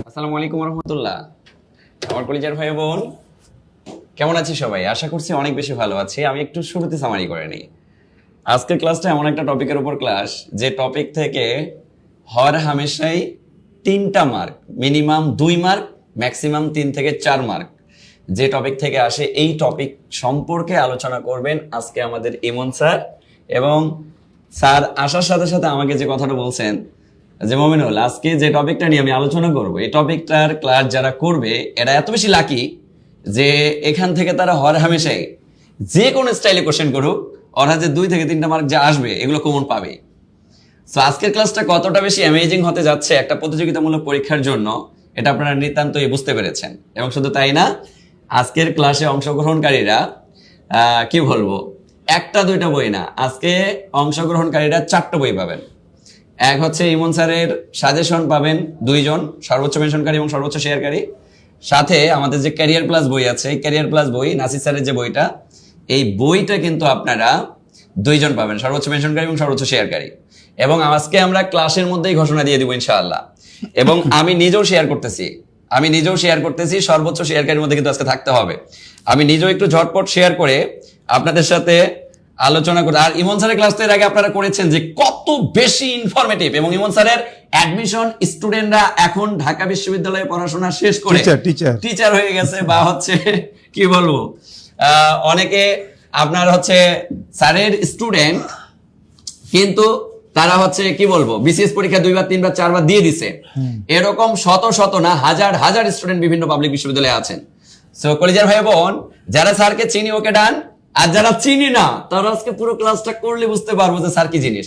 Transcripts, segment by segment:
আসসালামু আলাইকুম রহমতুল্লাহ। আমার কলিজার ভাই বোন, কেমন আছি সবাই? আশা করছি অনেক বেশি ভালো আছি। আমি একটু শুরুতে সামারি করে নিই। আজকের ক্লাসটা এমন একটা টপিকের উপর ক্লাস, যে টপিক থেকে হর হামেশাই 3টা মার্ক, মিনিমাম 2 মার্ক, ম্যাক্সিমাম 3 থেকে 4 মার্ক যে টপিক থেকে আসে, এই টপিক সম্পর্কে আলোচনা করবেন আজকে আমাদের ইমন স্যার। এবং স্যার আসার সাথে সাথে আমাকে যে কথাটা বলছেন যে মমিনুল, আজকে যে টপিকটা নিয়ে আমি আলোচনা করব, এই টপিকটার ক্লাস যারা করবে এরা এত বেশি লাকি যে এখান থেকে তারা হর হামেশাই যে কোনো স্টাইলে কোশ্চেন করুক, ওরা যে 2 থেকে 3টা মার্ক যা আসবে এগুলো কমন পাবে। সো আজকের ক্লাসটা কতটা বেশি অ্যামেজিং হতে যাচ্ছে একটা প্রতিযোগিতামূলক পরীক্ষার জন্য, এটা আপনারা নিতান্তই বুঝতে পেরেছেন। এবং শুধু তাই না, আজকের ক্লাসে অংশগ্রহণকারীরা কি বলবো, 1টা 2টা বই না, আজকে অংশগ্রহণকারীরা 4টা বই পাবেন। এক হচ্ছে ইমন স্যারের সাজেশন পাবেন 2 জন, সর্বোচ্চ মেনশনকারী এবং সর্বোচ্চ শেয়ারকারী। সাথে আমাদের যে ক্যারিয়ার প্লাস বই আছে, এই ক্যারিয়ার প্লাস বই নাসির স্যারের যে বইটা, এই বইটা কিন্তু আপনারা 2 জন পাবেন, সর্বোচ্চ মেনশনকারী এবং সর্বোচ্চ শেয়ারকারী। এবং আজকে আমরা ক্লাসের মধ্যেই ঘোষণা দিয়ে দিব ইনশাআল্লাহ। এবং আমি নিজেও শেয়ার করতেছি, সর্বোচ্চ শেয়ারকারীর মধ্যে কিন্তু আজকে থাকতে হবে। আমি নিজেও একটু ঝটপট শেয়ার করে আপনাদের সাথে আলোচনা করে। আর ইমন স্যারের ক্লাস তো এর আগে আপনারা করেছেন যে কত বেশি ইনফরমেটিভ, এবং ইমন স্যারের অ্যাডমিশন স্টুডেন্টরা এখন ঢাকা বিশ্ববিদ্যালয়ে পড়াশোনা শেষ করে টিচার হয়ে গেছে, বা হচ্ছে কি বলবো, অনেকে আপনার হচ্ছে স্যারের স্টুডেন্ট, কিন্তু তারা হচ্ছে কি বলবো বিসিএস পরীক্ষা 2 বার 3 বার 4 বার দিয়ে দিছে। এরকম শত শত না হাজার হাজার স্টুডেন্ট বিভিন্ন পাবলিক বিশ্ববিদ্যালয়ে আছেন। সো কলেজের ভাই বোন, যারা স্যারকে চিনি ওকে ডান, আর যারা চিনি না তারা আজকে পুরো ক্লাসটা করলে বুঝতে পারবো যে স্যার কি জিনিস।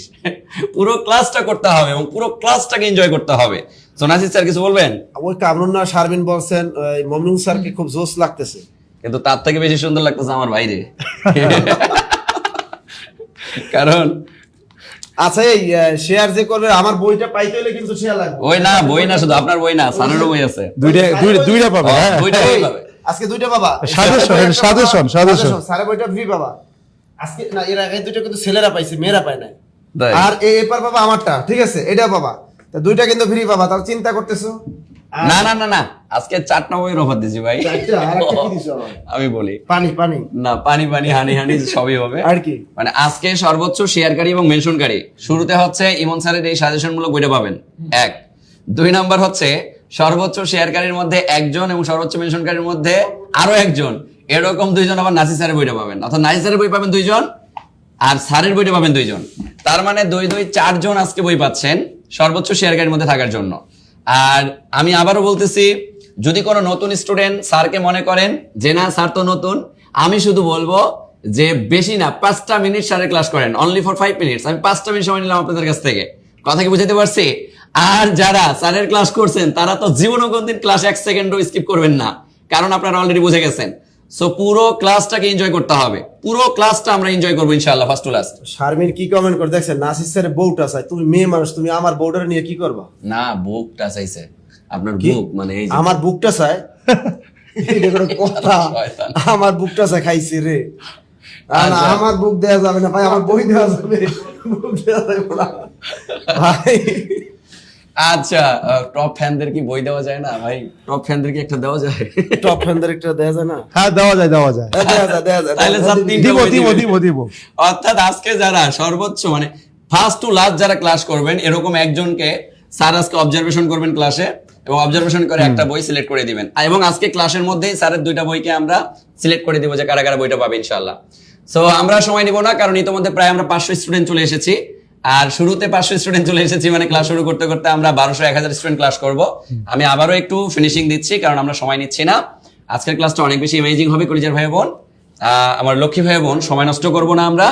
পুরো ক্লাসটা করতে হবে এবং পুরো ক্লাসটাকে এনজয় করতে হবে। সো নাসির স্যার কিছু বলবেন? ওই কামরুন্না শারমিন বলছেন মমিনুল স্যারকে খুব জোশ লাগতেছে, কিন্তু তার থেকে বেশি সুন্দর লাগতেছে আমার বাইরে। কারণ আচ্ছা এই শেয়ার যে করবে, আমার বইটা পাইতে হলে কিন্তু শেয়ার লাগবে। ওই না, বই না, শুধু আপনার বই না, সানেরও বই আছে। দুইটা পাবে, হ্যাঁ। দুইটা বই পাবে। আজকে 2টা পাবা, সাজেশন স্যারের বইটা ফ্রি পাবা আজকে। না, এর আগে 2টা কিন্তু ছেলেরা পাইছে, মেয়েরা পায় নাই। তাই? আর এপার পাবা আমারটা, ঠিক আছে, এটা পাবা। তা 2টা কিন্তু ফ্রি পাবা, তাও চিন্তা করতেছো? না না না না, আজকে 4টা বইয়ের অফার দিছি ভাই। আচ্ছা, আর একটা কি দিছো আমায়? আমি বলি, পানি পানি না, পানি পানি হানি হানি সবই হবে। আর কি? মানে আজকে সর্বোচ্চ শেয়ারকারী এবং মেনশনকারী, শুরুতে হচ্ছে ইমন স্যারের এই সাজেশনমূলক বইটা পাবেন 1। 2 নাম্বার হচ্ছে সর্বোচ্চ শেয়ারকারীর মধ্যে 1 জন এবং সর্বোচ্চ মেনশনকারীর মধ্যে আরো 1 জন, এরকম 2 জন আবার নাসির স্যারের বইটা পাবেন। অর্থাৎ নাসির স্যারের বই পাবেন 2 জন আর স্যারের বইটা পাবেন 2 জন। তার মানে 2 2 4 জন আজকে বই পাচ্ছেন সর্বোচ্চ শেয়ারকারীর মধ্যে থাকার জন্য। আর আমি আবারও বলতেছি, যদি কোনো নতুন স্টুডেন্ট স্যারকে মনে করেন যে না স্যার তো নতুন, আমি শুধু বলবো যে বেশি না 5টা মিনিট স্যারের ক্লাস করেন, অনলি ফর 5 মিনিটস। আমি 5টা মিনিট সময় নিলাম আপনাদের কাছ থেকে, কথা কি বুঝাতে পারছি? আর যারা স্যারের ক্লাস করছেন তারা তো জীবনও কোনদিন ক্লাস 1 সেকেন্ডও স্কিপ করবেন না, কারণ আপনারা অলরেডি বুঝে গেছেন। সো পুরো ক্লাসটাকে এনজয় করতে হবে, পুরো ক্লাসটা আমরা এনজয় করবো ইনশাআল্লাহ, ফার্স্ট টু লাস্ট। শারমিন কি কমেন্ট করে দেখছেন? নাসির স্যারের বউটা চাই, তুমি মেয়ে মানুষ, তুমি আমার বউটা নিয়ে কি করবা? না, বুকটা চাইছে আপনার, বুক মানে এই যে আমার বুকটা চাই। এটা কোনো কথা? শয়তান। আমার বুকটা চাই খাইছে রে। আচ্ছা। আমার বুক দেওয়া যাবে না ভাই, আমার বই দেওয়া যাবে, বুক দেওয়া যাবে না ভাই। আচ্ছা, টপ ফ্যানদের কি বই দেওয়া যায় না ভাই? টপ ফ্যানদের কি একটা দেওয়া যায়? টপ ফ্যানদের একটা দেওয়া যায় না? হ্যাঁ, দেওয়া যায় দেওয়া যায়, দেওয়া যায়। তাহলে স্যার 3টা দিব বই দিব দিবেন। দিব দিব অর্থাৎ আজকে যারা সর্বোচ্চ মানে ফার্স্ট টু লাস্ট যারা ক্লাস করবেন, এরকম একজনকে স্যার আজকে অবজারভেশন করবেন ক্লাসে, এবং অবজারভেশন করে একটা বই সিলেক্ট করে দিবেন। এবং আজকে ক্লাসের মধ্যেই স্যারের 2টা বইকে আমরা সিলেক্ট করে দিব যে কারা কারা বইটা পাবে ইনশাআল্লাহ। সো আমরা সময় নিব না, কারণ ইতিমধ্যে প্রায় আমরা 500 স্টুডেন্ট চলে এসেছি। আর শুরুতে 500 স্টুডেন্ট চলে এসেছি মানে ক্লাস শুরু করতে করতে আমরা 1200 1000 স্টুডেন্ট ক্লাস করব। আমি আবারও একটু ফিনিশিং দিচ্ছি, কারণ আমরা সময় নিচ্ছি না। আজকের ক্লাসটা অনেক বেশি অ্যামেজিং হবে কলিজার ভাই বোন, আমার লক্ষ্মী ভাই বোন, সময় নষ্ট করব না আমরা।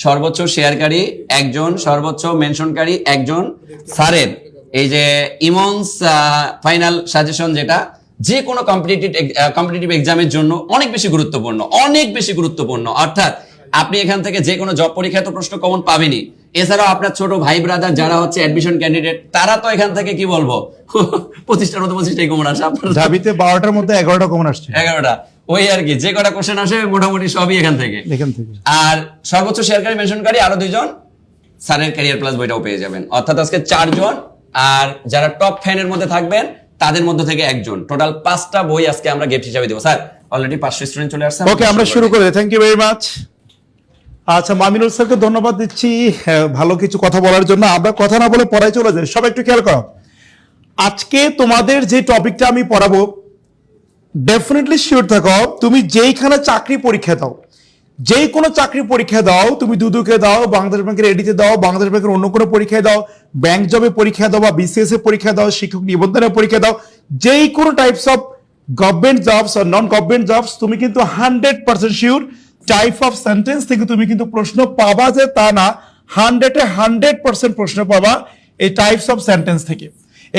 সর্বোচ্চ শেয়ারকারী 1 জন, সর্বোচ্চ মেনশনকারী 1 জন। স্যারের এই যে ইমনস ফাইনাল সাজেশন, যেটা যে কোনো কম্পিটিটিভ এক্সামের জন্য অনেক বেশি গুরুত্বপূর্ণ। অর্থাৎ আপনি এখান থেকে যে কোনো জব পরীক্ষায় তো প্রশ্ন কমন পাবেনই, এছাড়াও আপনার ছোট ভাই ব্রাদার যারা হচ্ছে অ্যাডমিশন ক্যান্ডিডেট, তারা তো এখান থেকে কি বলবো 25টার মতো 25টাই কমন আসে। আপনার ঢাবিতে 12টার মধ্যে 11টা কমন আসছে, 11টা, ওই আর কি, যে কটা কোশ্চেন আসে মোটামুটি সবই এখান থেকে। আর সর্বোচ্চ শেয়ারকারী মেনশনকারী আরো 2 জন, স্যারের ক্যারিয়ার প্লাস বইটাও পেয়ে যাবেন। অর্থাৎ আজকে 4 জন। আর যারা টপ ফ্যানের মধ্যে থাকবেন তাদের মধ্যে থেকে একজন। টোটাল 5টা বই আজকে আমরা গিফট হিসাবে দেবো। স্যার অলরেডি 500 স্টুডেন্ট চলে আসছে। ওকে, আমরা শুরু করি। Thank you very much. আচ্ছা, মামিনুল স্যারকে ধন্যবাদ দিচ্ছি ভালো কিছু কথা বলার জন্য। আমরা কথা না বলে পড়ায় চলে যাই। সবাই একটু খেয়াল করো, আজকে তোমাদের যে টপিকটা আমি পড়াবো, ডেফিনেটলি শিওর থাকো, তুমি যেইখানে চাকরি পরীক্ষা দাও, যে কোনো চাকরি পরীক্ষা দাও, তুমি দুদুকে দাও, বাংলাদেশ ব্যাংকের এডিতে দাও, বাংলাদেশ ব্যাংকের অন্য কোনো পরীক্ষায় দাও, ব্যাংক জবে পরীক্ষা দাও, বা বিসিএস এর পরীক্ষা দাও, শিক্ষক নিবন্ধনের পরীক্ষা দাও, যেই কোনো টাইপস অফ গভর্নমেন্ট জবস আর নন গভর্নমেন্ট জবস, তুমি কিন্তু 100% শিওর টাইপ অফ সেন্টেন্স থেকে তুমি কিন্তু প্রশ্ন পাবা, যে তা না, 100% প্রশ্ন পাবা এই টাইপস অফ সেন্টেন্স থেকে।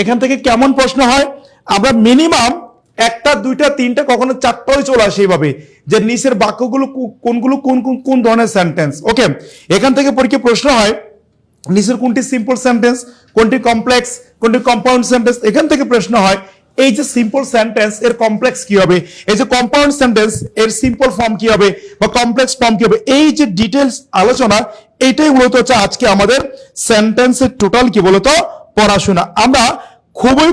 এখান থেকে কেমন প্রশ্ন হয়, আমরা মিনিমাম 1টা 2টা 3টা কখনো 4টাও চলে আসে এইভাবে, যে নিচের বাক্যগুলো কোনগুলো কোন ধরনের সেন্টেন্স। ওকে, এখান থেকে পরীক্ষা প্রশ্ন হয় নিচের কোনটি সিম্পল সেন্টেন্স, কোনটি কমপ্লেক্স, কোনটি কম্পাউন্ড সেন্টেন্স। এখান থেকে প্রশ্ন হয় এই যে সিম্পল সেন্টেন্স এর কমপ্লেক্স কি হবে, এই যে কম্পাউন্ড সেন্টেন্স এর সিম্পল ফর্ম কি হবে বা কমপ্লেক্স ফর্ম কি হবে, এই যে ডিটেলস আলোচনা, এইটাই মূলত হচ্ছে আজকে আমাদের সেন্টেন্সের টোটাল কি বলতো পড়াশোনা। আমরা খুবই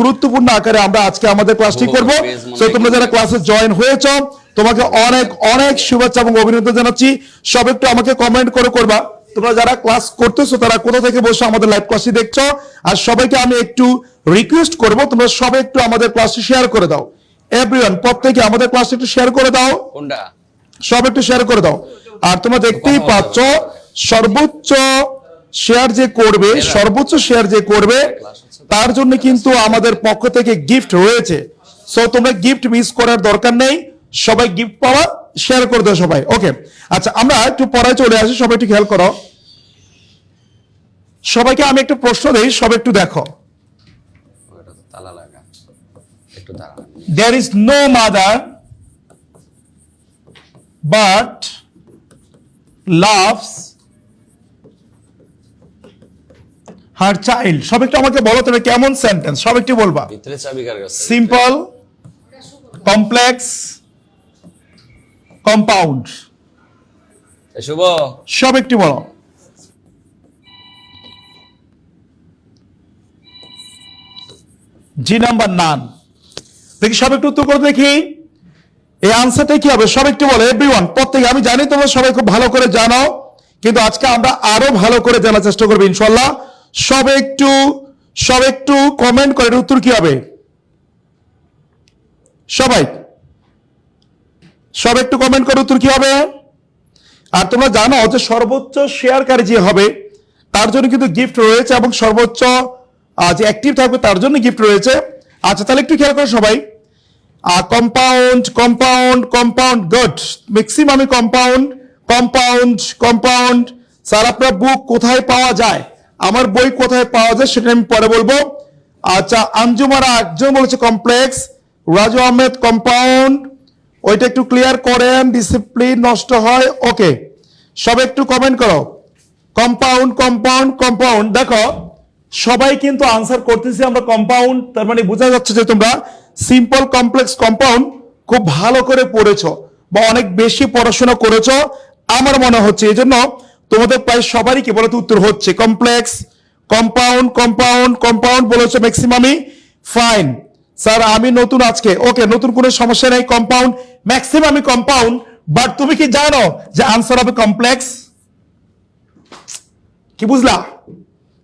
গুরুত্বপূর্ণ আকারে আমরা আজকে আমাদের ক্লাসটি করব। সো তোমরা যারা ক্লাসে জয়েন হয়েছো, তোমাকে অনেক শুভেচ্ছা এবং অভিনন্দন জানাচ্ছি। সব একটু আমাকে কমেন্ট করে করবা তোমরা যারা ক্লাস করতেছো তারা কোথা থেকে বসে আমাদের লাইভ ক্লাসটি দেখছো। আর সবাইকে আমি একটু রিকোয়েস্ট করব, তোমরা সবাই একটু আমাদের ক্লাসটি শেয়ার করে দাও। এভরিওয়ান, প্রত্যেকে আমাদের ক্লাসটি একটু শেয়ার করে দাও, কোনটা সব একটু শেয়ার করে দাও। আর তোমরা দেখতেই পাচ্ছ সর্বোচ্চ শেয়ার যে করবে তার জন্য কিন্তু আমাদের পক্ষ থেকে গিফট রয়েছে। সো তোমরা গিফট মিস করার দরকার নেই, সবাই গিফট পাওয়া শেয়ার করে দাও সবাই। ওকে, আচ্ছা আমরা একটু পড়ায় চলে আসি, সবাই একটু খেয়াল করো। সবাইকে আমি একটু প্রশ্ন দেই, সবাই একটু দেখো। তালা লাগা, একটু দাঁড়ান। There is no mother but loves her child. সব একটু আমাকে বলো তুমি কেমন সেন্টেন্স, সব একটু বলবা। ভিতরে চাবি কার কাছে? সিম্পল, কমপ্লেক্স, কম্পাউন্ড, শুভ সব একটু বলো। জি নাম্বার নান। দেখি সব একটু উত্তর করে দেখি এই আনসারটা কি হবে, সব একটু বলো। এভরিওয়ান, প্রত্যেকে, আমি জানি তোমরা সবাই খুব ভালো করে জানো, কিন্তু আজকে আমরা আরো ভালো করে জানার চেষ্টা করবো ইনশাল্লাহ। সব একটু কমেন্ট করে উত্তর কি হবে, সব একটু কমেন্ট করে উত্তর কি হবে। আর তোমরা জানো যে সর্বোচ্চ শেয়ারকারী যে হবে তার জন্য কিন্তু গিফট রয়েছে, এবং সর্বোচ্চ যে অ্যাক্টিভ থাকবে তার জন্য গিফট রয়েছে। আচ্ছা, তাহলে একটু খেয়াল করো সবাই। Compound good, maximum compound. Sir আপনার বুক কোথায় পাওয়া যায়, আমার বই কোথায় পাওয়া যায় সেটা আমি পরে বলবো। আচ্ছা, আঞ্জুমারা একজন বলেছে কমপ্লেক্স, রাজু আহমেদ কম্পাউন্ড, ওইটা একটু ক্লিয়ার করেন, ডিসিপ্লিন নষ্ট হয়। ওকে, সব একটু কমেন্ট করো। কম্পাউন্ড। দেখো সবাই কিন্তু আনসার করতেছি আমরা কম্পাউন্ড, তার মানে বোঝা যাচ্ছে যে তোমরা সিম্পল, কমপ্লেক্স, কম্পাউন্ড খুব ভালো করে পড়েছো বা অনেক বেশি পড়াশোনা করেছো আমার মনে হচ্ছে। এই জন্য তোমাদের প্রায় সবারই কি বলতো উত্তর হচ্ছে কমপ্লেক্স, কম্পাউন্ড বলেছো ম্যাক্সিমামই। ফাইন স্যার, আমি নতুন আজকে। ওকে, নতুন কোনো সমস্যা নেই। কম্পাউন্ড, ম্যাক্সিমামই কম্পাউন্ড, বাট তুমি কি জানো যে আনসার হবে কমপ্লেক্স? কি বুঝলা?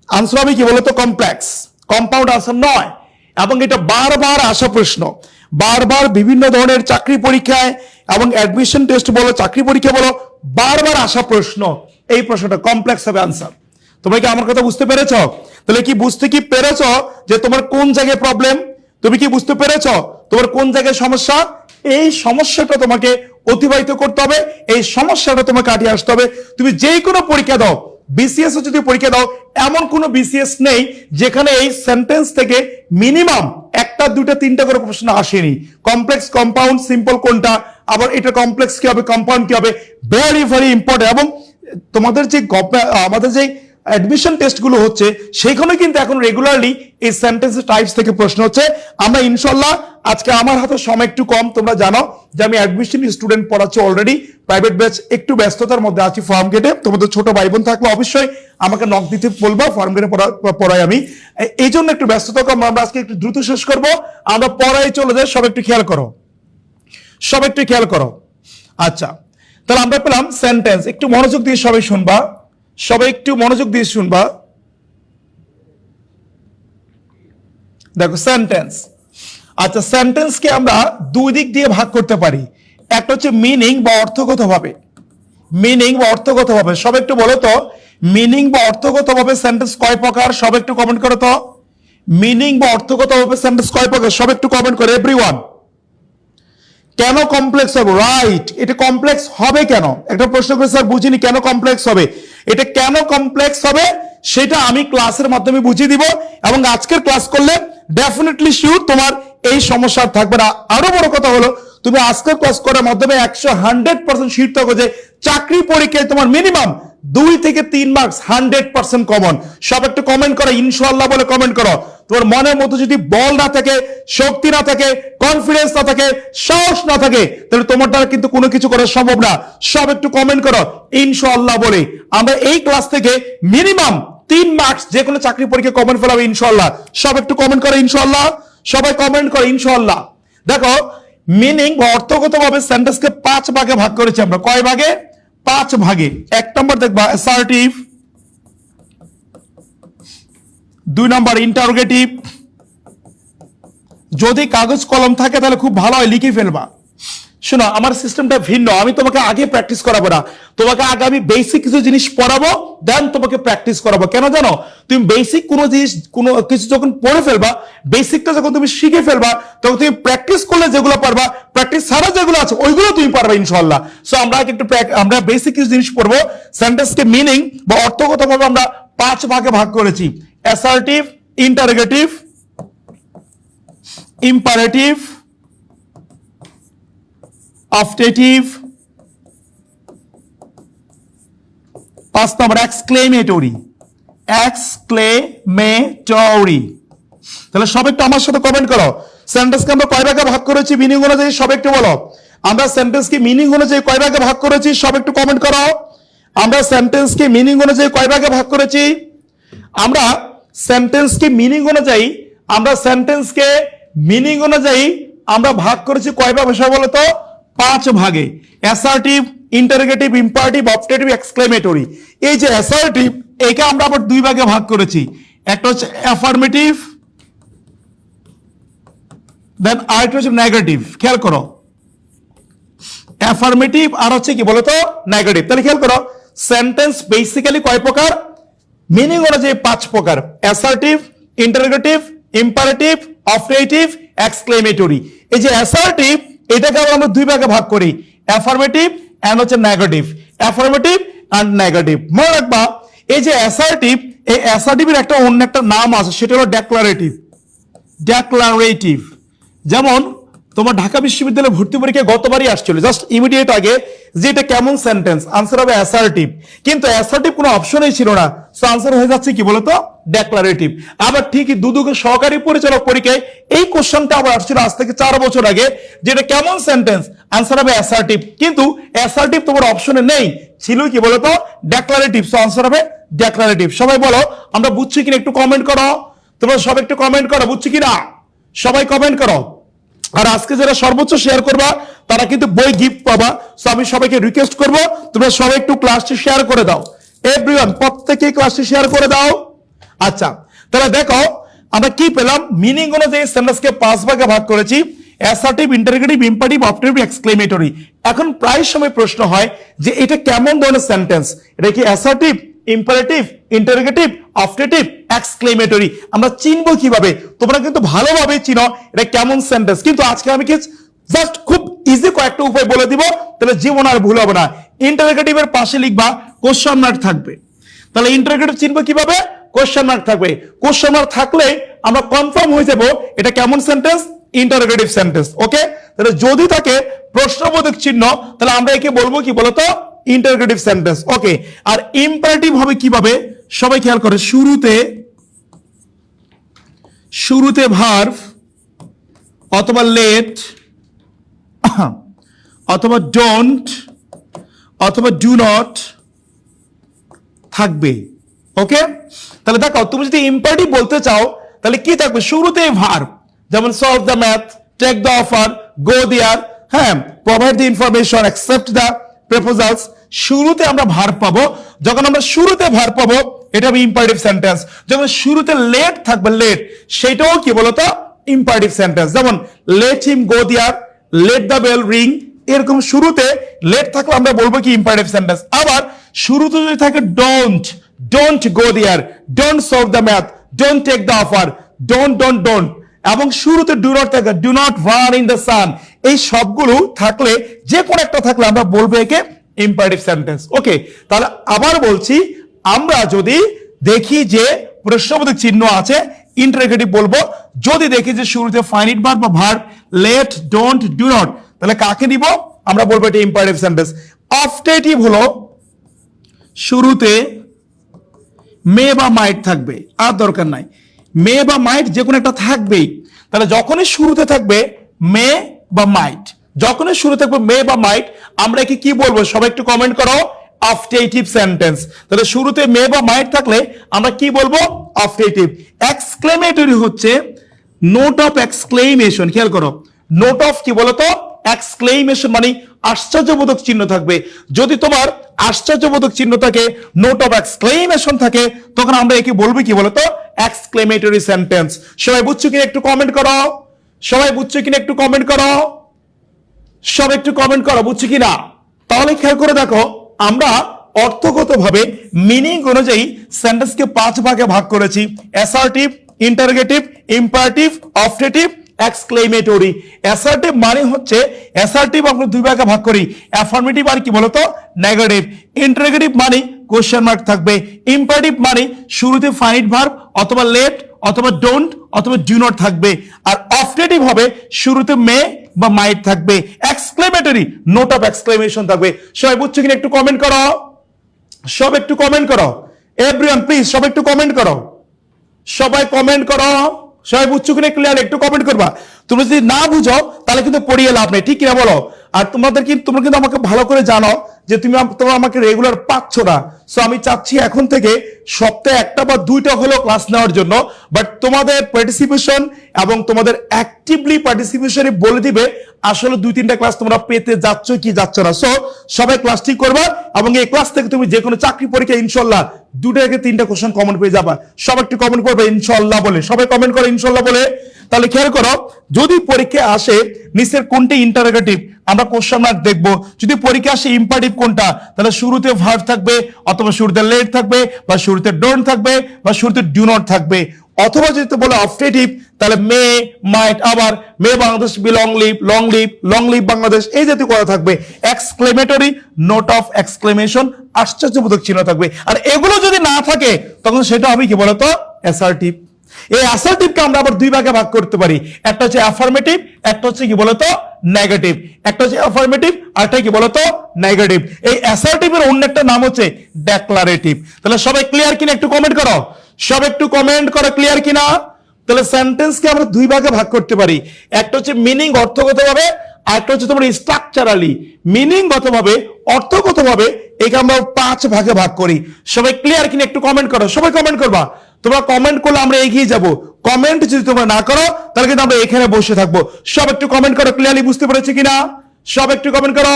আনসার হবে কি বলতো কমপ্লেক্স, কম্পাউন্ড আনসার নয়। এবং এটা বারবার আসা প্রশ্ন, বারবার বিভিন্ন ধরনের চাকরি পরীক্ষায় এবং অ্যাডমিশন টেস্ট বলো, চাকরি পরীক্ষা বলো, বারবার আসা প্রশ্ন। এই প্রশ্নটা কমপ্লেক্স হবে আনসার। তোমরা কি আমার কথা বুঝতে পেরেছো? তাহলে কি বুঝতে কি পেরেছো যে তোমার কোন জায়গায় প্রবলেম? তুমি কি বুঝতে পেরেছো তোমার কোন জায়গায় সমস্যা? এই সমস্যাটা তোমাকে অতিবাহিত করতে হবে, এই সমস্যাটা তোমাকে কাটিয়ে আসতে হবে। তুমি যেই কোনো পরীক্ষা দাও, বিসিএস যদি পরীক্ষা দাও, এমন কোনো বিসিএস নেই যেখানে এই সেন্টেন্স থেকে মিনিমাম 1টা 2টা 3টা করে প্রশ্ন আসেনি। কমপ্লেক্স, কম্পাউন্ড, সিম্পল কোনটা, আবার এটা কমপ্লেক্স কি হবে, কম্পাউন্ড কি হবে, ভেরি ইম্পর্টেন্ট। এবং তোমাদের যে আমাদের যে অ্যাডমিশন টেস্টগুলো হচ্ছে সেখানে কিন্তু এখন রেগুলারলি এই সেন্টেন্স টাইপস থেকে প্রশ্ন হচ্ছে। আমরা ইনশাল্লাহ আজকে আমার হাতে সময় একটু কম, তোমরা জানো যে আমি অ্যাডমিশন স্টুডেন্ট পড়াচ্ছি অলরেডি, প্রাইভেট ব্যাচ, একটু ব্যস্ততার মধ্যে আছি ফর্ম গেটে। তোমাদের ছোট ভাই বোন থাকলে অবশ্যই আমাকে নক দিতে বলবো, ফর্ম গেটে পড়াই আমি, এই জন্য একটু ব্যস্ততা কম। আমরা আজকে একটু দ্রুত শেষ করবো, আমরা পড়াই চলে যাই। সব একটু খেয়াল করো, সব একটু খেয়াল করো। আচ্ছা, তাহলে আমরা পেলাম সেন্টেন্স। একটু মনোযোগ দিয়ে সবাই শুনবা, সবাই একটু মনোযোগ দিয়ে শুনবা। দেখো সেন্টেন্স। আচ্ছা, সেন্টেন্সকে আমরা দুই দিক দিয়ে ভাগ করতে পারি। একটা হচ্ছে মিনিং বা অর্থগতভাবে, মিনিং বা অর্থগতভাবে। সব একটু বলো তো, মিনিং বা অর্থগতভাবে সেন্টেন্স কয় প্রকার? সব একটু কমেন্ট করো তো, মিনিং বা অর্থগতভাবে সেন্টেন্স কয় প্রকার? সব একটু কমেন্ট করো এভরিওয়ান। কেন কমপ্লেক্স হবে? রাইট, এটা কমপ্লেক্স হবে কেন? একটা প্রশ্ন করে স্যার বুঝিনি কেন কমপ্লেক্স হবে। এটা কেন কমপ্লেক্স হবে সেটা আমি ক্লাসের মাধ্যমে বুঝিয়ে দিব, এবং আজকের ক্লাস করলে ডেফিনেটলি শিওর তোমার এই সমস্যা থাকবে না। আরো বড় কথা হলো, তুমি আজকের ক্লাস করার মাধ্যমে 100% শিওর থাকো যে চাকরি পরীক্ষায় তোমার মিনিমাম 2 থেকে 3 মার্কস 100% কমন। সব একটু কমেন্ট করো ইনশাআল্লাহ বলে কমেন্ট করো। তোমার মনের মধ্যে যদি বল না থাকে, শক্তি না থাকে, কনফিডেন্স না থাকে, সাহস না থাকে, তাহলে তোমার দ্বারা কিন্তু কোনো কিছু করা সম্ভব না। সব একটু কমেন্ট করো ইনশাআল্লাহ বলে। আমরা এই ক্লাস থেকে মিনিমাম 3 মার্কস যে কোনো চাকরি পরীক্ষা কমন ফেলাবে ইনশাআল্লাহ। সব একটু কমেন্ট করো ইনশাআল্লাহ, সবাই কমেন্ট করো ইনশাআল্লাহ। দেখো, মিনিং বা অর্থগতভাবে সেন্টেন্সকে 5 ভাগে ভাগ করেছি আমরা। কয় ভাগে? 5 ভাগে। 1 নম্বর দেখবা অ্যাসার্টিভ, 2 নম্বর ইন্টারোগেটিভ। যদি কাগজ কলম থাকে তাহলে খুব ভালো হয়, লিখে ফেলবা। শোনো, আমার সিস্টেমটা ভিন্ন। আমি তোমাকে আগে প্র্যাকটিস করাবো না, তোমাকে আগে আমি বেসিক কিছু জিনিস পড়াবো, দেন তোমাকে প্র্যাকটিস করাবো। কেন জানো? তুমি বেসিক কোনো জিনিস, কোনো কিছু যখন পড়ে ফেলবা, বেসিকটা যখন তুমি শিখে ফেলবা, তখন তুমি প্র্যাকটিস করলে যেগুলো পারবা, প্র্যাকটিস ছাড়া যেগুলো আছে ওইগুলো তুমি পারবা ইনশাআল্লাহ। সো আমরা একটু আমরা বেসিক কিছু জিনিস পড়বো। সেন্টেন্সকে মিনিং বা অর্থগতভাবে আমরা 5 ভাগে ভাগ করেছি। অ্যাসার্টিভ, ইন্টারোগেটিভ, ইম্পারেটিভ, অফটেটিভ, 5 নম্বর এক্সক্লেমেটরি, এক্সক্লেমেটরি। তাহলে সব একটু আমার সাথে কমেন্ট করো, সেন্টেন্সকে আমরা কয় ভাগে ভাগ করেছি মিনিং অনুযায়ী? সব একটু বলো, আমরা সেন্টেন্সকে মিনিং অনুযায়ী কয় ভাগে ভাগ করেছি? সব একটু কমেন্ট করো। আমরা সেন্টেন্সকে মিনিং অনুযায়ী কয় ভাগে ভাগ করেছি? আমরা সেন্টেন্সকে মিনিং অনুযায়ী, আমরা সেন্টেন্সকে মিনিং অনুযায়ী আমরা ভাগ করেছি কয় ভাগে? সব বলো তো, 5 ভাগে। Assertive, interrogative, imperative, objective, exclamatory. এই যে অ্যাসার্টিভ, একে আমরা আবার 2 ভাগে ভাগ করেছি। একটা হচ্ছে অ্যাফার্মেটিভ, দেন আরেকটা হচ্ছে নেগেটিভ। খেয়াল করো, অ্যাফার্মেটিভ আর হচ্ছে কি বলতো, নেগেটিভ। তাহলে খেয়াল করো, সেন্টেন্স বেসিক্যালি কয় প্রকার? মিনিং অনুযায়ী 5 প্রকার। Assertive, interrogative, imperative, objective, exclamatory. এই যে অ্যাসার্টিভ, এটাকে আমরা 2 ভাগে ভাগ করি, অ্যাফার্মেটিভ এন্ড হচ্ছে নেগেটিভ। Affirmative and negative. মনে রাখবা, এই যে অ্যাসার্টিভ, এই অ্যাসার্টিভের একটা অন্য একটা নাম আছে, সেটা হলো ডেক্লারেটিভ। ডেক্লারেটিভ। যেমন তোমার ঢাকা বিশ্ববিদ্যালয়ে ভর্তি পরীক্ষায় গতবারই আসছিল, জাস্ট ইমিডিয়েট আগে, যে এটা কেমন সেন্টেন্স? আনসার হবে অ্যাসার্টিভ। কিন্তু অ্যাসার্টিভ কোনো অপশনই ছিল না, সো আনসার হয়ে যাচ্ছে কি বলতো, ডেক্লারেটিভ। আবার ঠিকই দুদকের সহকারী পরিচালক পরীক্ষায় এই কোশ্চেনটা আবার আসছিল আজ থেকে 4 বছর আগে, যেটা কেমন সেন্টেন্স? আনসার হবে অ্যাসার্টিভ। কিন্তু অ্যাসার্টিভ তোমার অপশনে নেই, ছিল কি বলতো, ডেক্লারেটিভ। সো আনসার হবে ডেক্লারেটিভ। সবাই বলো আমরা বুঝছি কিনা, একটু কমেন্ট করো। তোমরা সব একটু কমেন্ট করো, বুঝছি কিনা সবাই কমেন্ট করো। আর আজকে যারা সর্বোচ্চ শেয়ার করবা তারা কিন্তু বই গিফট পাবা। সো আমি সবাইকে রিকোয়েস্ট করব, তোমরা সবাই একটু ক্লাসটি শেয়ার করে দাও। এভরিওয়ান, প্রত্যেকেই ক্লাসটি শেয়ার করে দাও। আচ্ছা, তাহলে দেখো আমরা কি পেলাম? মিনিং অনুযায়ী সেন্টেন্সকে 5 ভাগে ভাগ করেছি, assertive, interrogative, imperative, objective, exclamatory. এখন প্রায় সময় প্রশ্ন হয় যে এটা কেমন ধরনের সেন্টেন্স? এটা কি assertive, imperative, interrogative, objective, exclamatory? আমরা চিনবো কিভাবে? তোমরা কিন্তু ভালোভাবে চিনো এটা কেমন সেন্টেন্স। কিন্তু আজকে আমি কি জাস্ট খুব ইজি কয়েকটা উপায় বলে দিব, তাহলে জীবন আর ভুল হবে না। ইন্টারোগেটিভের পাশে লিখবা কোশ্চেন মার্ক থাকবে। তাহলে ইন্টারোগেটিভ চিনবো কিভাবে? কোশ্চেন মার্ক থাকবে। কোশ্চেন মার্ক থাকলে আমরা কনফার্ম হয়ে যাব এটা কেমন সেন্টেন্স, ইন্টারোগেটিভ সেন্টেন্স। ওকে, তাহলে যদি থাকে প্রশ্নবোধক চিহ্ন, তাহলে আমরা একে বলবো কি বলতো, ইন্টারোগেটিভ সেন্টেন্স। ওকে, আর ইম্পারেটিভ হবে কিভাবে সবাই খেয়াল করে, শুরুতে ভার্ব অথবা লেট অথবা ডোন্ট অথবা ডু নট থাকবে। ওকে, তাহলে দেখো তুমি যদি ইম্পারেটিভ বলতে চাও তাহলে কি থাকবে? শুরুতে ভার্ব, যেমন solve the math, take the offer, go there, হ্যাঁ, provide the information, accept the proposals. শুরুতে আমরা ভার্ব পাবো। যখন আমরা শুরুতে ভার্ব পাবো এটা হবে ইম্পারেটিভ সেন্টেন্স। যখন শুরুতে লেট থাকবে, লেট, সেটাও কি বলতো? Imperative sentence. যেমন let him go there, let the bell ring, এরকম শুরুতে লেট থাকলে আমরা বলবো কি ইম্পারেটিভ সেন্টেন্স। আবার শুরুতে যদি থাকে don't go there, don't solve the math, don't take the offer, don't এবং শুরুতে ডু নট থাকে, do not run in the sun, এই সবগুলো থাকলে যে কোনো একটা থাকলে আমরা বলবো একে ইম্পারেটিভ সেন্টেন্স। ওকে, তাহলে আবার বলছি, আমরা যদি দেখি যে প্রশ্নবোধক চিহ্ন আছে ইন্টারোগেটিভ বলবো। যদি দেখি যে শুরুতে ফাইনাইট ভার্ব বা verb let, don't, do not, তাহলে কাকে দিব? আমরা বলবো এটা ইম্পারেটিভ সেন্টেন্স। অবজেক্টিভ হলো শুরুতে মে বা মাইট থাকবে, আর দরকার নাই, মে বা মাইট যে কোনো একটা থাকবেই। তাহলে যখনই শুরুতে থাকবে মে বা মাইট, যখনই শুরু থাকবে মে বা মাইট, আমরা কি বলবো? সবাই একটু কমেন্ট করো, অবজেক্টিভ সেন্টেন্স। তাহলে শুরুতে মে বা মাইট থাকলে আমরা কি বলবো? অবজেক্টিভ। এক্সক্লেমেটরি হচ্ছে নোট অফ এক্সক্লেমেশন। খেয়াল করো, নোট অফ কি বলতো? এক্সক্লেমেশন মানে আশ্চর্যবোধক চিহ্ন থাকবে। যদি তোমার আশ্চর্যবোধক চিহ্ন থাকে, নোট অফ এক্সক্লেমেশন থাকে, তখন আমরা একে বলবো কি বলতো? Exclamatory sentence. সবাই বুঝছো কিনা একটু কমেন্ট করো, সবাই বুঝছো কিনা একটু কমেন্ট করো, সব একটু কমেন্ট করো বুঝছো কিনা। তাহলে খেয়াল করে দেখো, আমরা অর্থগতভাবে মিনিং অনুযায়ী সেন্টেন্সকে 5 ভাগে ভাগ করেছি: assertive, interrogative, imperative, objective, exclamatory. Assertive মানে হচ্ছে, অ্যাসার্টিভ আমরা 2 ভাগে ভাগ করি, অ্যাফার্মেটিভ আর কি বলতো? নেগেটিভ। ইন্টারোগেটিভ মানে কোশ্চেন মার্ক থাকবে। ইম্পারেটিভ মানে শুরুতে ফাইনাইট ভার্ব অথবা লেট অথবা ডোন্ট অথবা ডু নট থাকবে। আর অবজেক্টিভ হবে শুরুতে মে বা মাইট থাকবে। এক্সক্লেমেটরি নোট অফ এক্সক্লেমেশন থাকবে। সবাই বুঝছো কিনা একটু কমেন্ট করো, সব একটু কমেন্ট করো। এভরিওয়ান প্লিজ সব একটু কমেন্ট করো, সবাই কমেন্ট করো। সবাই বুঝছো কিনা ক্লিয়ার একটু কমেন্ট করবা। তুমি যদি না বুঝো তাহলে কিন্তু পড়িয়ে লাভ নেই, ঠিক কিনা বলো? আর তোমরা কিন্তু আমাকে ভালো করে জানো যে তোমরা আমাকে রেগুলার পাচ্ছ না। সো আমি চাচ্ছি এখন থেকে সপ্তাহে 1টা বা 2টা হলেও ক্লাস নেওয়ার জন্য। বাট তোমাদের পার্টিসিপেশন এবং তোমাদের অ্যাক্টিভলি পার্টিসিপেশনে বলে দিবে আসলে 2-3টা ক্লাস তোমরা পেতে যাচ্ছ কি যাচ্ছ না। সো সবাই ক্লাসটি করবা এবং এই ক্লাস থেকে তুমি যে কোনো চাকরি পরীক্ষা ইনশাল্লাহ 2টা থেকে 3টা কোশ্চেন কমন পেয়ে যাবা। সব একটু কমেন্ট করবে ইনশাল্লাহ বলে, সবাই কমেন্ট করো ইনশাল্লাহ বলে। তাহলে খেয়াল করো, যদি পরীক্ষায় আসে নিচের কোনটি ইন্টারোগেটিভ, আমরা কোশ্চেন মার্ক দেখবো। যদি পরীক্ষা আসে ইম্পারেটিভ কোনটা, তাহলে শুরুতে ভার্ব থাকবে অথবা শুরুতে লেট থাকবে বা শুরুতে ডোন্ট থাকবে বা শুরুতে ডু নট থাকবে। অথবা যদি বলে অবজেক্টিভ, তাহলে মে, মাইট, আবার may Bangladesh be long live Bangladesh, এই জাতীয় কথা থাকবে। এক্সক্লেমেটরি নোট অফ এক্সক্লেমেশন আশ্চর্যবোধক চিহ্ন থাকবে। আর এগুলো যদি না থাকে তখন সেটা হবে কি বলতো? অ্যাসার্টিভ। এই অ্যাসার্টিভকে আমরা আবার 2 ভাগে ভাগ করতে পারি, একটা হচ্ছে অ্যাফার্মেটিভ, একটা হচ্ছে কি বলতো? নেগেটিভ। একটা হচ্ছে অ্যাফার্মেটিভ আর একটা কি বলতো? নেগেটিভ। এই অ্যাসার্টিভের অন্য একটা নাম হচ্ছে ডেক্লারেটিভ। তাহলে সবাই ক্লিয়ার কিনা একটু কমেন্ট করো, সব একটু কমেন্ট করো ক্লিয়ার কিনা। তাহলে সেন্টেন্সকে আমরা 2 ভাগে ভাগ করতে পারি, একটা হচ্ছে মিনিং অর্থগতভাবে, আর একটা হচ্ছে তোমার স্ট্রাকচারালি। মিনিং গতভাবে, অর্থগতভাবে একে আমরা 5 ভাগে ভাগ করি। সবাই ক্লিয়ার কিনা একটু কমেন্ট করো, সবাই কমেন্ট করবা। তোমরা কমেন্ট করলে আমরা এগিয়ে যাব। কমেন্ট যদি তোমরা না করো তাহলে কিন্তু আমরা এখানে বসে থাকবো। সব একটু কমেন্ট করো, ক্লিয়ারলি বুঝতে পেরেছি কিনা? সব একটু কমেন্ট করো।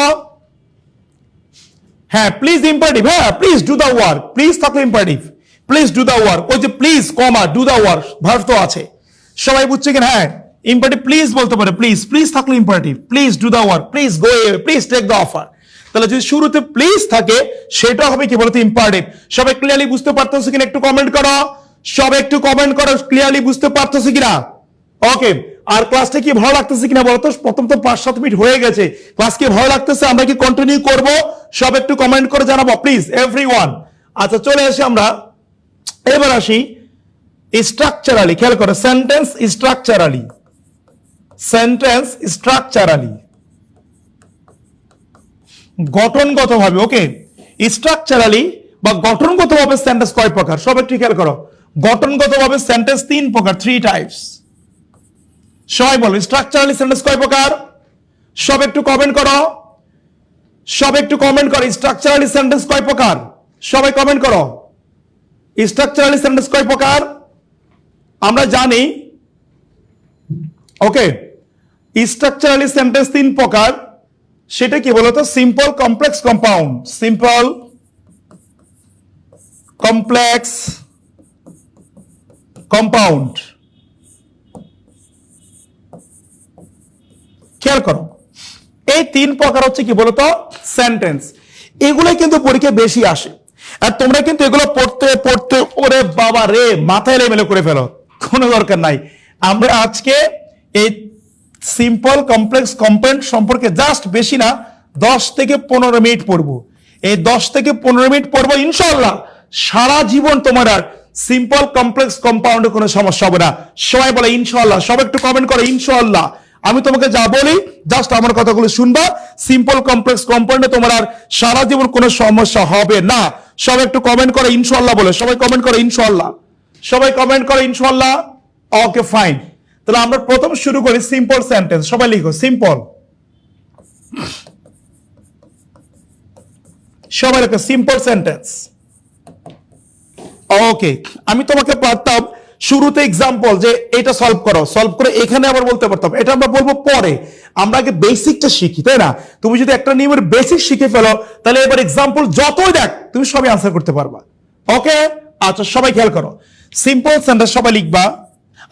হ্যাঁ প্লিজ ইম্পারেটিভ, হ্যাঁ please do the work, please থাকলে imperative, please do the work. ওই যে please comma do the work verb তো আছে, সবাই বুঝছে কিনা? হ্যাঁ ইম্পারেটিভ প্লিজ বলতে পারে, প্লিজ থাকলে imperative, please do the work, please go, please take the offer. তাহলে যদি শুরুতে প্লিজ থাকে সেটা হবে কি বলতো? ইম্পারেটিভ। সবাই ক্লিয়ারলি বুঝতে পারতেছো কিনা একটু কমেন্ট করো, সব একটু কমেন্ট করো ক্লিয়ারলি বুঝতে পারতেছো কিনা। ওকে, আর ক্লাসটা কি ভালো লাগতেছে কিনা বলতো? প্রথম তো 5-7 মিনিট হয়ে গেছে, ক্লাস কি ভালো লাগতেছে? আমরা কি কন্টিনিউ করব? সব একটু কমেন্ট করে জানাবো প্লিজ এভরিওয়ান। আচ্ছা চলে আসি আমরা, এবার আসি স্ট্রাকচারালি। খেয়াল করো, সেন্টেন্স স্ট্রাকচারালি, সেন্টেন্স স্ট্রাকচারালি গঠনগতভাবে। ওকে, স্ট্রাকচারালি বা গঠনগতভাবে সেন্টেন্স কয় প্রকার? সব একটু খেয়াল করো। গঠনগতভাবে সেন্টেন্স 3 প্রকার, 3 টাইপস। সবাই বলো স্ট্রাকচারালি সেন্টেন্স কয় প্রকার? সব একটু কমেন্ট করো, সব একটু কমেন্ট করো। স্ট্রাকচারালি সেন্টেন্স কয় প্রকার? সবাই কমেন্ট করো। স্ট্রাকচারালি সেন্টেন্স কয় প্রকার? আমরা জানি, ওকে, স্ট্রাকচারালি সেন্টেন্স 3 প্রকার। সেটা কি বলতো? Simple, complex, compound. Simple, complex, compound. খেয়াল করো, এই 3 প্রকার হচ্ছে কি বলতো সেন্টেন্স। এগুলো কিন্তু পরীক্ষায় বেশি আসে, আর তোমরা কিন্তু এগুলো পড়তে পড়তে ওরে বাবা রে মাথায় এলোমেলো করে ফেলো, কোনো দরকার নাই। আমরা আজকে এই সিম্পল, কমপ্লেক্স, কম্পাউন্ড সম্পর্কে জাস্ট বেশি না 10 থেকে 15 মিনিট পড়বো। এই 10 থেকে 15 মিনিট পড়বো, ইনশাআল্লাহ সারা জীবন তোমার আর সিম্পল, কমপ্লেক্স, কম্পাউন্ডে কোনো সমস্যা হবে না। সবাই বলে ইনশাআল্লাহ। সব একটু কমেন্ট করে ইনশাআল্লাহ। আমি তোমাকে যা বলি জাস্ট আমার কথাগুলো শুনবা। সিম্পল, কমপ্লেক্স, কম্পাউন্ডে তোমার আর সারা জীবন কোনো সমস্যা হবে না। সবাই একটু কমেন্ট করে ইনশাআল্লাহ বলে। সবাই কমেন্ট করে ইনশাআল্লাহ। সবাই কমেন্ট করে ইনশাআল্লাহ। ওকে ফাইন। তাহলে আমরা প্রথম শুরু করি সিম্পল সেন্টেন্স। সবাই লিখো সিম্পল। সবাই লিখো সিম্পল সেন্টেন্স। ওকে, আমি তোমাকে পারতাম শুরুতে এক্সাম্পল যে এটা সলভ করো, সলভ করে এখানে আবার বলতে পারতাম, এটা আমরা বলবো পরে। আমরা আগে বেসিকটা শিখি, তাই না? তুমি যদি একটা নিয়মের বেসিক শিখে ফেলো, তাহলে এবার এক্সাম্পল যতই দেখ তুমি সবই আনসার করতে পারবা। ওকে, আচ্ছা সবাই খেয়াল করো, সিম্পল সেন্টেন্স সবাই লিখবা।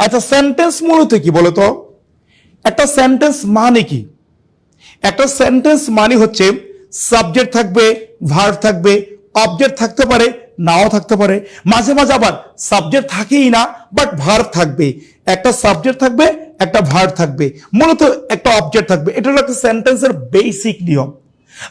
আচ্ছা, সেন্টেন্স মূলত কি বলতো? একটা সেন্টেন্স মানে কি? একটা সেন্টেন্স মানে হচ্ছে সাবজেক্ট থাকবে, ভার্ব থাকবে, অবজেক্ট থাকতে পারে, নাও থাকতে পারে, মাঝে মাঝে আবার সাবজেক্ট থাকেই না বাট ভার্ব থাকবে। একটা সাবজেক্ট থাকবে, একটা ভার্ব থাকবে, মূলত একটা অবজেক্ট থাকবে। এটা হলো একটা সেন্টেন্সের বেসিক নিয়ম।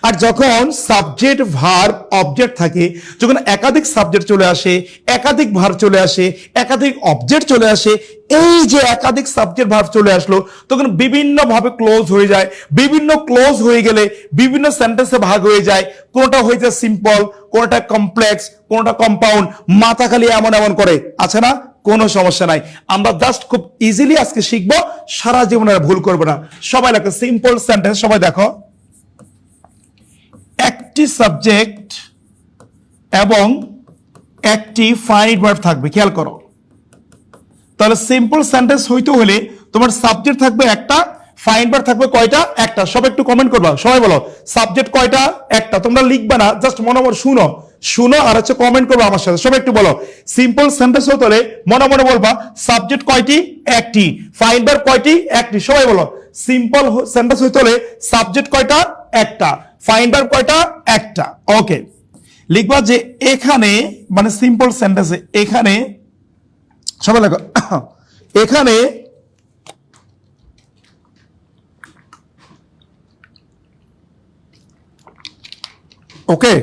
আর যখন সাবজেক্ট, ভার্ব, অবজেক্ট থাকে, যখন একাধিক সাবজেক্ট চলে আসে, একাধিক ভার্ব চলে আসে, একাধিক অবজেক্ট চলে আসে, এই যে একাধিক সাবজেক্ট ভার্ব চলে আসলো, তখন বিভিন্ন ভাবে ক্লোজ হয়ে যায়। বিভিন্ন ক্লোজ হয়ে গেলে বিভিন্ন সেন্টেন্সে ভাগ হয়ে যায়। কোনটা হয়ে যায় সিম্পল, কোনটা কমপ্লেক্স, কোনটা কম্পাউন্ড। মাথা খালি এমন এমন করে, আছে না? কোনো সমস্যা নাই, আমরা জাস্ট খুব ইজিলি আজকে শিখবো, সারা জীবনে আর ভুল করবো না। সবাই লেখো সিম্পল সেন্টেন্স। সবাই দেখো, একটি সাবজেক্ট এবং একটি ফাইনাইট ভার্ব থাকবে। খেয়াল করো, তাহলে সিম্পল সেন্টেন্স হইতে হলে তোমার সাবজেক্ট থাকবে একটা, ফাইনাইট ভার্ব থাকবে কয়টা? একটা। সব একটু কমেন্ট করবা। সবাই বলো সাবজেক্ট কয়টা? একটা। তোমরা লিখবা না, জাস্ট মনে মনে শুনো, শুনো আর হচ্ছে কমেন্ট করবো আমার সাথে। সবাই একটু বলো সিম্পল সেন্টেন্স হতে হলে মনে মনে বলবা সাবজেক্ট কয়টি? একটি। ফাইনাইট ভার্ব কয়টি? একটি। সবাই বলো সিম্পল সেন্টেন্স হইতে হলে সাবজেক্ট কয়টা? একটা। ফাইনাইট ভার্ব কয়টা? একটা। ওকে, লিখবা যে এখানে, মানে সিম্পল সেন্টেন্সে এখানে, সবাই লেখো এখানে ওকে,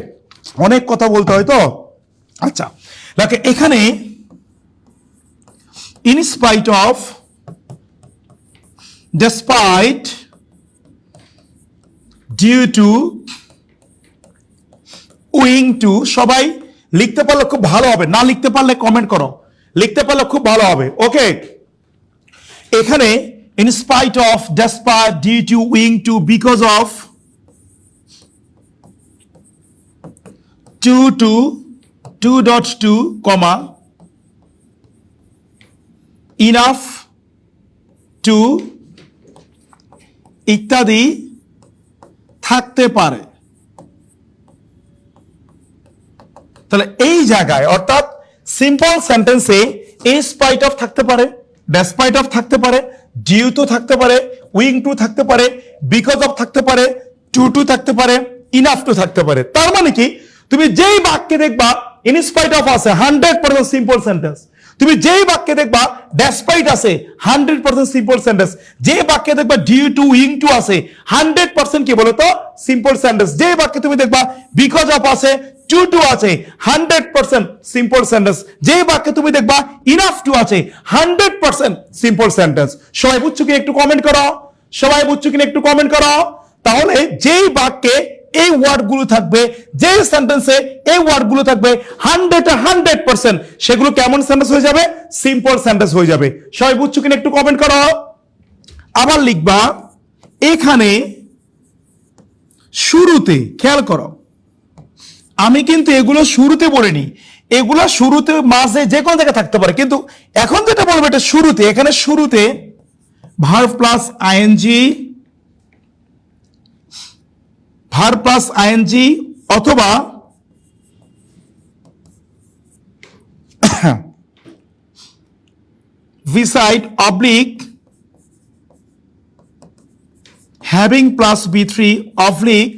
অনেক কথা বলতে হয় তো। আচ্ছা দেখো, এখানে in spite of, despite, due to, owing to. সবাই লিখতে পারলে খুব ভালো হবে, না লিখতে পারলে কমেন্ট করো, লিখতে পারলে খুব ভালো হবে। ওকে, এখানে in spite of, despite, due to, owing to, because of, too to, 2.2, comma, enough to, ইত্যাদি থাকতে পারে। তাহলে এই জায়গায় অর্থাৎ সিম্পল সেন্টেন্সে ইন স্পাইট অফ থাকতে পারে, ডেসপাইট অফ থাকতে পারে, ডিউ টু থাকতে পারে, উইং টু থাকতে পারে, বিকজ অফ থাকতে পারে, টু টু থাকতে পারে, ইনাফ টু থাকতে পারে। তার মানে কি, তুমি যেই বাক্যে দেখবা ইন স্পাইট অফ আছে 100% সিম্পল সেন্টেন্স। তুমি যেই বাক্যে দেখবা ডেসপাইট আছে 100% সিম্পল সেন্টেন্স। যে বাক্যে দেখবা ডিউ টু, উইং টু আছে 100% কি বলতো সিম্পল সেন্টেন্স। যে বাক্যে তুমি দেখবা বিকজ অফ আছে, টু টু আছে 100% সিম্পল সেন্টেন্স। যে বাক্যে তুমি দেখবা ইনাফ টু আছে 100% সিম্পল সেন্টেন্স। সবাই বুঝছো কি? একটু কমেন্ট করো। সবাই বুঝছো কিনা একটু কমেন্ট করো। তাহলে যেই বাক্যে এই ওয়ার্ডগুলো থাকবে, যে সেন্টেন্সে এই ওয়ার্ডগুলো থাকবে 100% সেগুলো কেমন সেন্টেন্স হয়ে যাবে? সিম্পল সেন্টেন্স হয়ে যাবে। সবাই বুঝছো কিনা একটু কমেন্ট করো। আবার লিখবা এখানে শুরুতে, খেয়াল করো আমি কিন্তু এগুলো শুরুতে বলিনি, এগুলো শুরুতে মাঝে যে কোনো জায়গায় থাকতে পারে, কিন্তু এখন যেটা বলবো এটা শুরুতে। এখানে শুরুতে ভার্ব প্লাস আইএনজি অথবা beside oblique having plus B3 oblique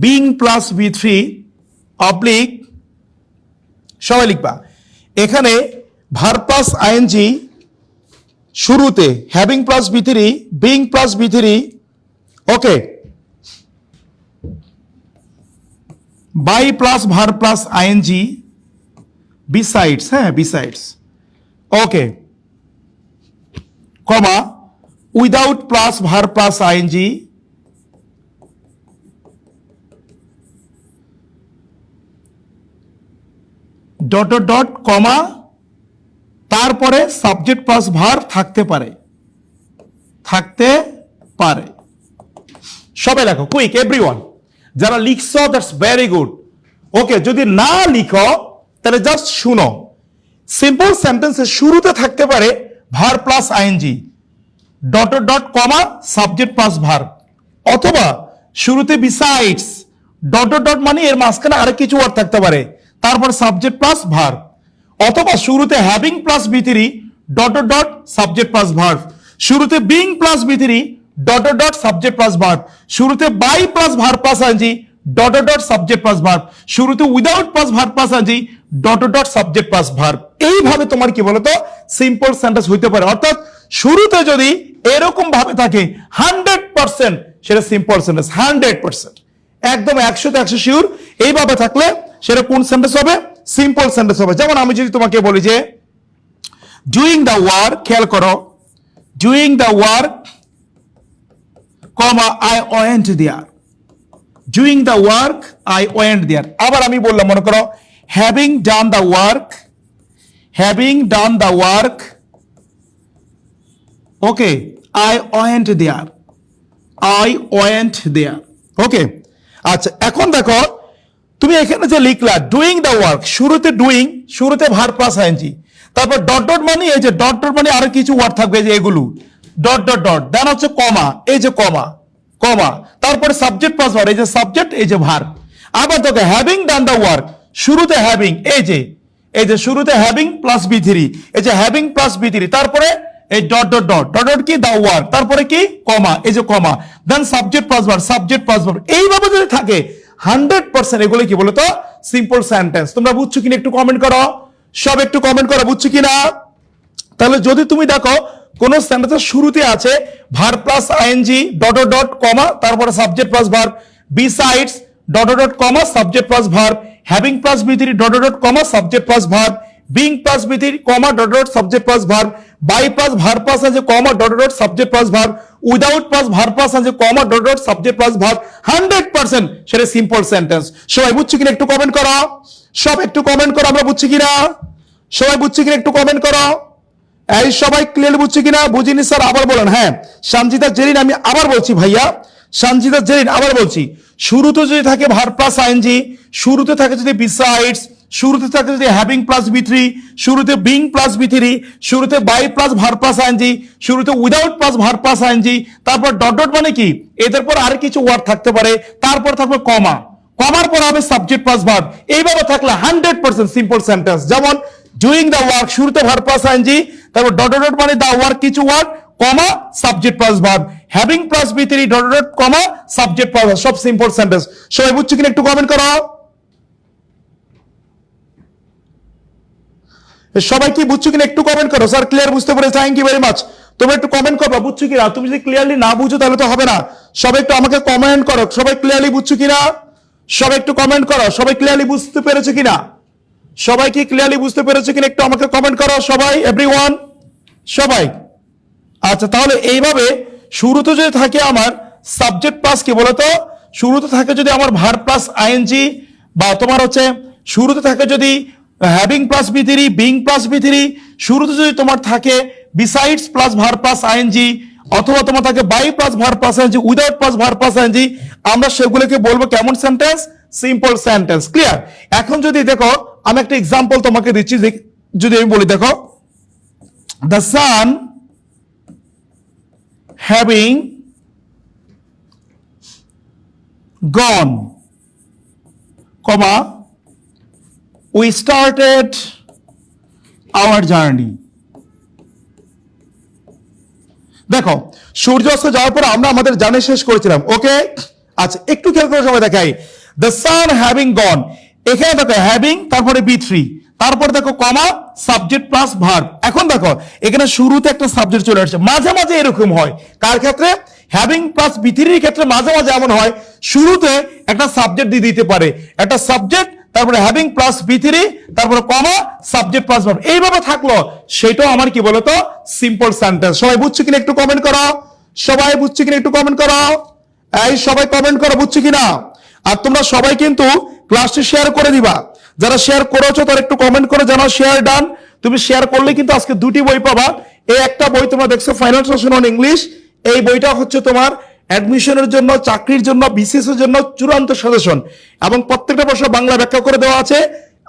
being plus B3 oblique, সবাই লিখবা এখানে ভার্ব প্লাস আইএনজি শুরুতে, having plus B three, being plus B three, okay, by plus verb plus ING, besides, হ্যাঁ besides, okay, comma without plus verb plus ING, dot dot dot comma, তারপরে subject plus verb থাকতে পারে, সবাই লেখো quick everyone. যারা লিখছো that's very good. ওকে, যদি না লিখো তাহলে জাস্ট শুনো। সিম্পল সেন্টেন্সের শুরুতে থাকতে পারে verb plus ING, dot dot dot comma subject plus verb, অথবা শুরুতে বিসাইডস, ডট ডট ডট মানে এর মাঝখানে আরেক কিছু ওয়ার্ড থাকতে পারে, তারপর সাবজেক্ট প্লাস ভার্ব, অথবা শুরুতে having plus B three, dot dot dot subject plus verb, শুরুতে being plus B three, dot dot dot subject plus verb, শুরুতে by plus verb plus ING, dot dot dot subject plus verb, শুরুতে without plus verb plus ING, dot dot dot subject plus verb. এইভাবে তোমার কি বলতো simple sentence হইতে পারে। অর্থাৎ শুরুতে যদি এরকম ভাবে থাকে 100% সেটা সিম্পল সেন্টেন্স, 100% একদম 100তে 100 শিওর। এইভাবে থাকলে সেটা কোন সেন্টেন্স হবে? সিম্পল সেন্টেন্স হবে। যেমন আমি যদি তোমাকে বলি যে ডুইং দ্য ওয়ার্ক, খেয়াল করো, doing the work comma I went there, doing the work I went there. আবার আমি বললাম মনে করো having done the work, having done the work, okay, I went there, I went there, okay. আচ্ছা এখন দেখো তুমি এখানে যে লিখলা ডুইং দ্য ওয়ার্ক, শুরুতে ডুইং, শুরুতে ভার্ব প্লাস আইএনজি, তারপর ডট ডট মানে এই যে ডট ডট মানে আরো কিছু ওয়ার্ড থাকবে যে এগুলো, ডট ডট ডট, দেন হচ্ছে কমা, এই যে কমা, কমা, তারপরে সাবজেক্ট প্লাস ভার্ব, এই যে সাবজেক্ট, এই যে ভার্ব। আবার দেখো হ্যাভিং ডান দ্য ওয়ার্ক, শুরুতে হ্যাভিং, এই যে শুরুতে হ্যাভিং প্লাস বি থ্রি, এই যে হ্যাভিং প্লাস বি থ্রি, তারপরে এই dot dot dot, dot dot কি দ্য ওয়ার্ক, তারপরে কি কমা, এই যে comma, then subject plus verb, subject plus verb. এইভাবে যদি থাকে 100% এগুলো কি বলতো সিম্পল সেন্টেন্স। তোমরা বুঝছো কিনা একটু কমেন্ট করো, সব একটু কমেন্ট করো বুঝছো কিনা। তাহলে যদি তুমি দেখো কোন সেন্টেন্সের শুরুতে আছে verb plus ING, dot dot dot comma, তারপরে subject plus verb, besides, dot dot dot comma subject plus verb, having plus B three, dot dot dot comma subject plus verb, being plus B three, comma, dot dot subject plus verb, by plus verb plus আছে comma, dot dot subject plus verb, without plus verb plus আছে comma, dot dot subject plus verb, 100% সেটা simple sentence. সবাই বুঝছো কিনা একটু comment করো, সব একটু কমেন্ট করো, আমরা বুঝছি কিনা, সবাই বুঝছি কিনা একটু কমেন্ট করো। এই সবাই ক্লিয়ার বুঝছি কিনা? বুঝিনি স্যার আবার বলেন। হ্যাঁ সঞ্জিতা জেরিন, আমি আবার বলছি ভাইয়া, সঞ্জিতা জেরিন আবার বলছি, শুরুতে যদি থাকে ভার্ব প্লাস আইএনজি, শুরুতে থাকে যদি বিসাইডস, শুরুতে থাকে যদি হ্যাভিং প্লাস বি থ্রি, শুরুতে বিং প্লাস বি থ্রি, শুরুতে by plus verb plus ING, শুরুতে without plus verb plus ING, তারপর ডট ডট মানে কি এদের পর আর কিছু ওয়ার্ড থাকতে পারে, তারপর থাকবে কমা, কমার পর হবে সাবজেক্ট প্লাস ভার্ব। এইভাবে থাকলে 100% সিম্পল সেন্টেন্স। যেমন ডুইং দ্য ওয়ার্ক, শুরুতে ভার্ব প্লাস আইএনজি, তারপর ডট ডট ডট মানে দ্য ওয়ার্ক কিছু word, comma subject plus verb, having plus B three, dot dot comma subject plus verb, সব simple sentence. সবাই বুঝছো কিনা একটু কমেন্ট করো। সবাই কি বুঝছো কিনা একটু কমেন্ট করো। স্যার ক্লিয়ার বুঝতে পেরে, থ্যাংক ইউ ভেরি মাচ। তোমরা একটু কমেন্ট করো বুঝছো কিনা। তুমি যদি ক্লিয়ারলি না বুঝো তাহলে তো হবে না। সবাই একটু আমাকে কমেন্ট করো, সবাই ক্লিয়ারলি বুঝছো কিনা। সবাই একটু কমেন্ট করো, সবাই ক্লিয়ারলি বুঝতে পেরেছো কিনা। সবাই কি ক্লিয়ারলি বুঝতে পেরেছো কিনা একটু আমাকে কমেন্ট করো সবাই, এভরিওয়ান, সবাই। আচ্ছা তাহলে এইভাবে শুরুতে যদি থাকে আমার সাবজেক্ট প্লাস কি বলতো, শুরুতে থাকে যদি আমার ভার্ব প্লাস আইএনজি, বা তোমার হচ্ছে শুরুতে থাকে যদি having plus B three, being plus B three, শুরুতে যদি তোমার থাকে besides plus verb plus ING, অথবা তোমার থাকে by plus verb plus ING, without plus verb plus ING, আমরা সেগুলোকে বলবো কেমন সেন্টেন্স, সিম্পল সেন্টেন্স। ক্লিয়ার? এখন যদি দেখো আমি একটা এক্সাম্পল তোমাকে দিচ্ছি, যদি আমি বলি দেখো, the sun having gone, comma, we started our journey. দেখো সূর্যাস্ত যাওয়ার পর আমরা আমাদের জার্নি শেষ করেছিলাম। ওকে, আচ্ছা একটু খেয়াল করে সবাই দেখাই, দ্য সান হ্যাভিং গন, এখানে দেখো হ্যাভিং তারপরে বি থ্রি, তারপর দেখো কমা সাবজেক্ট প্লাস ভার্ব। এখন দেখো এখানে শুরুতে একটা সাবজেক্ট চলে আসছে, মাঝে মাঝে এরকম হয় কার ক্ষেত্রে, হ্যাভিং প্লাস বি থ্রির ক্ষেত্রে মাঝে মাঝে এমন হয় শুরুতে একটা সাবজেক্ট দিয়ে দিতে পারে, একটা সাবজেক্ট তারপরে হ্যাভিং প্লাস বি থ্রি তারপরে কমা সাবজেক্ট প্লাস ভার্ব, এইভাবে থাকলো সেটাও আমার কি বলতো সিম্পল সেন্টেন্স। সবাই বুঝছো কিনা একটু কমেন্ট করো, সবাই বুঝছো কিনা একটু কমেন্ট করো, এই সবাই কমেন্ট করো বুঝছো কিনা। আর তোমরা সবাই কিন্তু ক্লাসটি শেয়ার করে দিবা, যারা শেয়ার করেছো তারা একটু কমেন্ট করে জানাও শেয়ার ডান। তুমি শেয়ার করলে কিন্তু আজকে দুটি বই পাবা, এই একটা বই তোমরা দেখছো ফাইনাল সেশন অন ইংলিশ, এই বইটা হচ্ছে তোমার অ্যাডমিশনের জন্য, চাকরির জন্য, বিসিএস এর জন্য চূড়ান্ত সাজেশন, এবং প্রত্যেকটা প্রশ্ন বাংলা ব্যাখ্যা করে দেওয়া আছে।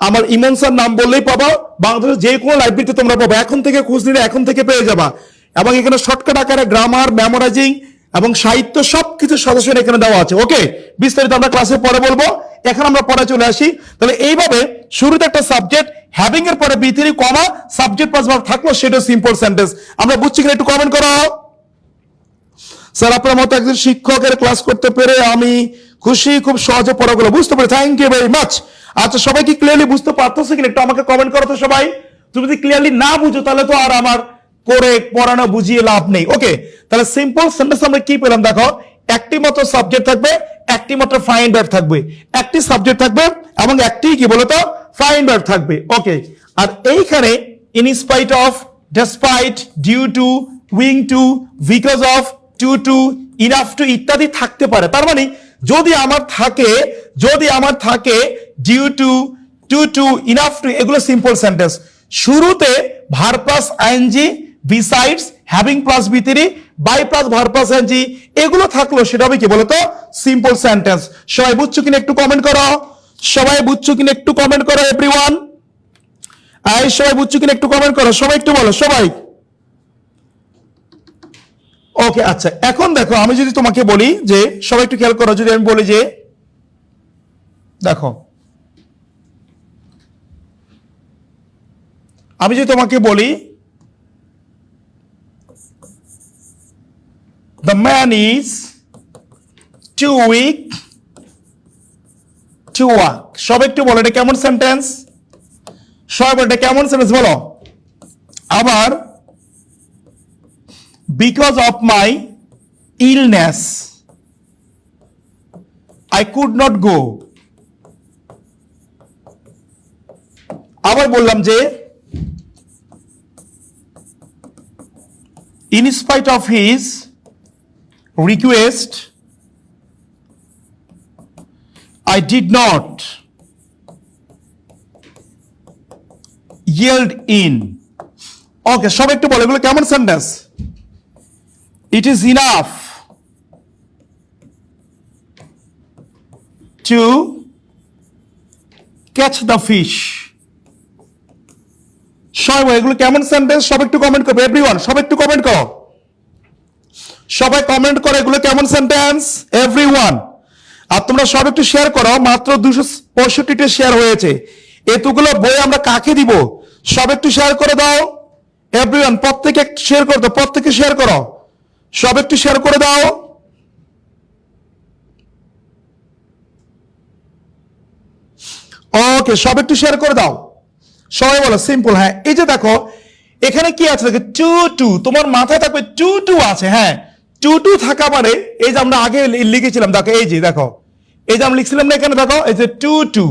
আমার ইমন স্যার নাম বললেই পাবা, বাংলাদেশের যে কোনো লাইব্রেরিতে তোমরা পাবা, এখন থেকে খোঁজ নিলে এখন থেকে পেয়ে যাবা। এবং এখানে শর্টকাট আকারে গ্রামার, মেমোরাইজিং এবং সাহিত্য সবকিছু সাজেশন এখানে দেওয়া আছে। ওকে, বিস্তারিত আমরা ক্লাসে পরে বলবো, এখন আমরা পরে চলে আসি। তাহলে এইভাবে শুরুতে একটা সাবজেক্ট, হ্যাভিং এর পরে V three comma subject plus verb থাকলো, সেটা সিম্পল সেন্টেন্স। আমরা বুঝছি কিনা একটু কমেন্ট করো। স্যার আপনার মতো একজন শিক্ষকের ক্লাস করতে পেরে আমি খুশি, খুব সহজে পড়াগুলো বুঝতে পারি, থ্যাংক ইউ ভেরি মাচ। আচ্ছা সবাই কি ক্লিয়ারলি বুঝতে পারতেছো কিনা একটু আমাকে কমেন্ট করো তো সবাই। তুমি যদি ক্লিয়ারলি না বুঝো তাহলে তো আর আমার করে পড়ানো বুঝিয়ে লাভ নেই। ওকে, তাহলে সিম্পল সেন্টেন্স আমরা কি পেলাম দেখো, একটি মাত্র সাবজেক্ট থাকবে, একটি মাত্র ফাইন ভার্ব থাকবে, একটি সাবজেক্ট থাকবে এবং একটি কি বলতো ফাইন ভার্ব থাকবে। ওকে, আর এইখানে in spite of, despite, due to, owing to, because of, too to, enough to ইত্যাদি থাকতে পারে। তার মানে যদি আমার থাকে due to, too to, enough to, এগুলো সিম্পল সেন্টেন্স। শুরুতে verb plus ING, besides, having plus B three, by plus verb plus ING, এগুলো থাকলো সেটা হবে কি বলতো সিম্পল সেন্টেন্স। সবাই বুঝছো কিনা একটু কমেন্ট করো, সবাই বুঝছো কিনা একটু কমেন্ট করো এভরিওয়ান। এই সবাই বুঝছো কিনা একটু কমেন্ট করো, সবাই একটু বলো সবাই। ওকে, আচ্ছা এখন দেখো আমি যদি তোমাকে বলি যে, সবাই একটু খেয়াল করো, যদি আমি বলি যে দেখো, আমি যদি তোমাকে বলি the man is too weak to walk, সবাই একটু বলো এটা কেমন সেন্টেন্স, সবাই বলো এটা কেমন সেন্টেন্স বলো। আবার because of my illness I could not go, আবার বললাম যে in spite of his request I did not yield in। ওকে, সবাই একটু বলো এগুলো কেমন sentence. It is enough to catch the fish। সবাই এগুলো কেমন সেন্টেন্স, সবাই একটু কমেন্ট করবে এভরিওয়ান, সবাই একটু কমেন্ট করো, সবাই কমেন্ট করো এগুলো কেমন সেন্টেন্স এভরিওয়ান। আর তোমরা সব একটু শেয়ার করো, মাত্র 265টা শেয়ার হয়েছে, এতগুলো বই আমরা কাকে দিব, সব একটু শেয়ার করে দাও এভরিওয়ান, প্রত্যেকে একটু শেয়ার করে দাও, প্রত্যেকে শেয়ার করো, সব একটু শেয়ার করে দাও। ওকে, সব একটু শেয়ার করে দাও, সবাই বলো সিম্পল। হ্যাঁ, এই যে দেখো এখানে কি আছে দেখো, টু টু, তোমার মাথায় থাকবে টু টু আছে। হ্যাঁ, টু টু থাকা মানে এই যে আমরা আগে লিখেছিলাম দেখো, এই যে দেখো এই যে আমরা লিখছিলাম না এখানে দেখো, এই যে টু টু,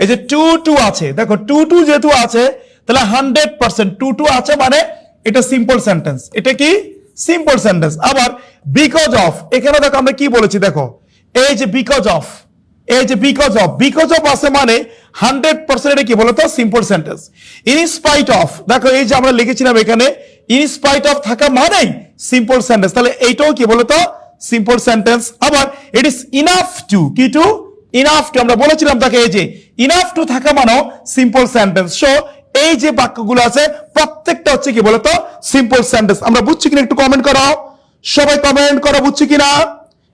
এই যে টু টু আছে দেখো, টু টু যেহেতু আছে তাহলে 100% টু টু আছে মানে এটা সিম্পল সেন্টেন্স। এটা কি সিম্পল সেন্টেন্স। আবার বিকজ অফ, এখানে দেখো আমরা কি বলেছি, দেখো এই যে বিকজ অফ, এই যে বিকজ অফ আছে মানে 100% এটা কি বলতো simple sentence. In spite of, দেখো এই যে আমরা লিখেছিলাম এখানে ইন স্পাইট অফ থাকা মানে সিম্পল সেন্টেন্স, তাহলে এইটাও কি বলতো সিম্পল সেন্টেন্স। আবার ইট ইজ ইনাফ টু, কি টু ইনাফ টু, আমরা বলেছিলাম তাকে এই যে ইনাফ টু থাকা মানে সিম্পল সেন্টেন্স। সো এই যে বাক্যগুলো আছে প্রত্যেকটা হচ্ছে কি বলতো সিম্পল সেন্টেন্স। আমরা বুঝছি কিনা একটু কমেন্ট করো, সবাই কমেন্ট করো বুঝছি কিনা,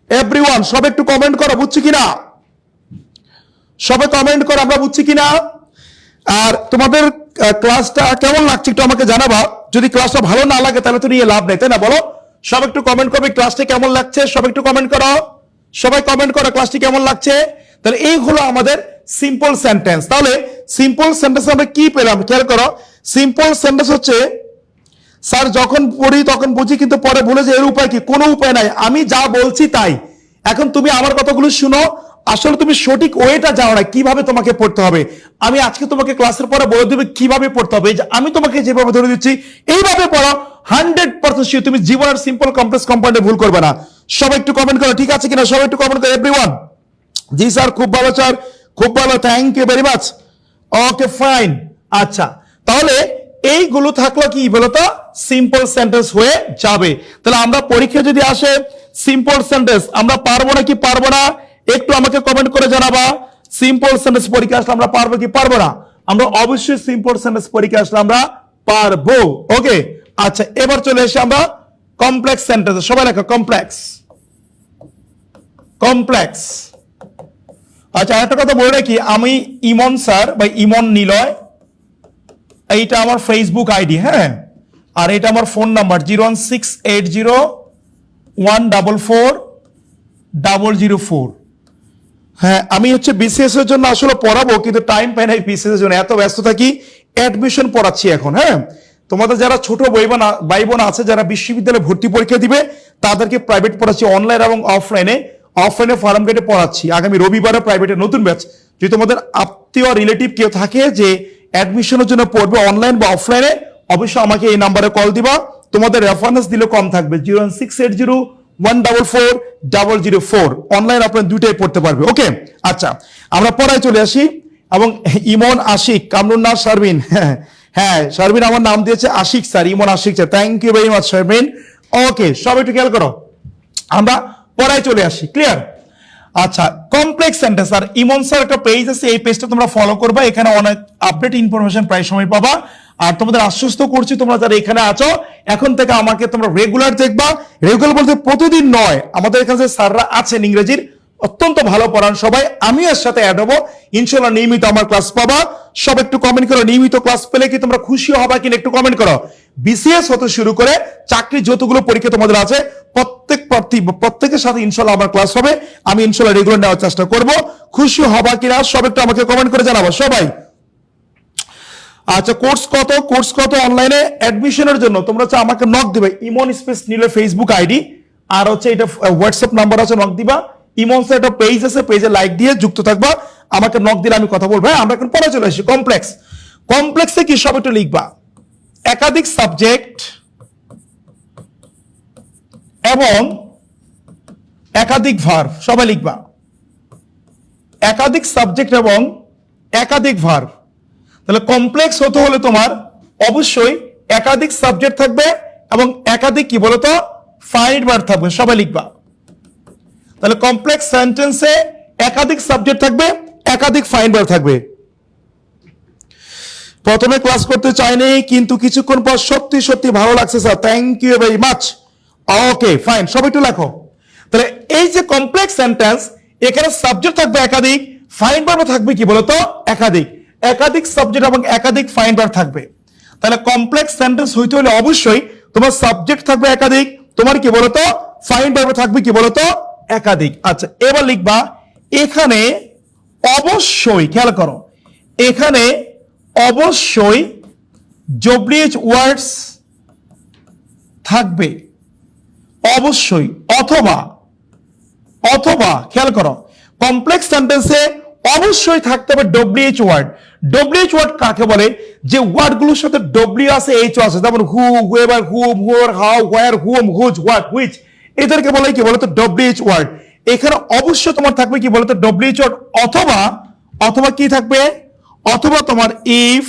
এভরিওয়ান সবাই একটু কমেন্ট করো বুঝছি কিনা, সবাই কমেন্ট করো আমরা বুঝছি কিনা। আর তোমাদের ক্লাসটা কেমন লাগছে একটু আমাকে জানাবা, যদি ক্লাসটা ভালো না লাগে তাহলে তো নিয়ে লাভ নেই, তাই না? বলো সবাই একটু কমেন্ট করবে ক্লাসটা কেমন লাগছে, সবাই একটু কমেন্ট করো, সবাই কমেন্ট করো ক্লাসটি কেমন লাগছে। তাহলে এই হলো আমাদের সিম্পল সেন্টেন্স। তাহলে সিম্পল সেন্টেন্স আমরা কি পেলাম খেয়াল করো, সিম্পল সেন্টেন্স হচ্ছে স্যার যখন পড়ি তখন বুঝি কিন্তু পরে ভুলে যে এর উপায় কি, কোনো উপায় নাই, আমি যা বলছি তাই। এখন তুমি আমার কথাগুলো শুনো, আসলে তুমি সঠিক ওয়েটা জানো না কিভাবে তোমাকে পড়তে হবে। আমি আজকে তোমাকে ক্লাসের পরে বলে দেবে কিভাবে পড়তে হবে, যে আমি তোমাকে যেভাবে ধরে দিচ্ছি এইভাবে পড়ো, 100% শিওর তুমি জীবনের সিম্পল কমপ্লেক্স কম্পাউন্ডে ভুল করবে না। সবাই একটু কমেন্ট করো ঠিক আছে কিনা, সবাই একটু কমেন্ট করো এভরিওয়ান। জি স্যার খুব ভালো স্যার, খুব ভালো, thank you very much, okay fine. আচ্ছা তাহলে এইগুলো থাকলো কি বলতো সিম্পল সেন্টেন্স হয়ে যাবে। তাহলে আমরা পরীক্ষা যদি আসে সিম্পল সেন্টেন্স আমরা পারবো না কি পারবো না, একটু আমাকে কমেন্ট করে জানাবা। সিম্পল সেন্টেন্স পরীক্ষা আসলে আমরা পারবো কি পারবো না? আমরা অবশ্যই সিম্পল সেন্টেন্স পরীক্ষা আসলে আমরা পারবো। ওকে আচ্ছা, এবার চলে এসে আমরা কমপ্লেক্স সেন্টেন্স, সবাই লেখো কমপ্লেক্স, কমপ্লেক্স। আচ্ছা একটা কথা বলে রাখি, আমি ইমন স্যার বা ইমন নিলয়, এইটা আমার ফেসবুক আইডি, হ্যাঁ, আর এটা আমার ফোন নাম্বার 01680144004। হ্যাঁ আমি হচ্ছে বিসিএস এর জন্য আসলে পড়াবো, কিন্তু টাইম পাই না বিসিএস এর জন্য, এত ব্যস্ত থাকি, অ্যাডমিশন পড়াচ্ছি এখন। হ্যাঁ তোমাদের যারা ছোট ভাই বোন আছে যারা বিশ্ববিদ্যালয়ে ভর্তি পরীক্ষা দিবে তাদেরকে প্রাইভেট পড়াচ্ছি, অনলাইন এবং অফলাইনে ফার্ম গেটে পড়াচ্ছি। আগামী রবিবারে প্রাইভেটে নতুন ব্যাচ, যদি তোমাদের আত্মীয় রিলেটিভ কেউ থাকে যে অ্যাডমিশনের জন্য পড়বে অনলাইন বা অফলাইনে, অবশ্যই আমাকে এই নাম্বারে কল দিবা, তোমাদের রেফারেন্স দিলে কম থাকবে 01680144004, অনলাইন আপনার দুইটাই পড়তে পারবে। ওকে আচ্ছা আমরা পড়ায় চলে আসি। এবং ইমন আশিক, কামরুন্নার শারমিন, হ্যাঁ শারমিন আমার নাম দিয়েছে Ashik sir, Emon Ashik sir, thank you very much Sharmin. Okay সবাই একটু খেয়াল করো, আমরা পড়ায় চলে আসি, ক্লিয়ার? আচ্ছা কমপ্লেক্স সেন্টেন্স, আর ইমন স্যার একটা পেজ আছে, এই পেজটা তোমরা ফলো করবা, এখানে অনেক আপডেট ইনফরমেশন প্রায় সময় পাবা। আর তোমাদের আশ্বস্ত করছি তোমরা যারা এখানে আছো এখন থেকে আমাকে তোমরা রেগুলার দেখবা, রেগুলার বলতে প্রতিদিন নয়, আমাদের এখানে যে স্যাররা আছেন ইংরেজির অত্যন্ত ভালো পড়ান সবাই, আমিও এর সাথে অ্যাড হবো, ইনশাআল্লাহ নিয়মিত আমার ক্লাস পাবা। সব একটু কমেন্ট করো, নিয়মিত ক্লাস পেলে কি তোমরা খুশি হবা কিনা একটু কমেন্ট করো। বিসিএস হতে শুরু করে চাকরি যতগুলো পরীক্ষা তোমাদের আছে প্রত্যেকের সাথে ইনশাআল্লাহ আমার ক্লাস হবে, আমি ইনশাআল্লাহ রেগুলার নেওয়ার চেষ্টা করব। খুশি হবা কিনা সব একটু আমাকে কমেন্ট করে জানাবো সবাই। আচ্ছা কোর্স কত অনলাইনে অ্যাডমিশনের জন্য তোমরা হচ্ছে আমাকে নক দিবে, ইমন স্পেস নিলে ফেসবুক আইডি, আর হচ্ছে এটা হোয়াটসঅ্যাপ নাম্বার আছে, নক দিবা। ইমন স্যার একটা পেজ আছে, পেজে লাইক দিয়ে যুক্ত থাকবা, আমাকে নক দিলে আমি কথা বলবো। আমরা এখন পড়া চলে আসি কমপ্লেক্স। কমপ্লেক্সে কি সব একটু লিখবা, একাধিক সাবজেক্ট এবং একাধিক ভার্ব, সবাই লিখবা একাধিক সাবজেক্ট এবং একাধিক ভার্ব। তাহলে কমপ্লেক্স হতে হলে তোমার অবশ্যই একাধিক সাবজেক্ট থাকবে এবং একাধিক কি বলতো ফাইনাইট ভার্ব থাকবে, সবাই লিখবা। তাহলে কমপ্লেক্স সেন্টেন্সে একাধিক সাবজেক্ট থাকবে, একাধিক ফাইনাইট ভার্ব থাকবে। প্রথমে ক্লাস করতে চাইনি কিন্তু কিছুক্ষণ পর সত্যি সত্যি ভালো লাগছে sir, thank you very much. Okay fine, সবাই একটু লেখো। তাহলে এই যে কমপ্লেক্স সেন্টেন্স, এখানে সাবজেক্ট থাকবে একাধিক, ফাইনাইট ভার্ব থাকবে কি বলতো একাধিক, একাধিক সাবজেক্ট এবং একাধিক ফাইনাইট ভার্ব থাকবে। তাহলে কমপ্লেক্স সেন্টেন্স হইতে হলে অবশ্যই তোমার সাবজেক্ট থাকবে একাধিক, তোমার কি বলতো ফাইনাইট ভার্ব থাকবে কি বলতো একাধিক। আচ্ছা এবার লিখবা এখানে অবশ্যই, খেয়াল করো, এখানে অবশ্যই জবলিজ ওয়ার্ডস থাকবে, অবশ্যই, অথবা অথবা খেয়াল করো কমপ্লেক্স সেন্টেন্সে অবশ্যই থাকতে হবে ডব্লিউএইচ ওয়ার্ড। ডব্লিউএইচ ওয়ার্ড কাকে বলে? যে ওয়ার্ডগুলোর সাথে ডব্লিউ আছে, এইচ আছে, যেমন who, whoever, whom, where, how, where, whom, whose, what, which, এদেরকে বলে কি বলতো? WH word. এখানে অবশ্যই তোমার থাকবে কি বলতো? ডব্লিউএইচ ওয়ার্ড, অথবা অথবা কি থাকবে? অথবা তোমার if,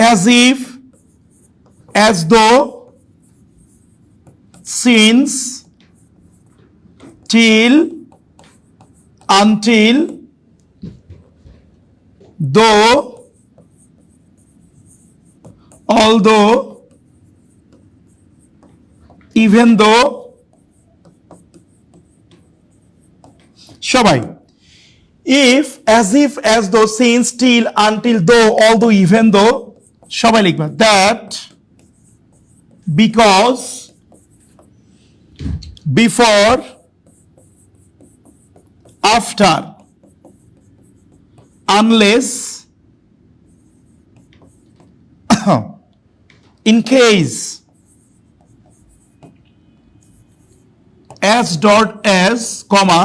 as if, as though, since, till, until, though, although, even though, সবাই if, as if, as though, since, till, until, though, although, even though, সবাই লিখবা that, because, before, after, unless, in case, as dot as, comma,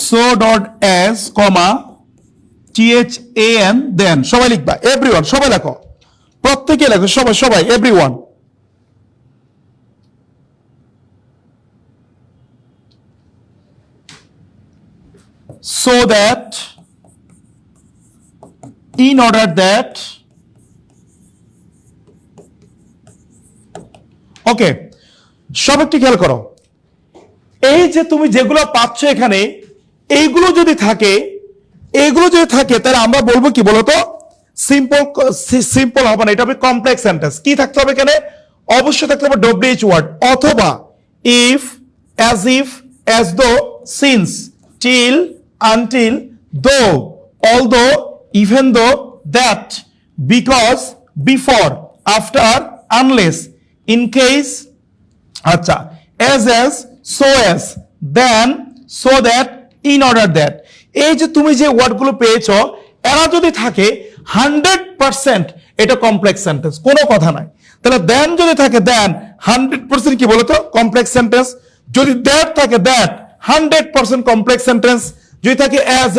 so dot as, comma, THAN, then সবাই লিখবা, everyone সবাই লেখো, প্রত্যেকে লেখো, সবাই সবাই everyone. So that, in order that, ওকে, সব একটু খেয়াল করো, এই যে তুমি যেগুলো পাচ্ছ এখানে, এইগুলো যদি থাকে, তাহলে আমরা বলবো কি বলতো? সিম্পল হবে না, এটা হবে কমপ্লেক্স সেন্টেন্স। কি থাকতে হবে এখানে? অবশ্যই থাকতে হবে ডব্লিউএইচ ওয়ার্ড, অথবা if, as if, as though, since, till, until, though, although, even though, that, because, before, after, unless, in case, আচ্ছা, as, so as, then, so that, in order that। এই যে তুমি যে ওয়ার্ডগুলো পেয়েছো, এরা যদি থাকে 100% এটা কমপ্লেক্স সেন্টেন্স, কোনো কথা নাই। তাহলে দেন যদি থাকে, দেন 100% কি বলতো? Complex sentence. যদি দ্যাট থাকে, দ্যাট 100% কমপ্লেক্স সেন্টেন্স। যদি থাকে as,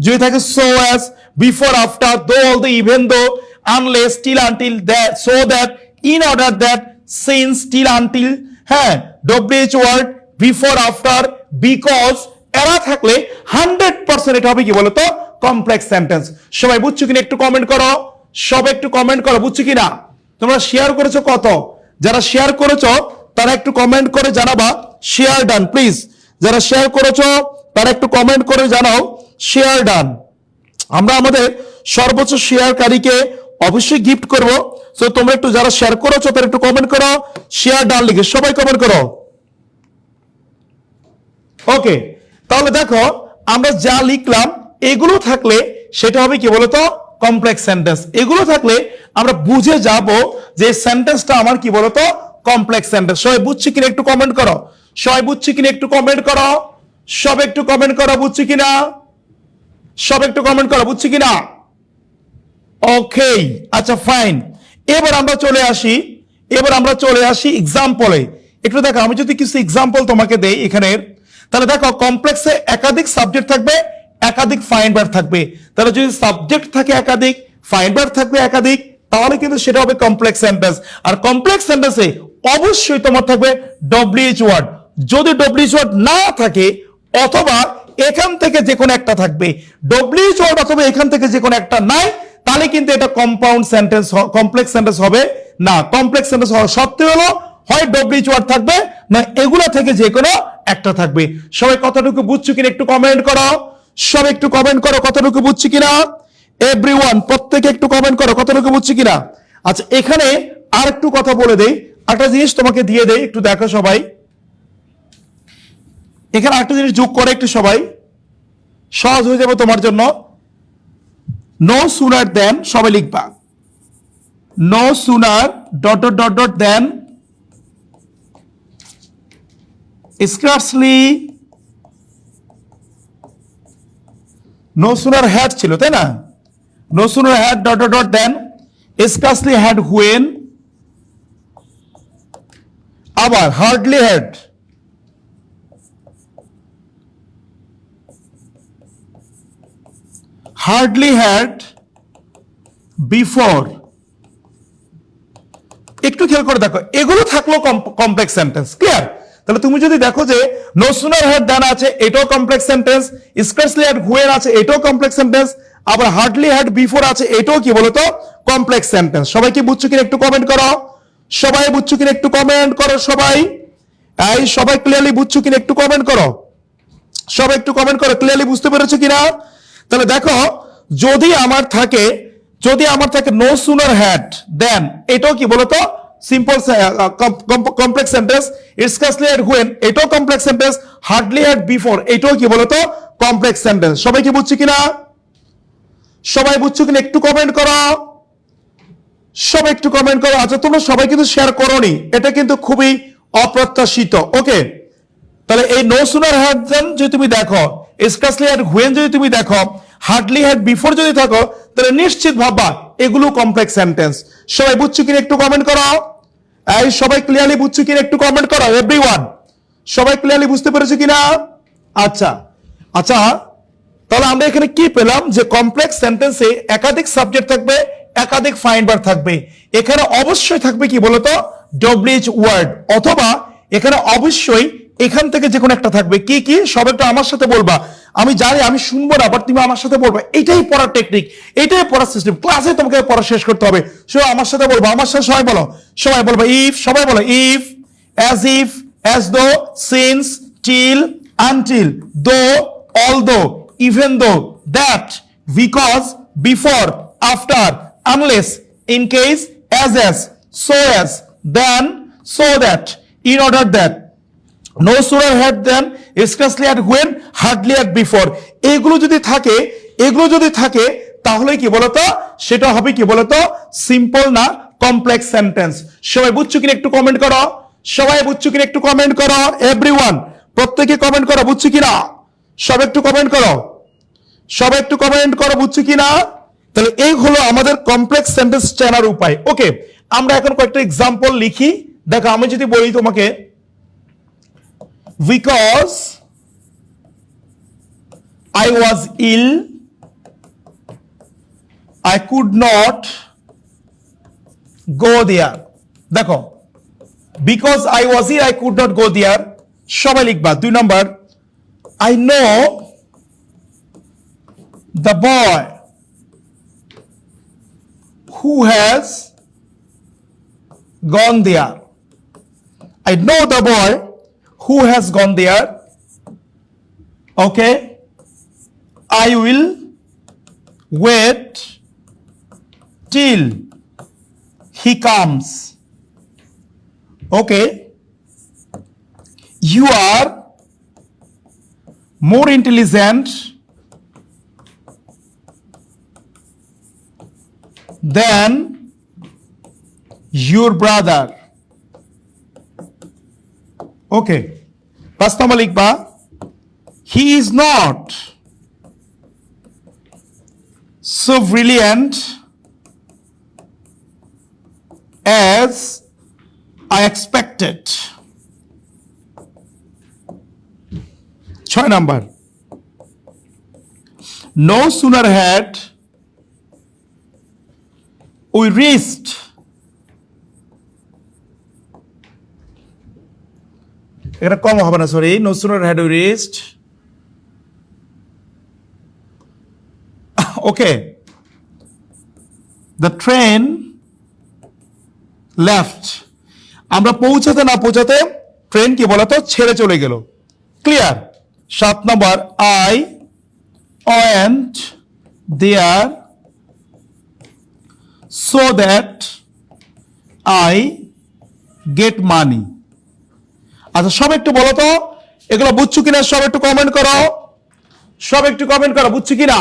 যদি থাকে so as, before, after, though, although, even though, unless, till, until, that, so that, in order that, since, till, until, হ্যাঁ, WH word, before, after, because, এরা থাকলে 100% এটা হবে কি বলতো? Complex sentence. সবাই বুঝছো কিনা একটু কমেন্ট করো, সব একটু কমেন্ট করো, বুঝছো কিনা? তোমরা শেয়ার করেছো কত? যারা শেয়ার করেছো তারা একটু কমেন্ট করে জানাবা শেয়ার ডান প্লিজ। যারা শেয়ার করেছো তারা একটু কমেন্ট করে জানাও শেয়ার ডান। আমরা আমাদের সর্বোচ্চ শেয়ারকারীকে অবশ্যই গিফট করব। সো তোমরা একটু যারা শেয়ার করেছো তারা একটু কমেন্ট করো শেয়ার ডান লিখে, সবাই কমেন্ট করো। ওকে, তাহলে দেখো আমরা যা লিখলাম এগুলো থাকলে সেটা হবে কি বলতো? Complex sentence. এগুলো থাকলে আমরা বুঝে যাব যে সেন্টেন্সটা আমার কি বলতো? Complex sentence. সবাই বুঝছি কিনা একটু কমেন্ট করো, সবাই বুঝছি কিনা একটু কমেন্ট করো, সব একটু কমেন্ট করো বুঝছি কিনা, সব একটু কমেন্ট করো বুঝছি কিনা। ওকে, আচ্ছা ফাইন। এবার আমরা চলে আসি এক্সাম্পলে। একটু দেখো আমি যদি কিছু এক্সাম্পল তোমাকে দেই এখানের, তাহলে দেখো কমপ্লেক্সে একাধিক সাবজেক্ট থাকবে, একাধিক ফাইন্ড ভার্ব থাকবে। তাহলে যদি সাবজেক্ট থাকে একাধিক, ফাইন্ড ভার্ব থাকবে একাধিক, তাহলে কিন্তু সেটা হবে কমপ্লেক্স সেন্টেন্স। আর কমপ্লেক্স সেন্টেন্সে অবশ্যই তোমার থাকবে ডব্লিউএইচ ওয়ার্ড। যদি ডব্লিউএইচ ওয়ার্ড না থাকে অথবা এখান থেকে যে কোনো একটা থাকবে, ডব্লিউএইচ ওয়ার্ড অথবা এখান থেকে যে কোনো একটা নাই, তাহলে কিন্তু এটা কম্পাউন্ড সেন্টেন্স, কমপ্লেক্স সেন্টেন্স হবে না। কমপ্লেক্স সেন্টেন্স হওয়ার সত্ত্বে হলো হয় ডব্লিউএইচ ওয়ার্ড থাকবে না এগুলা থেকে যে কোনো একটা থাকবে। সবাই কতটুকু বুঝছো কিনা একটু কমেন্ট করো, সব একটু কমেন্ট করো কতটুকু বুঝছি কিনা। এভরিওয়ান প্রত্যেকে একটু কমেন্ট করো কতটুকু বুঝছি কিনা। আচ্ছা এখানে আর একটু কথা বলে দেই, একটা জিনিস তোমাকে দিয়ে দেই, একটু দেখো সবাই। এখানে একটা জিনিস যোগ করে একটু সবাই, সহজ হয়ে যাবে তোমার জন্য। নো সুনার দেন, সবাই লিখবা no sooner dot dot dot dot then scarcely, no sooner had ছিল তাই না? No sooner had dot dot dot then scarcely had when, আবার hardly had, hardly had before, একটু খেয়াল করে দেখো, এগুলো থাকলো কমপ্লেক্স সেন্টেন্স। ক্লিয়ার? তাহলে তুমি যদি দেখো যে no sooner had than আছে, এটাও complex sentence, scarcely had when আছে, এটাও কমপ্লেক্স সেন্টেন্স, আবার hardly had before আছে, এটাও কি বলতো কমপ্লেক্স সেন্টেন্স। সবাই কি বুঝছো কিনা একটু কমেন্ট করো, সবাই বুঝছো কিনা একটু কমেন্ট করো, সবাই এই সবাই ক্লিয়ারলি বুঝছো কিনা একটু কমেন্ট করো, সবাই একটু কমেন্ট করো, ক্লিয়ারলি বুঝতে পেরেছো কিনা। তাহলে দেখো, যদি আমার থাকে নো সুনার হ্যাড দেন, এটাও কি বলতো simple complex sentence, scarcely had when, এটাও complex sentence, hardly had before, এটাও কি বলতো কমপ্লেক্স সেন্টেন্স। সবাই কি বুঝছো কিনা, সবাই বুঝছো কিনা একটু কমেন্ট করো, সবাই একটু কমেন্ট করো। আচ্ছা, তোমরা সবাই কিন্তু শেয়ার করোনি, এটা কিন্তু খুবই অপ্রত্যাশিত। ওকে, তাহলে এই নো সুনার হ্যাড দেন যদি তুমি দেখো, স্কার্সলি হ্যাড হুয়েন যদি তুমি দেখো, হার্ডলি হ্যাড বিফোর যদি থাকো, তাহলে নিশ্চিত ভাববা এগুলো কমপ্লেক্স সেন্টেন্স। সবাই বুঝছো কিনা একটু কমেন্ট করো, এই সবাই ক্লিয়ারলি বুঝছো কিনা একটু কমেন্ট করো, এভরিওয়ান সবাই ক্লিয়ারলি বুঝতে পেরেছো কিনা। আচ্ছা আচ্ছা, তাহলে আমরা এখানে কি পেলাম যে কমপ্লেক্স সেন্টেন্সে একাধিক সাবজেক্ট থাকবে, একাধিক ফাইন্ড ভার্ব থাকবে, এখানে অবশ্যই থাকবে কি বলতো ডব্লিউএইচ ওয়ার্ড, অথবা এখানে অবশ্যই এখান থেকে যে কোনো একটা থাকবে। কি কি সব একটু আমার সাথে বলবা, আমি জানি আমি শুনবো না, বাট তুমি আমার সাথে বলবা, এটাই পড়ার টেকনিক, এটাই পড়ার সিস্টেম, ক্লাসে তোমাকে পড়া শেষ করতে হবে। সবাই আমার সাথে বলবো, আমার সাথে সবাই বলো, সবাই বলবো ইফ, সবাই বলো if, as though, since, till, until, দো, although, even though, that, because, before, after, unless, in case, as, so, then, so that, in order that, no sooner had than, scarcely had when, hardly had before। এগুলো যদি থাকে তাহলে কি বলতো সেটা হবে কি বলতো সিম্পল না কমপ্লেক্স সেন্টেন্স। সবাই বুঝছো কিনা একটু কমেন্ট করো, সবাই বুঝছো কিনা একটু কমেন্ট করো, এভরিওয়ান প্রত্যেকে কমেন্ট করো বুঝছো কিনা, সব একটু কমেন্ট করো, সবাই একটু কমেন্ট করো বুঝছো কিনা। তাহলে এই হলো আমাদের কমপ্লেক্স সেন্টেন্স চেনার উপায়। ওকে, আমরা এখন কয়েকটা এক্সাম্পল লিখি। দেখো, আমি যদি বলি তোমাকে because I was ill, I could not go there। দেখো, because I was ill, I could not go there, সবাই লিখবা। 2 number, I know the boy who has gone there। I know the boy who has gone there। Okay, I will wait till he comes। Okay, you are more intelligent than your brother। ওকে, 5 নম্বর লিখবা, he is not so brilliant as I expected। 6 number, no sooner had we reached এটা কম হবে না, sorry, no sooner had we reached, okay, the train left। আমরা পৌঁছাতে না পৌঁছাতে train কি বলতো ছেড়ে চলে গেল। Clear? 7 number, I went there so that I get money। আচ্ছা, সব একটু বলো তো এগুলো বুঝছো কিনা, সব একটু কমেন্ট করো, সব একটু কমেন্ট করো বুঝছো কিনা,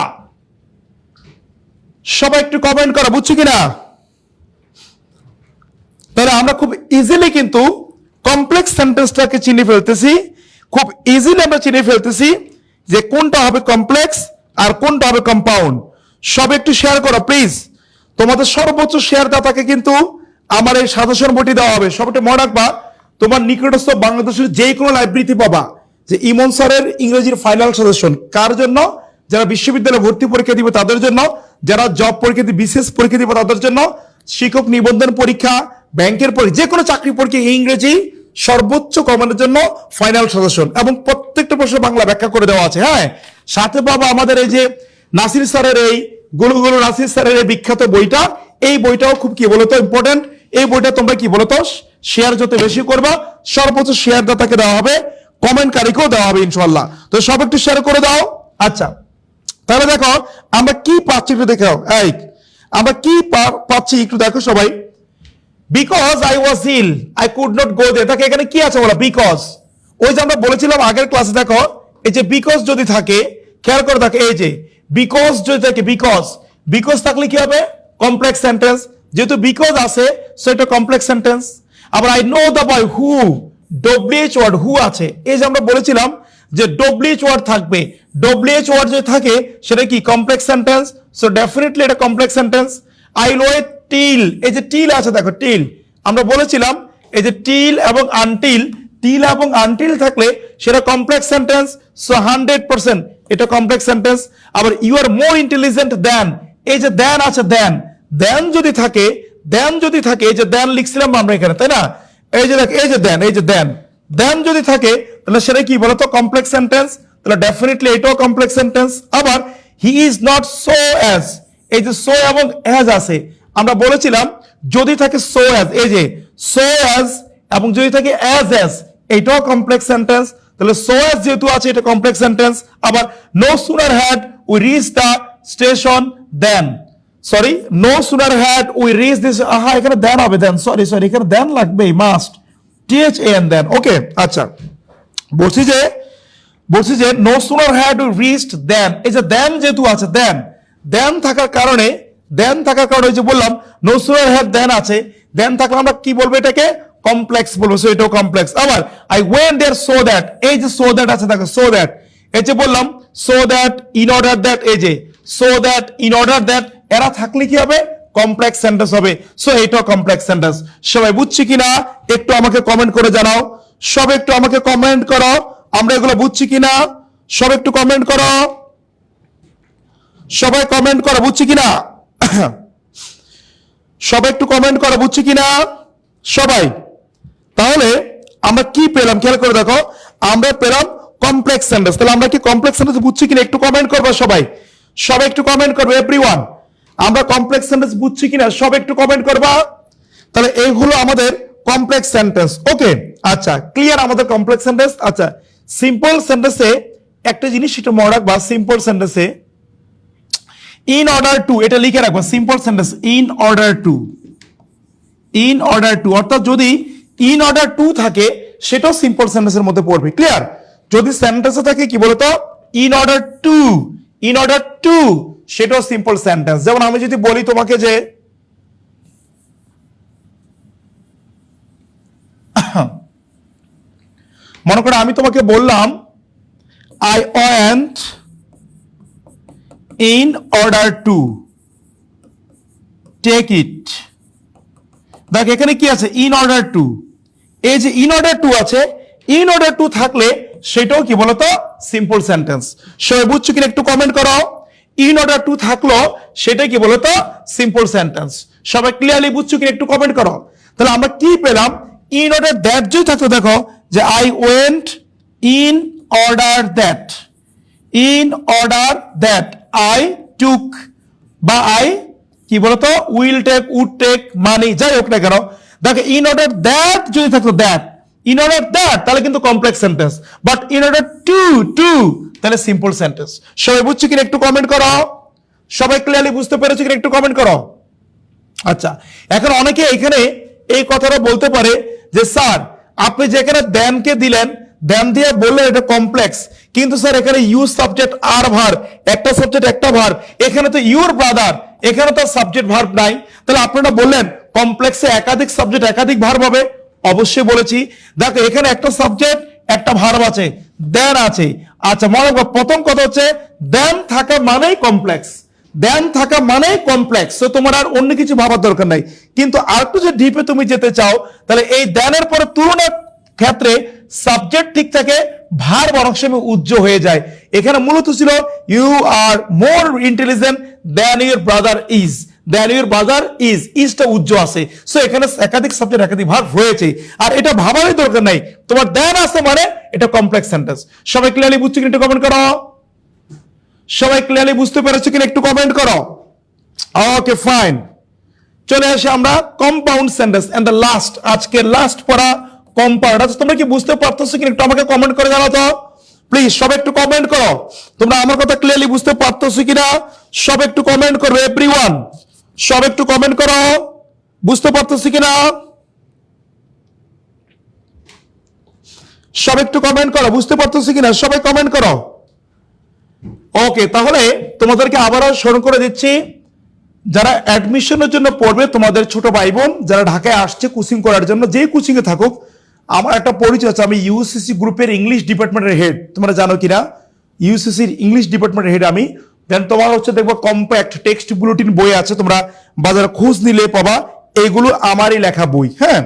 সবাই একটু কমেন্ট করো বুঝছো কিনা। তাহলে আমরা খুব ইজিলি কিন্তু কমপ্লেক্স সেন্টেন্সটাকে চিনে ফেলতেছি, খুব ইজিলি আমরা চিনে ফেলতেছি যে কোনটা হবে কমপ্লেক্স আর কোনটা হবে কম্পাউন্ড। সব একটু শেয়ার করো প্লিজ, তোমাদের সর্বোচ্চ শেয়ার দাতাকে কিন্তু আমার এই সাজেশন বইটি দেওয়া হবে। সব একটু মনে রাখবা, তোমার নিকটস্থ বাংলাদেশের যে কোনো লাইব্রেরিতে পাবা যে ইমন স্যারের ইংরেজির ফাইনাল সাজেশন। কার জন্য? যারা বিশ্ববিদ্যালয়ে ভর্তি পরীক্ষা দিবে তাদের জন্য, যারা জব পরীক্ষা দিবে, বিশেষ পরীক্ষা দিবে তাদের জন্য, শিক্ষক নিবন্ধন পরীক্ষা, ব্যাংকের পরীক্ষা, যে কোনো চাকরি পরীক্ষা ইংরেজি সর্বোচ্চ কমানোর জন্য ফাইনাল সাজেশন এবং প্রত্যেকটা প্রশ্নের বাংলা ব্যাখ্যা করে দেওয়া আছে। হ্যাঁ, সাথে পাবো আমাদের এই যে নাসির স্যারের এই গুলো নাসির স্যারের এই বিখ্যাত বইটা, এই বইটাও খুব কি বলতো ইম্পর্টেন্ট। এই বইটা তোমরা কি বলতো শেয়ার যত বেশি করবা সর্বোচ্চ শেয়ার দাতাকে দেওয়া হবে, কমেন্টকারীকেও দেওয়া হবে ইনশাআল্লাহ। তো সব একটু শেয়ার করে দাও। আচ্ছা, তাহলে দেখো আমরা কি পাচ্ছি একটু দেখো, এই আমরা কি পাচ্ছি একটু দেখো সবাই। Because I was ill I could not go there, তাকে এখানে কি আছে বলো, বিকজ। ওই যে আমরা বলেছিলাম আগের ক্লাসে, দেখো এই যে বিকজ যদি থাকে, খেয়াল করে দেখো এই যে বিকজ যদি থাকে, বিকজ থাকলে কি হবে, কমপ্লেক্স সেন্টেন্স। যেহেতু বিকজ আছে সেটা কমপ্লেক্স সেন্টেন্স। আবার I know the boy who, WH word who আছে, এই যে আমরা বলেছিলাম যে ডব্লিউএইচ ওয়ার্ড থাকবে, ডব্লিউএইচ ওয়ার্ড যদি থাকে সেটা কি কমপ্লেক্স সেন্টেন্স। সো ডেফিনেটলি এটা complex sentence. I wait till, এই যে টিল আছে দেখো, টিল আমরা বলেছিলাম এই যে টিল এবং আনটিল, টিল এবং আনটিল থাকলে সেটা কমপ্লেক্স সেন্টেন্স। সো 100% এটা কমপ্লেক্স সেন্টেন্স। আবার you are more intelligent than, এই যে দ্যান আছে, দ্যান যদি থাকে, এই যে দ্যান লিখছিলাম আমরা এখানে, তাই না? এই যে দেখ, এই যে দ্যান যদি থাকে তাহলে সেটা কি বলতো কমপ্লেক্স সেন্টেন্স। তাহলে ডেফিনেটলি এটাও কমপ্লেক্স সেন্টেন্স। আবার he is not so as, এই যে সো এবং অ্যাজ আছে, আমরা বলেছিলাম যদি থাকে সো অ্যাজ, এই যে সো অ্যাজ, এবং যদি থাকে অ্যাজ, এটাও কমপ্লেক্স সেন্টেন্স। তাহলে সো অ্যাজ যেহেতু আছে এটা কমপ্লেক্স সেন্টেন্স। আবার no sooner had we reach the station then, sorry no sooner had we reach this, আহা এখানে দেন হবে, দেন সরি এখানে দেন লাগবে, মাস্ট THAN দেন। ওকে, আচ্ছা বলছি যে no sooner had we reached then, এই যে দেন যেহেতু আছে, দেন থাকার কারণে ওই যে বললাম নো সুনার হ্যাড দেন আছে, দেন থাকলে আমরা কি বলবো, এটাকে কমপ্লেক্স বলবো। সো এটাও কমপ্লেক্স। আবার I went there so that, এই যে সো দ্যাট আছে দেখো, সো দ্যাট, এই যে বললাম so that, in order that, এই যে so that, in order that, এরা থাকলে কি হবে, কমপ্লেক্স সেন্টেন্স হবে। সো এটাও কমপ্লেক্স সেন্টেন্স। সবাই বুঝছি কিনা একটু আমাকে কমেন্ট করে জানাও, সব একটু আমাকে কমেন্ট করো, আমরা এগুলো বুঝছি কিনা, সব একটু কমেন্ট করো, সবাই কমেন্ট করো বুঝছি কিনা, সবাই একটু কমেন্ট করো বুঝছি কিনা সবাই। তাহলে আমরা কি পেলাম খেয়াল করে দেখো, আমরা পেলাম কমপ্লেক্স সেন্টেন্স। তাহলে আমরা কি কমপ্লেক্স সেন্টেন্স বুঝছি কিনা একটু কমেন্ট করবা সবাই একটু কমেন্ট করবে, এভরিওয়ান আমরা কমপ্লেক্স সেন্টেন্স বুঝছি কিনা সব একটু কমেন্ট করবা। তাহলে এই হলো আমাদের কমপ্লেক্স সেন্টেন্স। ওকে, আচ্ছা ক্লিয়ার আমাদের কমপ্লেক্স সেন্টেন্স। আচ্ছা সিম্পল সেন্টেন্সে একটা জিনিস সেটা মনে রাখবা, সিম্পল সেন্টেন্সে ইন অর্ডার টু এটা লিখে রাখবা, simple sentence in order two, অর্থাৎ যদি ইন অর্ডার টু থাকে সেটাও সিম্পল সেন্টেন্সের মধ্যে পড়বে। ক্লিয়ার? যদি সেন্টেন্সে থাকে কি বলতো ইন অর্ডার টু, সেটাও সিম্পল সেন্টেন্স। যেমন আমি যদি বলি তোমাকে যে মনে করো আমি তোমাকে বললাম I went in order to take it, দেখ এখানে কি আছে ইন অর্ডার টু, এই যে ইন অর্ডার টু আছে, ইন অর্ডার টু থাকলে সেটাও কি বলতো সিম্পল সেন্টেন্স। সবাই বুঝছো কিনা একটু কমেন্ট করো, ইন অর্ডার টু থাকলো সেটা কি বলতো সিম্পল সেন্টেন্স। সবাই ক্লিয়ারলি বুঝছো কিনা একটু কমেন্ট করো। তাহলে আমরা কি পেলাম, ইন অর্ডার দ্যাট যদি থাকতো, দেখো যে I went in order that, I took, বা আই কি বলতো উইল টেক, উড টেক, মানি, যাই হোক না কেন, দেখো ইন অর্ডার দ্যাট যদি থাকতো, ইন অর্ডার দ্যাট তাহলে কিন্তু complex sentence, but in order two তাহলে সিম্পল সেন্টেন্স। সবাই বুঝছো কিনা একটু কমেন্ট করো, সবাই ক্লিয়ারলি বুঝতে পেরেছো কিনা একটু কমেন্ট করো। আচ্ছা এখন অনেকে এখানে এই কথাটা বলতে পারে যে স্যার আপনি যেখানে দেনকে দিলেন, দেন দিয়ে বললেন এটা কমপ্লেক্স, কিন্তু স্যার এখানে ইউ সাবজেক্ট আর ভার্ব, একটা সাবজেক্ট একটা ভার্ব, এখানে তো ইউর ব্রাদার, এখানে তো সাবজেক্ট ভার্ব নাই, তাহলে আপনারা বললেন কমপ্লেক্সে একাধিক সাবজেক্ট একাধিক ভার্ব হবে। অবশ্যই বলেছি, দেখো এখানে একটা সাবজেক্ট একটা ভার্ব আছে, দেন আছে। আচ্ছা মনে রাখবো প্রথম কথা হচ্ছে দেন থাকা মানেই কমপ্লেক্স, তো তোমার আর অন্য কিছু ভাবার দরকার নাই। কিন্তু আর একটু যে ডিপে তুমি যেতে চাও, তাহলে এই দেনের পরে তুলনা ক্ষেত্রে সাবজেক্ট ঠিক থাকে, ভার্ব অনেক সময় উজ্জ হয়ে যায়। এখানে মূলত ছিল you are more intelligent than your brother is, than your brother is, ইজটা উজ্জ আছে। সো এখানে একাধিক সাবজেক্ট একাধিক ভার্ব হয়েছে, আর এটা ভাবারই দরকার নাই, তোমার দেন আছে মানে এটা কমপ্লেক্স সেন্টেন্স। সবাই ক্লিয়ারলি বুঝছো কিনা একটু কমেন্ট করো, সবাই ক্লিয়ারলি বুঝতে পেরেছো কিনা একটু কমেন্ট করো। ওকে ফাইন, চলে আসি আমরা compound sentence and the last, আজকের লাস্ট পড়া কম্পাউন্ড। আচ্ছা তোমরা কি বুঝতে পারতেছো কিনা একটু আমাকে কমেন্ট করে জানাও তো প্লিজ, সবাই একটু কমেন্ট করো তোমরা আমার কথা ক্লিয়ারলি বুঝতে পারতেছো কিনা, সব একটু কমেন্ট করো এভরিওয়ান, সব একটু কমেন্ট করো বুঝতে পারতেছো কিনা, সব একটু কমেন্ট করো বুঝতে পারতেছো কিনা, সবাই কমেন্ট করো। ওকে, তাহলে তোমাদেরকে আবারও স্মরণ করে দিচ্ছি, যারা অ্যাডমিশনের জন্য পড়বে, তোমাদের ছোট ভাই বোন যারা ঢাকায় আসছে কোচিং করার জন্য, যেই কোচিং এ থাকুক, আমার একটা পরিচয় আছে, আমি ইউসিসি গ্রুপের ইংলিশ ডিপার্টমেন্টের হেড, তোমরা জানো কিনা ইউসিসির ইংলিশ ডিপার্টমেন্টের হেড আমি। দেন তোমার হচ্ছে দেখবো কম্প্যাক্ট টেক্সট বুলেটিন বই আছে, তোমরা বাজারে খোঁজ নিলে পাবা, এইগুলো আমারই লেখা বই। হ্যাঁ,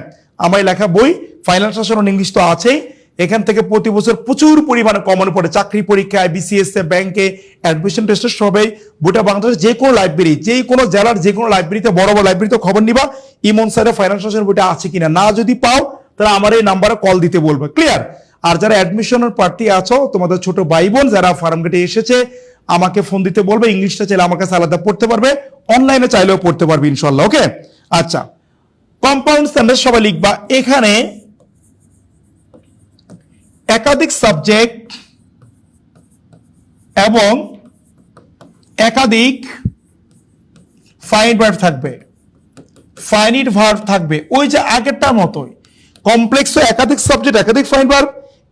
আমারই লেখা বই, ফাইন্যান্স অন ইংলিশ তো আছেই। এখান থেকে প্রতি বছর প্রচুর পরিমাণে কমন পড়ে, চাকরি পরীক্ষায়, বিসিএস এ, ব্যাংকে, অ্যাডমিশন টেস্টে, সবাই গোটা বাংলাদেশের যে কোনো লাইব্রেরি, যে কোনো জেলার যে কোনো লাইব্রেরিতে, বড় বড় লাইব্রেরিতে খবর নিবা ইমন স্যারের ফাইন্যান্স বইটা আছে কিনা। না যদি পাও তাহলে আমার এই নাম্বারে কল দিতে বলবে, ক্লিয়ার। আর যারা অ্যাডমিশনের প্রার্থী আছো, তোমাদের ছোট ভাই বোন যারা ফার্মগেটে এসেছে, আমাকে ফোন দিতে বলবে, ইংলিশটা চাইলে আমার কাছে আলাদা পড়তে পারবে, অনলাইনে চাইলেও পড়তে পারবে ইনশাল্লাহ। ওকে, আচ্ছা কম্পাউন্ড সেন্টেন্স সবাই লিখবা। এখানে একাধিক সাবজেক্ট এবং একাধিক ফাইনাইট ভার্ব থাকবে, ফাইনাইট ভার্ব থাকবে, ওই যে আগেরটার মতোই। কমপ্লেক্সও একাধিক সাবজেক্ট একাধিক ফাইনাইট ভার্ব,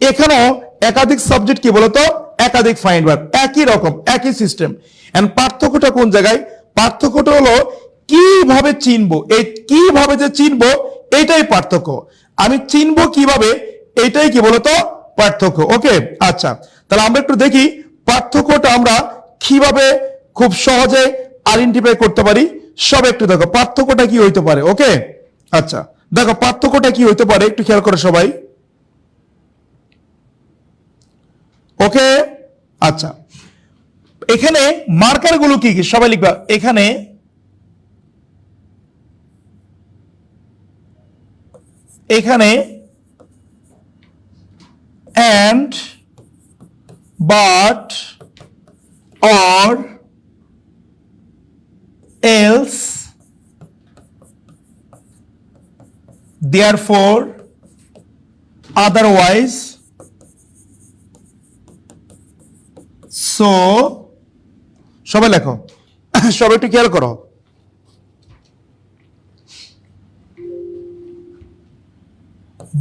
এখানেও একাধিক সাবজেক্ট কি বলতো একাধিক ফাইনাইট ভার্ব, একই রকম একই সিস্টেম। এন্ড পার্থক্যটা কোন জায়গায়? পার্থক্যটা হলো কিভাবে চিনবো, এই কিভাবে যে চিনবো এটাই পার্থক্য। আমি চিনবো কিভাবে, এটাই কি বলতো পার্থক্য। ওকে, আচ্ছা তাহলে আমরা একটু দেখি পার্থক্যটা আমরা কিভাবে খুব সহজে আইডেন্টিফাই করতে পারি। সব একটু দেখো পার্থক্যটা কি হইতে পারে। ওকে, আচ্ছা দেখো পার্থক্যটা কি হইতে পারে, একটু খেয়াল করো সবাই। ওকে, আচ্ছা এখানে মার্কার গুলো কি কি সবাই লিখবা। এখানে এখানে and, but, or, else, therefore, otherwise, so, সবাই লেখো, সবাই একটু খেয়াল করো।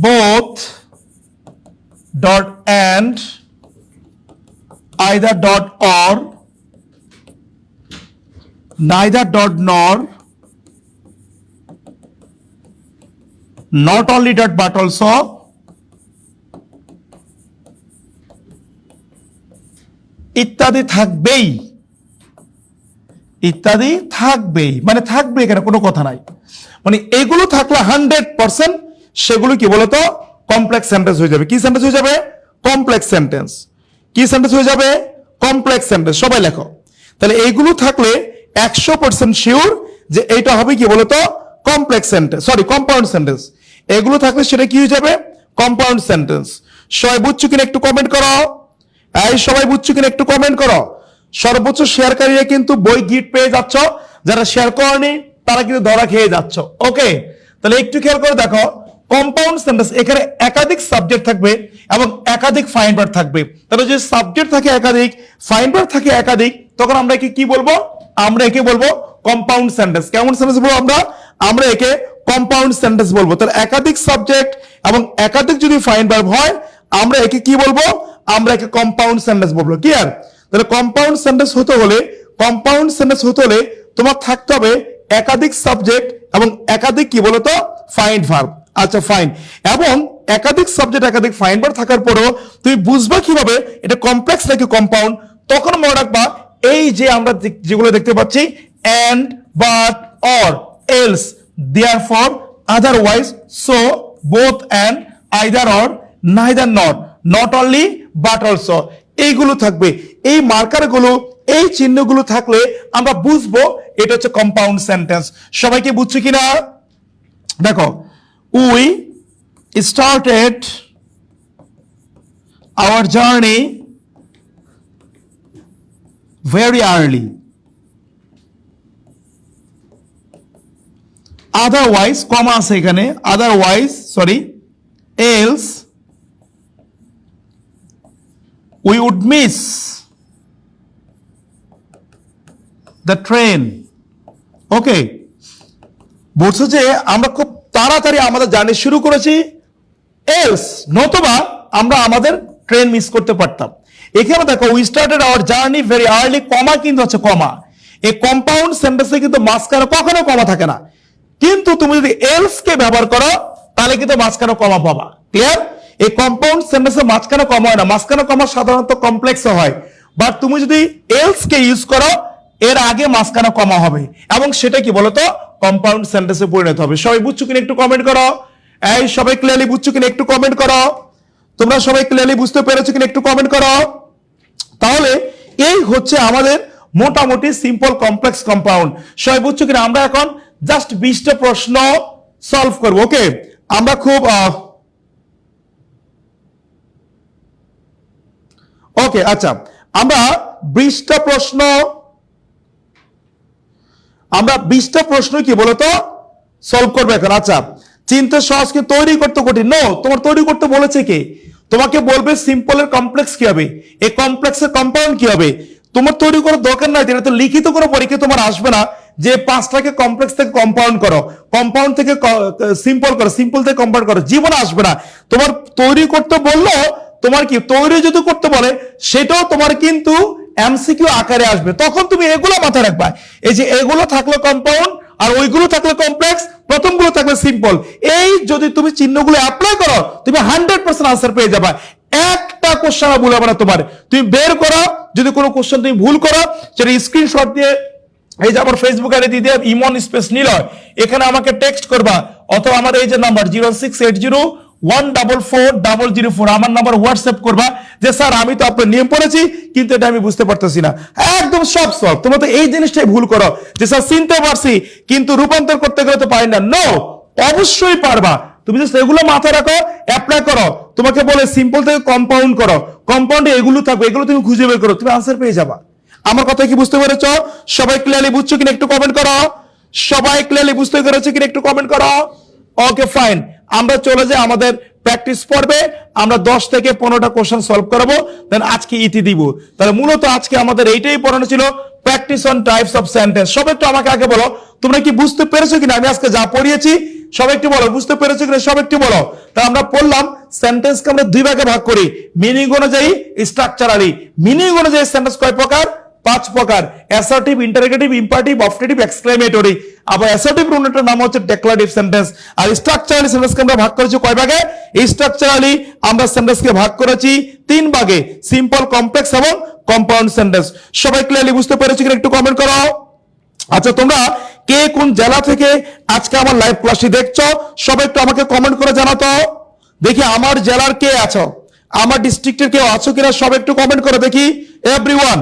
both dot and, either dot or, neither dot nor, not only dot but also, ইত্যাদি থাকবেই, ইত্যাদি থাকবেই মানে থাকবে, এখানে কোনো কথা নাই। মানে এগুলো থাকলে 100% সেগুলো কি বলতো কমপ্লেক্স সেন্টেন্স হয়ে যাবে। কি সেন্টেন্স হয়ে যাবে? Complex sentence. কি সেন্টেন্স হয়ে যাবে? Complex sentence. সবাই লেখো। তাহলে এইগুলো থাকলে 100% শিওর যে এইটা হবে কি বলতো complex sentence, sorry compound sentence. এগুলো থাকলে সেটা কি হয়ে যাবে? Compound sentence. সবাই বুঝছো কিনা একটু কমেন্ট করো। এই সবাই বুঝছো কিনা একটু কমেন্ট করো। সর্বোচ্চ শেয়ারকারীরা কিন্তু বই গিফট পেয়ে যাচ্ছ, যারা শেয়ার করেনি তারা কিন্তু ধরা খেয়ে যাচ্ছ। ওকে, তাহলে একটু খেয়াল করে দেখো কম্পাউন্ড সেন্টেন্স এখানে একাধিক সাবজেক্ট থাকবে এবং একাধিক ফাইন ভার্ব থাকবে। তাহলে যে সাবজেক্ট থাকে একাধিক, ফাইন ভার্ব থাকে একাধিক, তখন আমরা একে কি বলবো? আমরা একে বলবো কম্পাউন্ড সেন্টেন্স। কেমন সেন্টেন্স বলবো আমরা? আমরা একে কম্পাউন্ড সেন্টেন্স বলবো। তাহলে একাধিক সাবজেক্ট এবং একাধিক যদি ফাইন ভার্ব হয় আমরা একে কি বলবো? আমরা একে কম্পাউন্ড সেন্টেন্স বলবো। ক্লিয়ার? তাহলে কম্পাউন্ড সেন্টেন্স হতে হলে, কম্পাউন্ড সেন্টেন্স হতে হলে তোমার থাকতে হবে একাধিক সাবজেক্ট এবং একাধিক কি বলতো ফাইন ভার্ব। আচ্ছা ফাইন, এবং একাধিক সাবজেক্ট একাধিক ফাইন ভার্ব থাকার পরেও তুমি বুঝবা কিভাবে এটা কমপ্লেক্স নাকি কম্পাউন্ড। তখন মনে রাখবা এই যে আমরা যেগুলো দেখতে পাচ্ছি and, but, or, else, therefore, otherwise, so, both and, either or, neither not, not only but also, এইগুলো থাকবে। এই মার্কারগুলো, এই চিহ্নগুলো থাকলে আমরা বুঝবো এটা হচ্ছে কম্পাউন্ড সেন্টেন্স। সবাইকে বুঝছো কিনা? দেখো, we started our journey very early, otherwise, comma আছে এখানে, otherwise sorry, else we would miss the train. Okay, বলছো যে আমরা খুব তাড়াতাড়ি আমাদের জার্নি শুরু করেছি, এলস নতুবা আমরা আমাদের ট্রেন মিস করতে পারতাম। এখানে দেখো we started our journey very early, comma কিন্তু হচ্ছে কমা। এই কম্পাউন্ড সেন্টেন্সে কিন্তু মাঝখানে কখনো কমা থাকে না, কিন্তু তুমি যদি এলস কে ব্যবহার করো তাহলে কিন্তু মাঝখানে কমা পাবা। ক্লিয়ার? এই কম্পাউন্ড সেন্টেন্সে মাঝখানে কমা হয় না, মাঝখানে কমা সাধারণত কমপ্লেক্স হয়, বাট তুমি যদি এলস কে ইউজ করো এর আগে মাঝখানে কমা হবে, এবং সেটা কি বলতো কম্পাউন্ড সেন্টেন্সে পরিণত হবে। সবাই বুঝছো কিনা একটু কমেন্ট করো। এই সবাই ক্লিয়ারলি বুঝছো কিনা একটু কমেন্ট করো। তোমরা সবাই ক্লিয়ারলি বুঝতে পেরেছো কিনা একটু কমেন্ট করো। তাহলে এই হচ্ছে আমাদের মোটামুটি সিম্পল কমপ্লেক্স কম্পাউন্ড। সবাই বুঝছো কিনা? আমরা এখন জাস্ট 20টা প্রশ্ন সলভ করব। ওকে, আমরা খুব ওকে, আচ্ছা, আমরা 20টা প্রশ্ন কি বলতো সলভ করবে এখন। আচ্ছা, চিন্তা সহজ কি তৈরি করতে কঠিন? নো, তোমার তৈরি করতে বলেছে কে? তোমাকে বলবে সিম্পলের কমপ্লেক্স কি হবে, এই কমপ্লেক্সের কম্পাউন্ড কি হবে। তোমার তৈরি করার দরকার নাই, এটা তো লিখিত করে পরীক্ষা তোমার আসবে না যে 5টাকে কমপ্লেক্স থেকে কম্পাউন্ড করো, কম্পাউন্ড থেকে সিম্পল করো, সিম্পল থেকে কম্পাউন্ড করো, জীবনে আসবে না। তোমার তৈরি করতে বললো, তোমার কি তৈরি যদি করতে বলে সেটাও তোমার কিন্তু এমসিকিউ আকারে আসবে, তখন তুমি এগুলো মাথায় রাখবা। এই যে এগুলো থাকলো কম্পাউন্ড আর ওইগুলো থাকলো কমপ্লেক্স, প্রথমগুলো থাকলে সিম্পল। এই যদি তুমি চিহ্নগুলো অ্যাপ্লাই করো তুমি 100% আনসার পেয়ে যাবা। একটা কোশ্চেন ভুল হবে না তোমার। তুমি বের করো, যদি কোনো কোশ্চেন তুমি ভুল করো সেটা স্ক্রিনশট দিয়ে এই যে আমার ফেসবুক আইডি দিয়ে ইমন স্পেস নিলয় এখানে আমাকে টেক্সট করবা, অথবা আমার এই যে নাম্বার 0680144004 আমার নাম্বার হোয়াটসঅ্যাপ করবা যে স্যার আমি তো আপনার নিয়ম পড়েছি কিন্তু এটা আমি বুঝতে পারতেছি না। একদম সব সলভ। তোমরা তো এই জিনিসটাই ভুল করো যে স্যার চিনতে পারছি কিন্তু রূপান্তর করতে গেলে তো পারি না। নো, অবশ্যই পারবা। তুমি জাস্ট এগুলো মাথায় রাখো, অ্যাপ্লাই করো। তোমাকে বলে সিম্পল থেকে কম্পাউন্ড করো, কম্পাউন্ডে এগুলো থাকবে, এগুলো তুমি খুঁজে বের করো, তুমি আনসার পেয়ে যাবা। আমার কথা কি বুঝতে পেরেছো? সবাই ক্লিয়ারলি বুঝছো কিনা একটু কমেন্ট করো। সবাই ক্লিয়ারলি বুঝতে পেরেছো কিনা একটু কমেন্ট করো। ওকে ফাইন, আমরা চলে যাই আমাদের প্র্যাকটিস পর্বে। আমরা 10 থেকে 15টা কোশ্চেন সলভ করাবো, দেন আজকে ইতি দিব। তাহলে মূলত আজকে আমাদের এইটাই পড়ানো ছিল, practice on types of sentence. সবাই একটু আমাকে আগে বলো তোমরা কি বুঝতে পেরেছো কিনা আমি আজকে যা পড়িয়েছি। সবাই একটু বলো বুঝতে পেরেছো কিনা, সবাই একটু বলো। তা আমরা পড়লাম সেন্টেন্সকে আমরা দুই ভাগে ভাগ করি, মিনিং অনুযায়ী, স্ট্রাকচারালি। মিনিং অনুযায়ী সেন্টেন্স কয় প্রকার? 5 প্রকার, assertive, interrogative, imperative, objective, exclamatory. আবার অ্যাসার্টিভ রুলটার নাম হচ্ছে ডেক্লারেটিভ সেন্টেন্স। আর স্ট্রাকচারালি সেন্টেন্সকে আমরা ভাগ করেছি কয় ভাগে? স্ট্রাকচারালি আমরা সেন্টেন্সকে ভাগ করেছি 3 ভাগে, সিম্পল, কমপ্লেক্স এবং কম্পাউন্ড সেন্টেন্স। সবাই ক্লিয়ারলি বুঝতে পেরেছো কিনা একটু কমেন্ট করো। আচ্ছা, তোমরা কে কোন জেলা থেকে আজকে আমার লাইভ ক্লাসটি দেখছো সবাই একটু আমাকে কমেন্ট করে জানাতো। দেখি আমার জেলার কে আছো, আমার ডিস্ট্রিক্টের কেউ আছো কিনা সবাই একটু কমেন্ট করে দেখি। Everyone,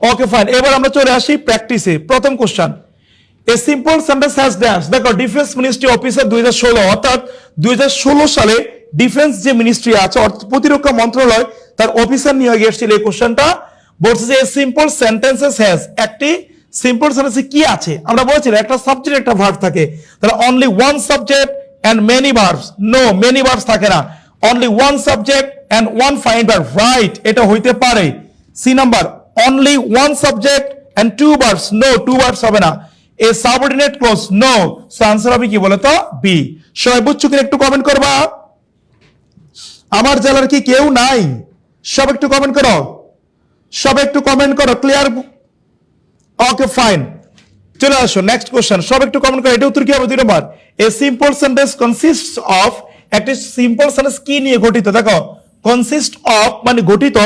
okay fine. এবার আমরা চলে আসি প্র্যাকটিসে। প্রথম question, A simple sentence has dash. দেখো, ডিফেন্স মিনিস্ট্রি অফিসার 2016, অর্থাৎ 2016 সালে ডিফেন্স যে মিনিস্ট্রি আছে অর্থাৎ প্রতিরক্ষা মন্ত্রণালয় তার অফিসার নিয়োগ এসেছিল। এই কোশ্চেনটা বলছে যে সিম্পল সেন্টেন্সেস হ্যাজ, একটি সিম্পল সেন্টেন্সে কি আছে? আমরা বলেছিলাম একটা সাবজেক্ট একটা ভার্ব থাকে, তাহলে only one subject and many verbs. No, many verbs থাকে না, only one subject and one fine verb. Right, এটা হইতে পারে। C number, only one subject and 2 verbs. No, 2 verbs হবে না। A subordinate clause. No. So answer হবে কি বলো তো? B. সবাই বুঝছো কিনা একটু কমেন্ট করবা। আমার জেলার কি কেউ নাই? সব একটু কমেন্ট করো, সব একটু কমেন্ট করো। ক্লিয়ার? ওকে ফাইন, চলে আসো নেক্সট কোশ্চেন। সব একটু কমেন্ট করো। এটা উত্তর কি হবে? 2 নম্বর। A simple sentence consists of, একটি সিম্পল সেন্টেন্স কি নিয়ে গঠিত? দেখো, consist of মানে গঠিত,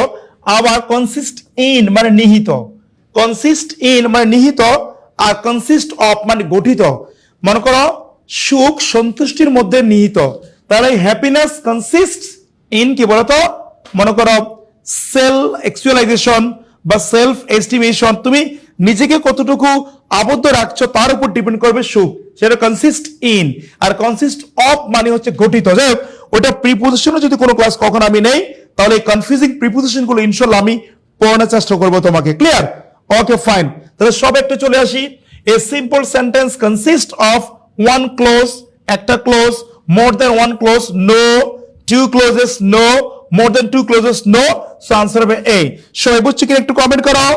আবার কনসিস্ট ইন মানে নিহিত। কনসিস্ট ইন মানে নিহিত, আর কনসিস্ট অফ মানে গঠিত। মনে করো সুখ সন্তুষ্টির মধ্যে নিহিত। তাহলে হ্যাপিনেস কনসিস্ট ইন কি বলতো, মনে করো সেলফ অ্যাকচুয়ালাইজেশন বা সেলফ এস্টিমেশন, তুমি নিজেকে কতটুকু আবদ্ধ রাখছো তার উপর ডিপেন্ড করবে সুখ। সেটা কনসিস্ট ইন, আর কনসিস্ট অফ মানে হচ্ছে গঠিত। যাই হোক, ওটা প্রিপোজিশনও যদি কোনো ক্লাস কখন আমি নেই, তাহলে এই কনফিউজিং প্রিপোজিশন গুলো ইনশাল্লাহ আমি পড়ানোর চেষ্টা করবো তোমাকে। ক্লিয়ার? Okay fine. তাহলে সব একটু চলে আসি। A simple sentence consist of one clause, একটা clause, more than one clause, no, two clauses, no, more than two clauses, no. So answer হবে এ। সবাই বুঝছো কিনা একটু কমেন্ট করো।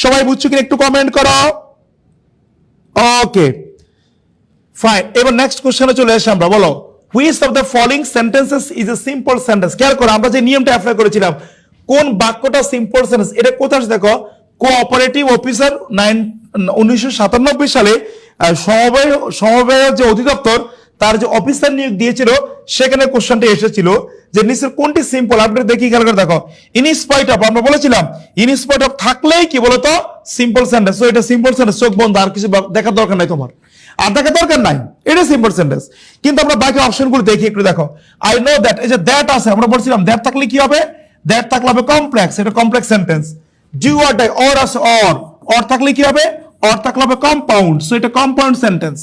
সবাই বুঝছো কিনা একটু কমেন্ট করো। Okay fine. এবার নেক্সট কোশ্চেনে চলে আসি আমরা। বলো, which of the following sentences is a simple sentence. খেয়াল করো, আমরা যে নিয়মটা অ্যাপ্লাই করেছিলাম, কোন বাক্যটা সিম্পল সেন্টেন্স, এটা কোথায় আছে দেখো। কোঅপারেটিভ অফিসার 1997 সালে সমবায় যে অধিদপ্তর তার যে অফিসার নিয়োগ দিয়েছিল, সেখানে কোশ্চেনটা এসেছিল যে নিচের কোনটি সিম্পল। আপনি দেখি খেয়াল করে দেখো, ইনস্পাইট অফ, আমরা বলেছিলাম ইনস্পাইট অফ থাকলেই কি বলতো সিম্পল সেন্টেন্স। তো এটা সিম্পল সেন্টেন্স, চোখ বন্ধ, আর কিছু দেখার দরকার নাই তোমার, আর দেখার দরকার নাই, এটা সিম্পল সেন্টেন্স। কিন্তু আমরা বাকি অপশনগুলো দেখি একটু দেখো। আই নো দ্যাট, এই যে দ্যাট আছে, আমরা বলছিলাম দ্যাট থাকলে কি হবে, দ্যাট থাকলে হবে কমপ্লেক্স, এটা complex sentence. Do or die, or আছে, অর থাকলে কি হবে, অর থাকলে হবে কম্পাউন্ড, সো এটা কম্পাউন্ড সেন্টেন্স।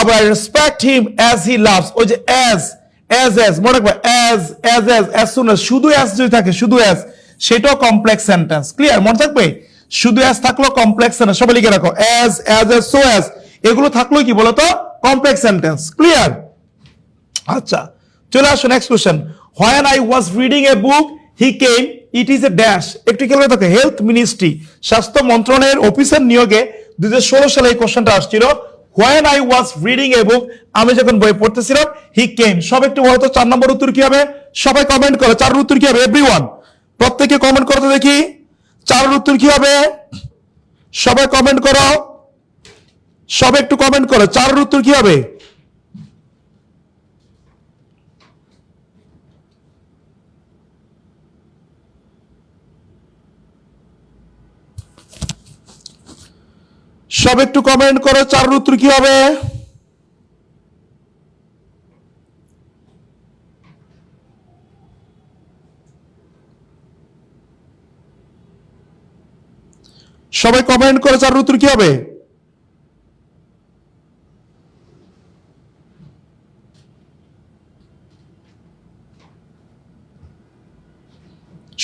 আবার respect him as he loves, ওই যে অ্যাজ মনে রাখবে, অ্যাজ সুন as, শুধু অ্যাজ যদি থাকে, শুধু অ্যাজ, সেটাও কমপ্লেক্স সেন্টেন্স। ক্লিয়ার? মনে থাকবে, শুধু অ্যাজ থাকলেও কমপ্লেক্স সেন্টেন্স। সবাই লিখে রাখো, অ্যাজ, সো অ্যাজ, এগুলো থাকলেও কি বলতো কমপ্লেক্স সেন্টেন্স। ক্লিয়ার? আচ্ছা, চলে আসো next question. When I was reading a book he came, it is a dash. একটু খেয়াল করে দেখো, হেলথ মিনিস্ট্রি, স্বাস্থ্য মন্ত্রণালয়ের অফিসার নিয়োগে 2016 সালে এই কোশ্চেনটা আসছিল। When I was reading a বুক, আমি যখন বই পড়তেছিলাম, হি কেম। সব একটু বলতো 4 নম্বর উত্তর কি হবে। সবাই কমেন্ট করো, 4 উত্তর কি হবে, এভরিওয়ান প্রত্যেকে কমেন্ট করতে দেখি, 4 উত্তর কি হবে। সবাই কমেন্ট করো, সব একটু কমেন্ট করো, 4 উত্তর কি হবে। সব একটু কমেন্ট করো, 4 উত্তর কি হবে। সবাই কমেন্ট করো, 4 উত্তর কি হবে।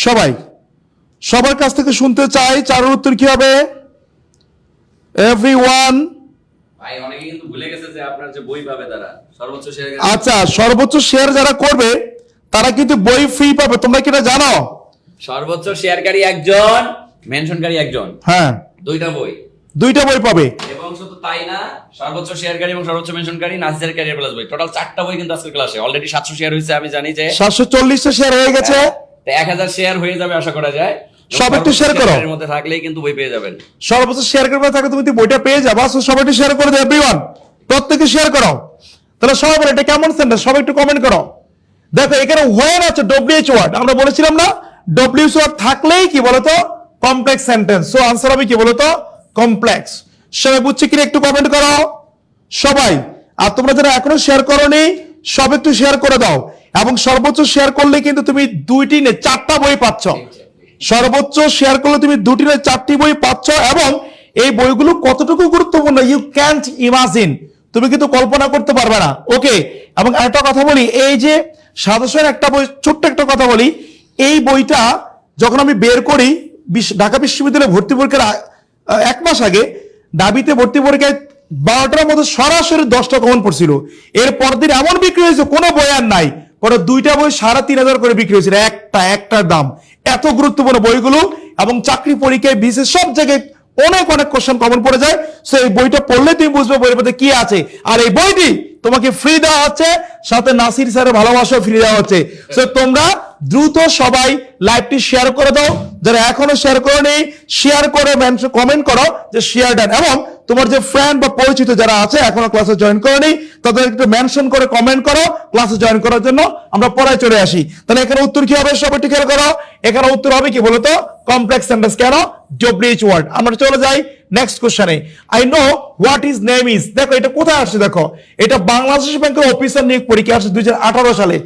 সবাই, সবার কাছ থেকে শুনতে চাই, 4 উত্তর কি হবে। এভরিওয়ান, ভাই অনেকে কিন্তু ভুলে গেছে যে আপনার যে বই পাবে তারা সর্বোচ্চ শেয়ার। আচ্ছা, সর্বোচ্চ শেয়ার যারা করবে তারা কিন্তু বই ফ্রি পাবে, তোমরা কি এটা জানো। সর্বোচ্চ শেয়ারকারী একজন, মেনশনকারী একজন, হ্যাঁ, দুইটা বই পাবে। এবং শুধু তাই না, সর্বোচ্চ শেয়ারকারী এবং সর্বোচ্চ মেনশনকারী, নাসির ক্যারিয়ার প্লাস বই, টোটাল 4টা বই কিন্তু আজকের ক্লাসে অলরেডি 700 শেয়ার হয়েছে। আমি জানি যে 740টা শেয়ার হয়ে গেছে, 1000 শেয়ার হয়ে যাবে আশা করা যায়। সব একটু শেয়ার করো, এর মধ্যে থাকলেই কিন্তু বই পেয়ে যাবেন। সর্বোচ্চ শেয়ার করবে থাকলে তুমি বইটা পেয়ে যাবা। সবাই একটু শেয়ার করে দেবে, এভরিওয়ান প্রত্যেকে শেয়ার করো। তাহলে সবাই বলে এটা কেমন সেন্টেন্স, সবাই একটু কমেন্ট করো। দেখো এখানে হোয়েন আছে, ডব্লিউএইচ ওয়ার্ড, আমরা বলেছিলাম না ডব্লিউএইচ ওয়ার্ড থাকলেই কি বলতো কমপ্লেক্স সেন্টেন্স। সো আনসার হবে কি বলতো কমপ্লেক্স। সবাই বুঝছে কিনা একটু কমেন্ট করো সবাই। আর তোমরা যারা এখনো শেয়ার করোনি, সব একটু শেয়ার করে দাও। এবং সর্বোচ্চ শেয়ার করলে কিন্তু তুমি 2টি না 4টা বই পাচ্ছ। সর্বোচ্চ শেয়ার করলে তুমি 2টি না 4টি বই পাচ্ছ। এবং এই বইগুলো কতটুকু গুরুত্বপূর্ণ ইউ ক্যান্ট ইমাজিন, তুমি কিন্তু কল্পনা করতে পারবে না। ওকে, এবং আরেকটা কথা বলি, এই যে সাদস্যের একটা বই, ছোট্ট একটা কথা বলি, এই বইটা যখন আমি বের করি ঢাকা বিশ্ববিদ্যালয়ে ভর্তি পরীক্ষার 1 মাস আগে, দাবিতে ভর্তি পরীক্ষায় 12টার মধ্যে সরাসরি 10টা কমন পড়ছিল। এর পরদিন এমন বিক্রি হয়েছে কোনো বই আর নাই, পরে 2টা বই 3500 করে বিক্রি হয়েছিল, একটার দাম। এত গুরুত্বপূর্ণ বইগুলো, এবং চাকরি পরীক্ষায় বিশেষ সব জায়গায় অনেক কোশ্চেন কমন পড়ে যায়। সো এই বইটা পড়লে তুমি বুঝবে বইয়ের মধ্যে কি আছে। আর এই বইটি তোমাকে ফ্রি দেওয়া হচ্ছে, সাথে নাসির স্যারের ভালোবাসা ফ্রি দেওয়া হচ্ছে। সো তোমরা দ্রুত সবাই লাইভটি শেয়ার করে দাও, যারা এখনো শেয়ার করোনি শেয়ার করে কমেন্ট করো যে শেয়ার ডান। এবং তোমার যে ফ্রেন্ড বা পরিচিত যারা আছে এখনো ক্লাসে জয়েন করেনি, তাদের একটু মেনশন করে কমেন্ট করো ক্লাসে জয়েন করার জন্য। আমরা পড়ায় চলে আসি। তাহলে এখানে উত্তর কি হবে, সবাই একটু খেয়াল করো। এখানে উত্তর হবে কি বলতো কমপ্লেক্স সেন্টেন্স। কেন? WH word. আমরা চলে যাই নেক্সট কোশ্চেনে। I know what is name is, দেখো এটা কোথায় আসছে, দেখো এটা বাংলাদেশ ব্যাংকের অফিসার নিয়োগ পরীক্ষা আসছে 2018 সালে,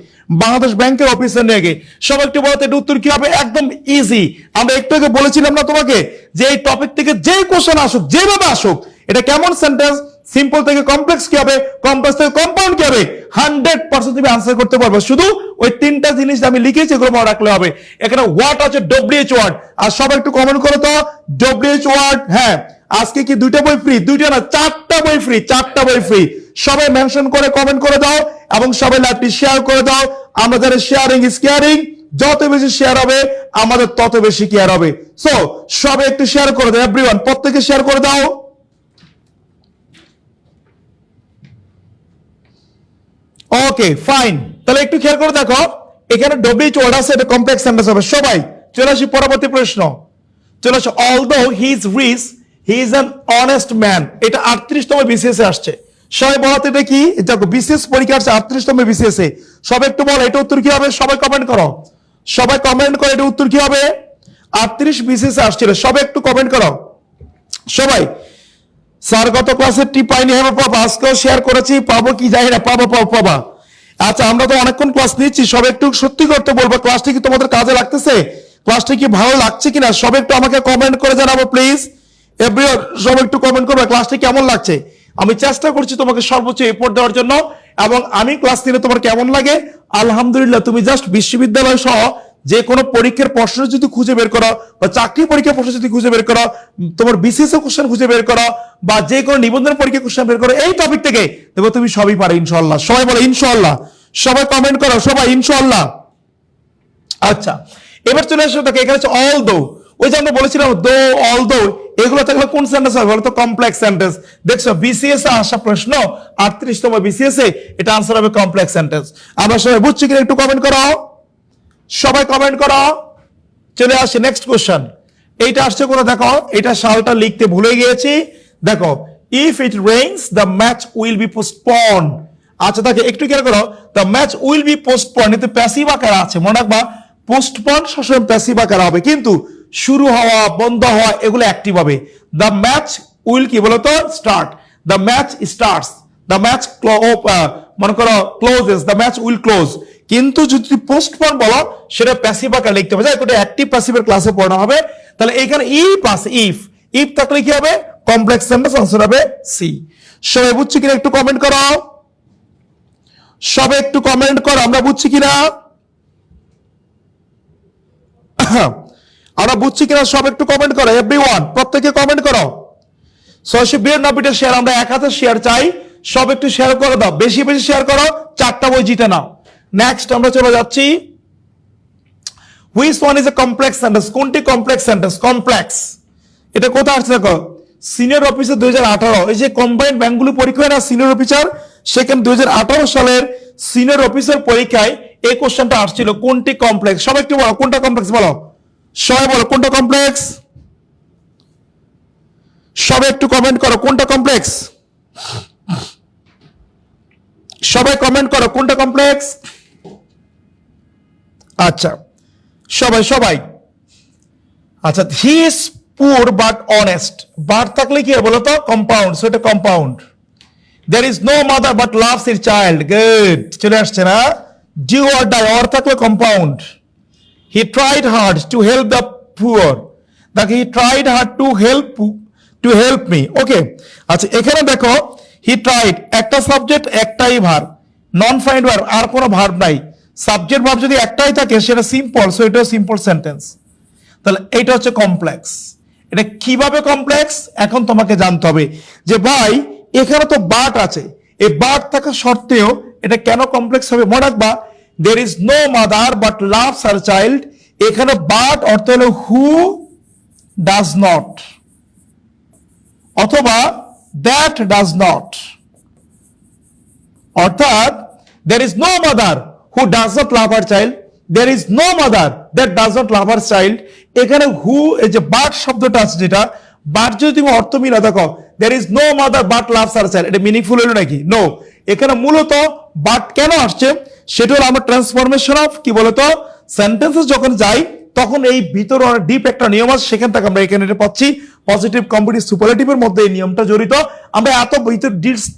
বাংলাদেশ ব্যাংকের অফিসার নিয়োগে। সব একটু বলতে এটা উত্তর কি হবে? একদম ইজি। আমরা একটু আগে বলেছিলাম না তোমাকে যে এই টপিক থেকে যে কোশ্চেন আসুক, যেভাবে আসুক, এটা কেমন সেন্টেন্স, সিম্পল থেকে কমপ্লেক্স কি হবে, কমপ্লেক্স থেকে কম্পাউন্ড কি হবে, 100% তুমি আনসার করতে পারবে। শুধু ওই তিনটা জিনিস আমি লিখেছি এগুলো মনে রাখলে হবে। এখানে হোয়াট আছে, ডব্লিউএইচ ওয়ার্ড। আর সব একটু কমেন্ট করো তো ডব্লিউএইচ ওয়ার্ড। হ্যাঁ, আজকে কি 2টা বই ফ্রি? 2টা না, 4টা বই ফ্রি, 4টা বই ফ্রি। সবাই মেনশন করে কমেন্ট করে দাও এবং সবাই লাইভটি শেয়ার করে দাও। আমরা জানি শেয়ারিং ইজ কেয়ারিং, যত বেশি শেয়ার হবে আমাদের তত বেশি কেয়ার হবে। সো সবাই একটু শেয়ার করে দাও, এভরিওয়ান প্রত্যেকে শেয়ার করে দাও। ওকে ফাইন, তাহলে একটু খেয়াল করে দেখো এখানে ডব্লিউএইচ ওয়ার্ড আছে, এটা কমপ্লেক্স সেন্টেন্স হবে। সবাই চলে আসি পরবর্তী প্রশ্ন, চলে আসো। Although he is rich he is an honest man, এটা 38তম বিসিএস এ আসছে। সবাই বলো এটা কি? দেখো বিসিএস পরীক্ষা আসছে 38তম বিসিএস এ। সবাই একটু বলো এটা উত্তর কি হবে? সবাই কমেন্ট করো, সবাই কমেন্ট করো এটা উত্তর কি হবে? 38 বিসিএস এ আসছিল। সবাই একটু কমেন্ট করো সবাই। স্যার গত ক্লাসে টি পাইনি, হ্যাঁ পাবো, আজকেও শেয়ার করেছি, পাবো কি জানি না, পাবা। আচ্ছা আমরা তো অনেকক্ষণ ক্লাস নিচ্ছি, সব একটু সত্যি করতে বলবো, ক্লাসটা কি তোমাদের কাজে লাগতেছে, ক্লাসটা কি ভালো লাগছে কিনা সব একটু আমাকে কমেন্ট করে জানাবো প্লিজ। এভরিওয়ান সব একটু কমেন্ট করবে ক্লাসটা কেমন লাগছে। আমি চেষ্টা করছি তোমাকে সর্বোচ্চ এফোর্ট দেওয়ার জন্য, এবং আমি ক্লাস নিলে তোমার কেমন লাগে আলহামদুলিল্লাহ। তুমি জাস্ট বিশ্ববিদ্যালয় সহ যে কোনো পরীক্ষার প্রশ্ন যদি খুঁজে বের করো, বা চাকরি পরীক্ষার প্রশ্ন যদি খুঁজে বের করো, তোমার বিসিএস এর কোশ্চেন খুঁজে বের করো, বা যে কোনো নিবন্ধন পরীক্ষার কোশ্চেন বের করো, এই টপিক থেকে দেখো তুমি সবই পারো ইনশাআল্লাহ। সবাই বলো ইনশাআল্লাহ, সবাই কমেন্ট করো সবাই ইনশাআল্লাহ। আচ্ছা এবার চলে আসো, দেখো এখানে হচ্ছে অল দো, ওই যে আমরা বলেছিলাম দো অল দো, এগুলো থাকলে কোন সেন্টেন্স হবে বলো তো? Complex sentence. দেখছো বিসিএস এ আসা প্রশ্ন 38তম বিসিএস এ, এটা আনসার হবে কমপ্লেক্স সেন্টেন্স। আমরা সবাই বুঝছি কিনা একটু কমেন্ট করো, সবাই কমেন্ট করো। চলে আসে নেক্সট কোশ্চেন, এইটা আসছে কোথা দেখো, এটা সালটা লিখতে ভুলে গিয়েছি। দেখো if it rains the match will be postpone. আচ্ছা দেখো একটু খেয়াল করো, the match will be postpone, এতে প্যাসিভ আকার আছে, মনে রাখবা পোস্টপন সবসময় প্যাসিভ আকার হবে, কিন্তু শুরু হওয়া বন্ধ হওয়া এগুলো অ্যাক্টিভ হবে। দ্য ম্যাচ উইল কি বলতো? Start, the match starts, the match মনে করো clauses, the match will close. কিন্তু যদি পোস্টপন বলো সেটা প্যাসিভ আকার লিখতে হবে, এটা অ্যাক্টিভ প্যাসিভের ক্লাসে পড়ানো হবে। তাহলে এখানে ইফ আছে, ইফ থাকলে কি হবে? কমপ্লেক্স সেন্টেন্স, আনসার হবে সি। সবাই বুঝছি কিনা একটু কমেন্ট করো, সবাই একটু কমেন্ট করো, আমরা বুঝছি কিনা, আমরা বুঝছি কিনা সব একটু কমেন্ট করো, এভরিওয়ান প্রত্যেকে কমেন্ট করো। 692টা শেয়ার, আমরা 1000 শেয়ার চাই, সব একটু শেয়ার করে দাও, বেশি বেশি শেয়ার করো, 4টা বই জিতে নাও। নেক্সট আমরা চলে যাচ্ছি, which one is a complex sentence, কোনটি কমপ্লেক্স সেন্টেন্স? কমপ্লেক্স এটা কোথায় আসছে দেখো, সিনিয়র অফিসার 2018, এই যে কম্বাইন্ড ব্যাংকগুলো পরীক্ষা হয় না সিনিয়র অফিসার, সেখানে 2018 সালের সিনিয়র অফিসার পরীক্ষায় এই কোশ্চেনটা আসছিল, কোনটি কমপ্লেক্স? সবাই একটু বলো কোনটা কমপ্লেক্স, বলো সবাই বলো কোনটা কমপ্লেক্স, সবাই একটু কমেন্ট করো কোনটা কমপ্লেক্স, সবাই কমেন্ট করো কোনটা কমপ্লেক্স। আচ্ছা সবাই আচ্ছা, he is poor but honest, but থাকলে কি বলো তো? কম্পাউন্ড, সো এটা compound. There is no mother but loves his child, good, চলে আসছে না? ডু অর ডাই, অর থাকলে compound. He tried hard to help the poor, দেখো he tried hard to help me, okay. আচ্ছা এখানে দেখো he tried, একটা subject একটাই ভার্ব, নন ফাইন্ড ভার্ব, আর কোনো ভার্ব নাই। সাবজেক্ট ভার্ব যদি একটাই থাকে সেটা সিম্পল, সো এটা সিম্পল সেন্টেন্স। তাহলে এটা হচ্ছে কমপ্লেক্স। এটা কিভাবে কমপ্লেক্স এখন তোমাকে জানতে হবে যে ভাই এখানে তো বাট আছে, এই বাট থাকা সত্ত্বেও এটা কেন কমপ্লেক্স হবে? মনে রাখবা there is no mother but loves her child, এখানে বাট অর্থ হলো হু ডাজ নট, অথবা দ্যাট ডাজ নট, অর্থাৎ there is no mother who does not love her child, there is no mother that does not love her child। এখানে হু, এই যে but শব্দটা আছে, যেটা বাট যদি তুমি অর্থ মিলা দেখো, there is no mother but loves her child, এটা মিনিংফুল হলো নাকি? নো। এখানে মূলত বাট কেন আসছে সেটা হলো আমরা ট্রান্সফরমেশন অফ কি বলতো সেন্টেন্সেস যখন যাই তখন এই ভিতরে অনেক ডিপ একটা নিয়ম আছে, সেখান থেকে আমরা এখানে এটা পাচ্ছি। পজিটিভ, কম্পিটিভ, সুপারলেটিভের মধ্যে এই নিয়মটা জড়িত। আমরা এত ভিতর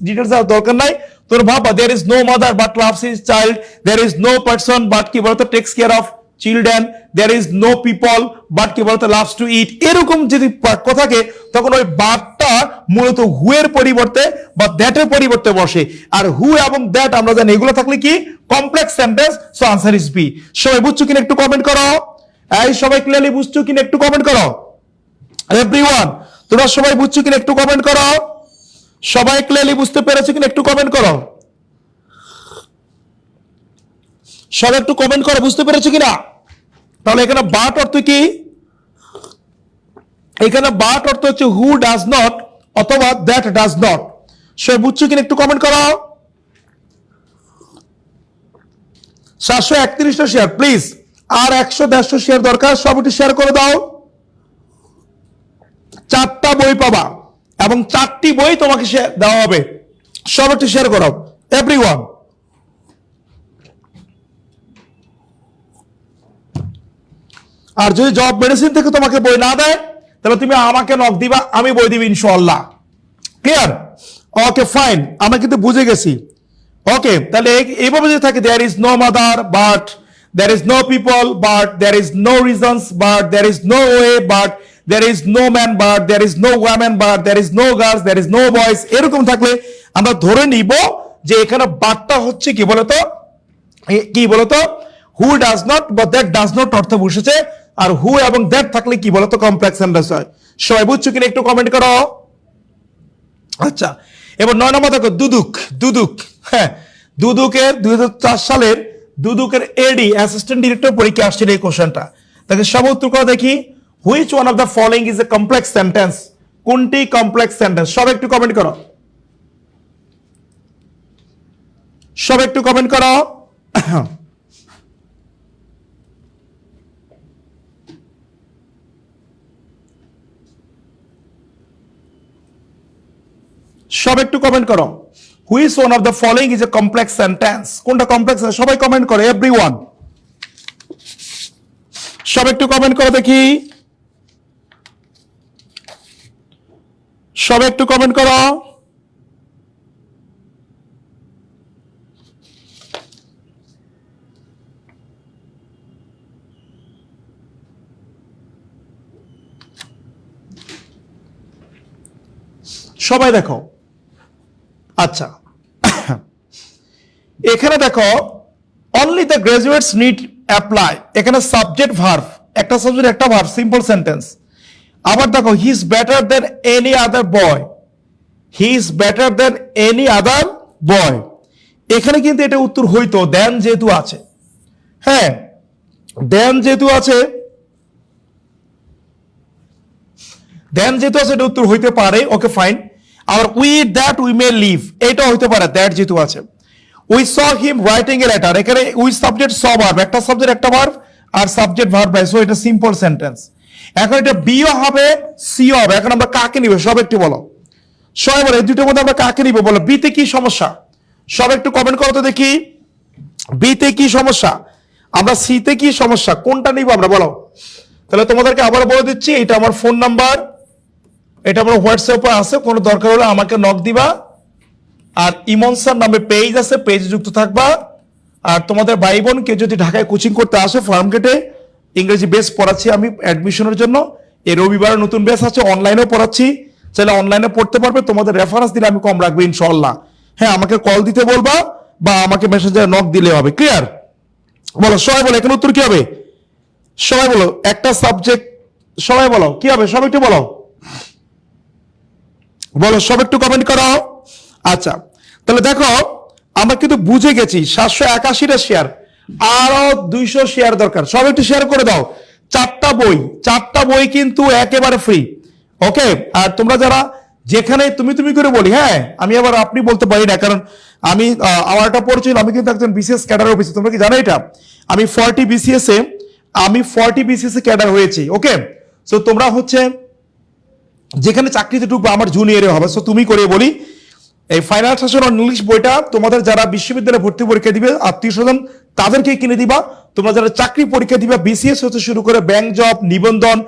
ডিটেলস যাওয়ার দরকার নাই। তোর ভাবা, there is no mother but loves his child, there is no person but কি বলতো takes care of children, there is no people but কি বলতো লাভস টু ইট। এরকম যদি বাক্য থাকে তখন ওই বাটটা মূলত হু এর পরিবর্তে বা দ্যাটের পরিবর্তে বসে। আর হু এবং দ্যাট আমরা জানি এগুলো থাকলে কি complex sentence. So answer is B. সবাই বুঝছো কিনা একটু কমেন্ট করো। এই সবাই ক্লিয়ারলি বুঝছো কিনা একটু কমেন্ট করো। এভরিওয়ান, তোমরা সবাই বুঝছো কিনা একটু কমেন্ট করো। সবাই ক্লিয়ারলি বুঝতে পেরেছো কিনা একটু কমেন্ট করো। সবাই একটু কমেন্ট করো, বুঝতে পেরেছো কিনা। তাহলে এখানে বাট অর্থ কি? এখানে বাট অর্থ হচ্ছে হু ডাজ নট অথবা দ্যাট ডাজ নট। সবাই বুঝছো কিনা একটু কমেন্ট করো। 731টা শেয়ার প্লিজ, আর 100-150 শেয়ার দরকার, সব একটু শেয়ার করে দাও। 4টা বই পাবা এবং 4টি বই তোমাকে দেওয়া হবে, সব একটু শেয়ার করো এভরিওয়ান। আর যদি জব মেডিসিন থেকে তোমাকে বই না দেয় তাহলে তুমি আমাকে নক দিবা, আমি বই দিব ইনশাআল্লাহ। ক্লিয়ার? ওকে ফাইন, আমরা কিন্তু বুঝে গেছি। ওকে, তাহলে এইভাবে যদি থাকে there is no mother but, there is no people but, there is no reasons but, there is no way but, there is no man but, there is no women but, there is no girls, there is no boys, এরকম থাকলে আমরা ধরে নিব যে এখানে বাটটা হচ্ছে কি বলতো, কি বলতো হু ডাজ নট বা দ্যাট ডাজ নট অর্থ বসেছে। আর হু এবং দ্যাট থাকলে কি বলতো কমপ্লেক্স সেন্টেন্স হয়। সবাই বুঝছো কিনা একটু কমেন্ট করো। আচ্ছা, এবার 9 নম্বর দেখো দুদুক। দুদুক, হ্যাঁ, দুদুকের 2004 সালের দুদুকের এডি অ্যাসিস্ট্যান্ট ডিরেক্টর পরীক্ষা আসছিল এই কোশ্চেনটা। তাকে সব উত্তর করে দেখি। Which one of the following is a complex sentence? কোনটি কমপ্লেক্স সেন্টেন্স? সব একটু কমেন্ট করো। সব একটু কমেন্ট করো। সব একটু কমেন্ট করো। Which one of the following is a complex sentence? কোনটা কমপ্লেক্স? সবাই কমেন্ট করো এভরিওয়ান। সব একটু কমেন্ট করো দেখি। সব একটু কমেন্ট করো। সবাই দেখো। আচ্ছা, এখানে দেখো only the graduates need apply. এখানে সাবজেক্ট ভার্ব, একটা সাবজেক্ট একটা ভার্ব, সিম্পল সেন্টেন্স। আবার দেখো he is better than any other boy. He is better than any other boy. এখানে কিন্তু এটা উত্তর হইতো দেন যেহেতু আছে। হ্যাঁ, দেন যেহেতু আছে, দেন যেহেতু আছে এটা উত্তর হইতে পারে। Okay fine. আর with that we may leave, এটা হইতে পারে দ্যাট যেহেতু আছে। We saw him writing a letter, এখানে উই সাবজেক্ট স ভার্ব, একটা সাবজেক্ট একটা ভার্ব আর সাবজেক্ট ভার্ব, সো এটা সিম্পল সেন্টেন্স। এখন এটা বিও হবে সিও হবে। এখন আমরা কাকে নিব? সব একটু বলো। সবাই বলো এই দুটোর মধ্যে আমরা কাকে নিব বলো। বিতে কি সমস্যা? সব একটু কমেন্ট করো তো দেখি। বিতে কি সমস্যা? আমরা সিতে কি সমস্যা? কোনটা নিব আমরা বলো। তাহলে তোমাদেরকে আবার বলে দিচ্ছি, এটা আমার ফোন নাম্বার, এটা আমার হোয়াটসঅ্যাপে আছে, কোনো দরকার হলে আমাকে নক দিবা। আর ইমন স্যার নামে পেজ আছে, পেজে যুক্ত থাকবা। আর তোমাদের ভাই বোন কেউ যদি ঢাকায় কোচিং করতে আসে, ফার্ম গেটে ইংরেজি বেস পড়াচ্ছি আমি অ্যাডমিশনের জন্য। এই রবিবারে নতুন বেস আছে, অনলাইনেও পড়াচ্ছি, চাইলে অনলাইনে পড়তে পারবে। তোমাদের রেফারেন্স দিলে আমি কম রাখবো ইনশাআল্লাহ। হ্যাঁ, আমাকে কল দিতে বলবা বা আমাকে মেসেঞ্জারে নক দিলে হবে। ক্লিয়ার? বলো সবাই বলো, এখানে উত্তর কি হবে? সবাই বলো একটা সাবজেক্ট। সবাই বলো কি হবে? সব একটু বলো, বলো সব একটু কমেন্ট করো। আচ্ছা, তাহলে দেখো আমরা কিন্তু বুঝে গেছি 781টা শেয়ার, আরো 200 শেয়ার দরকার। সব একটু শেয়ার করে দাও। 4টা বই কিন্তু একেবারে ফ্রি। ওকে, আর তোমরা যারা যেখানে তুমি করে বলি, হ্যাঁ আমি আবার আপনি বলতে পারি না, কারণ আমি আমার একটা পরিচয়, আমি কিন্তু একজন বিসিএস ক্যাডার অফিসার। তোমরা কি জানো এটা? আমি 40 বিসিএস এ ক্যাডার হয়েছি। ওকে, সো তোমরা হচ্ছে যেখানে চাকরিতে ঢুকবো আমার জুনিয়রে হবে। সো তুমি করে বলি, এই ফাইনাল সেশন অন ইংলিশ বইটা তোমাদের যারা বিশ্ববিদ্যালয়ে ভর্তি পরীক্ষা দিবে, আত্মীয় স্বজন তাদেরকে কিনে দিবা। তোমরা যারা চাকরি পরীক্ষা দিবা, বিসিএস হতে শুরু করে ব্যাংক জব, নিবন্ধন,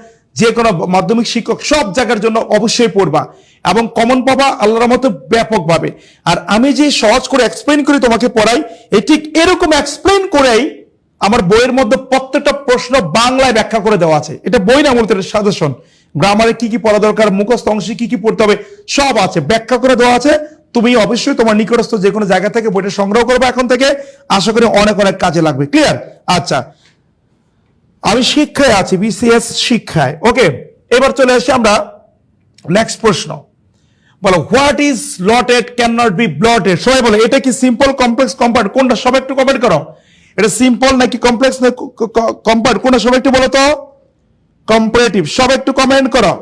যে কোনো মাধ্যমিক শিক্ষক, সব জায়গার জন্য অবশ্যই পড়বা এবং কমন পাবা আল্লাহর মতো ব্যাপকভাবে। আর আমি যে সহজ করে এক্সপ্লেন করি তোমাকে পড়াই, এই ঠিক এরকম এক্সপ্লেন করেই আমার বইয়ের মধ্যে প্রত্যেকটা প্রশ্ন বাংলায় ব্যাখ্যা করে দেওয়া আছে। এটা বই না, মূলত সাজেশন। গ্রামারে কি কি পড়া দরকার, মুখস্থ অংশে কি কি পড়তে হবে, সব আছে, ব্যাখ্যা করে দেওয়া আছে। তুমি অবশ্যই তোমার নিকটস্থ যে কোনো জায়গা থেকে বইটা সংগ্রহ করবে এখন থেকে, আশা করি অনেক অনেক কাজে লাগবে। ক্লিয়ার? আচ্ছা, আমি শিক্ষায় আছি, বিসিএস শিক্ষায়। ওকে, এবার চলে আসি আমরা নেক্সট প্রশ্ন। বলো, what is lotted can not be blotted. সবাই বলো, এটা কি সিম্পল, কমপ্লেক্স, কম্পাউন্ড, কোনটা? সবাই একটু কমেন্ট করো। এটা সিম্পল নাকি কমপ্লেক্স না কম্পাউন্ড, কোনটা? সবাই একটু বলো তো। কম্পারেটিভ। সবাই একটু কমেন্ট করো,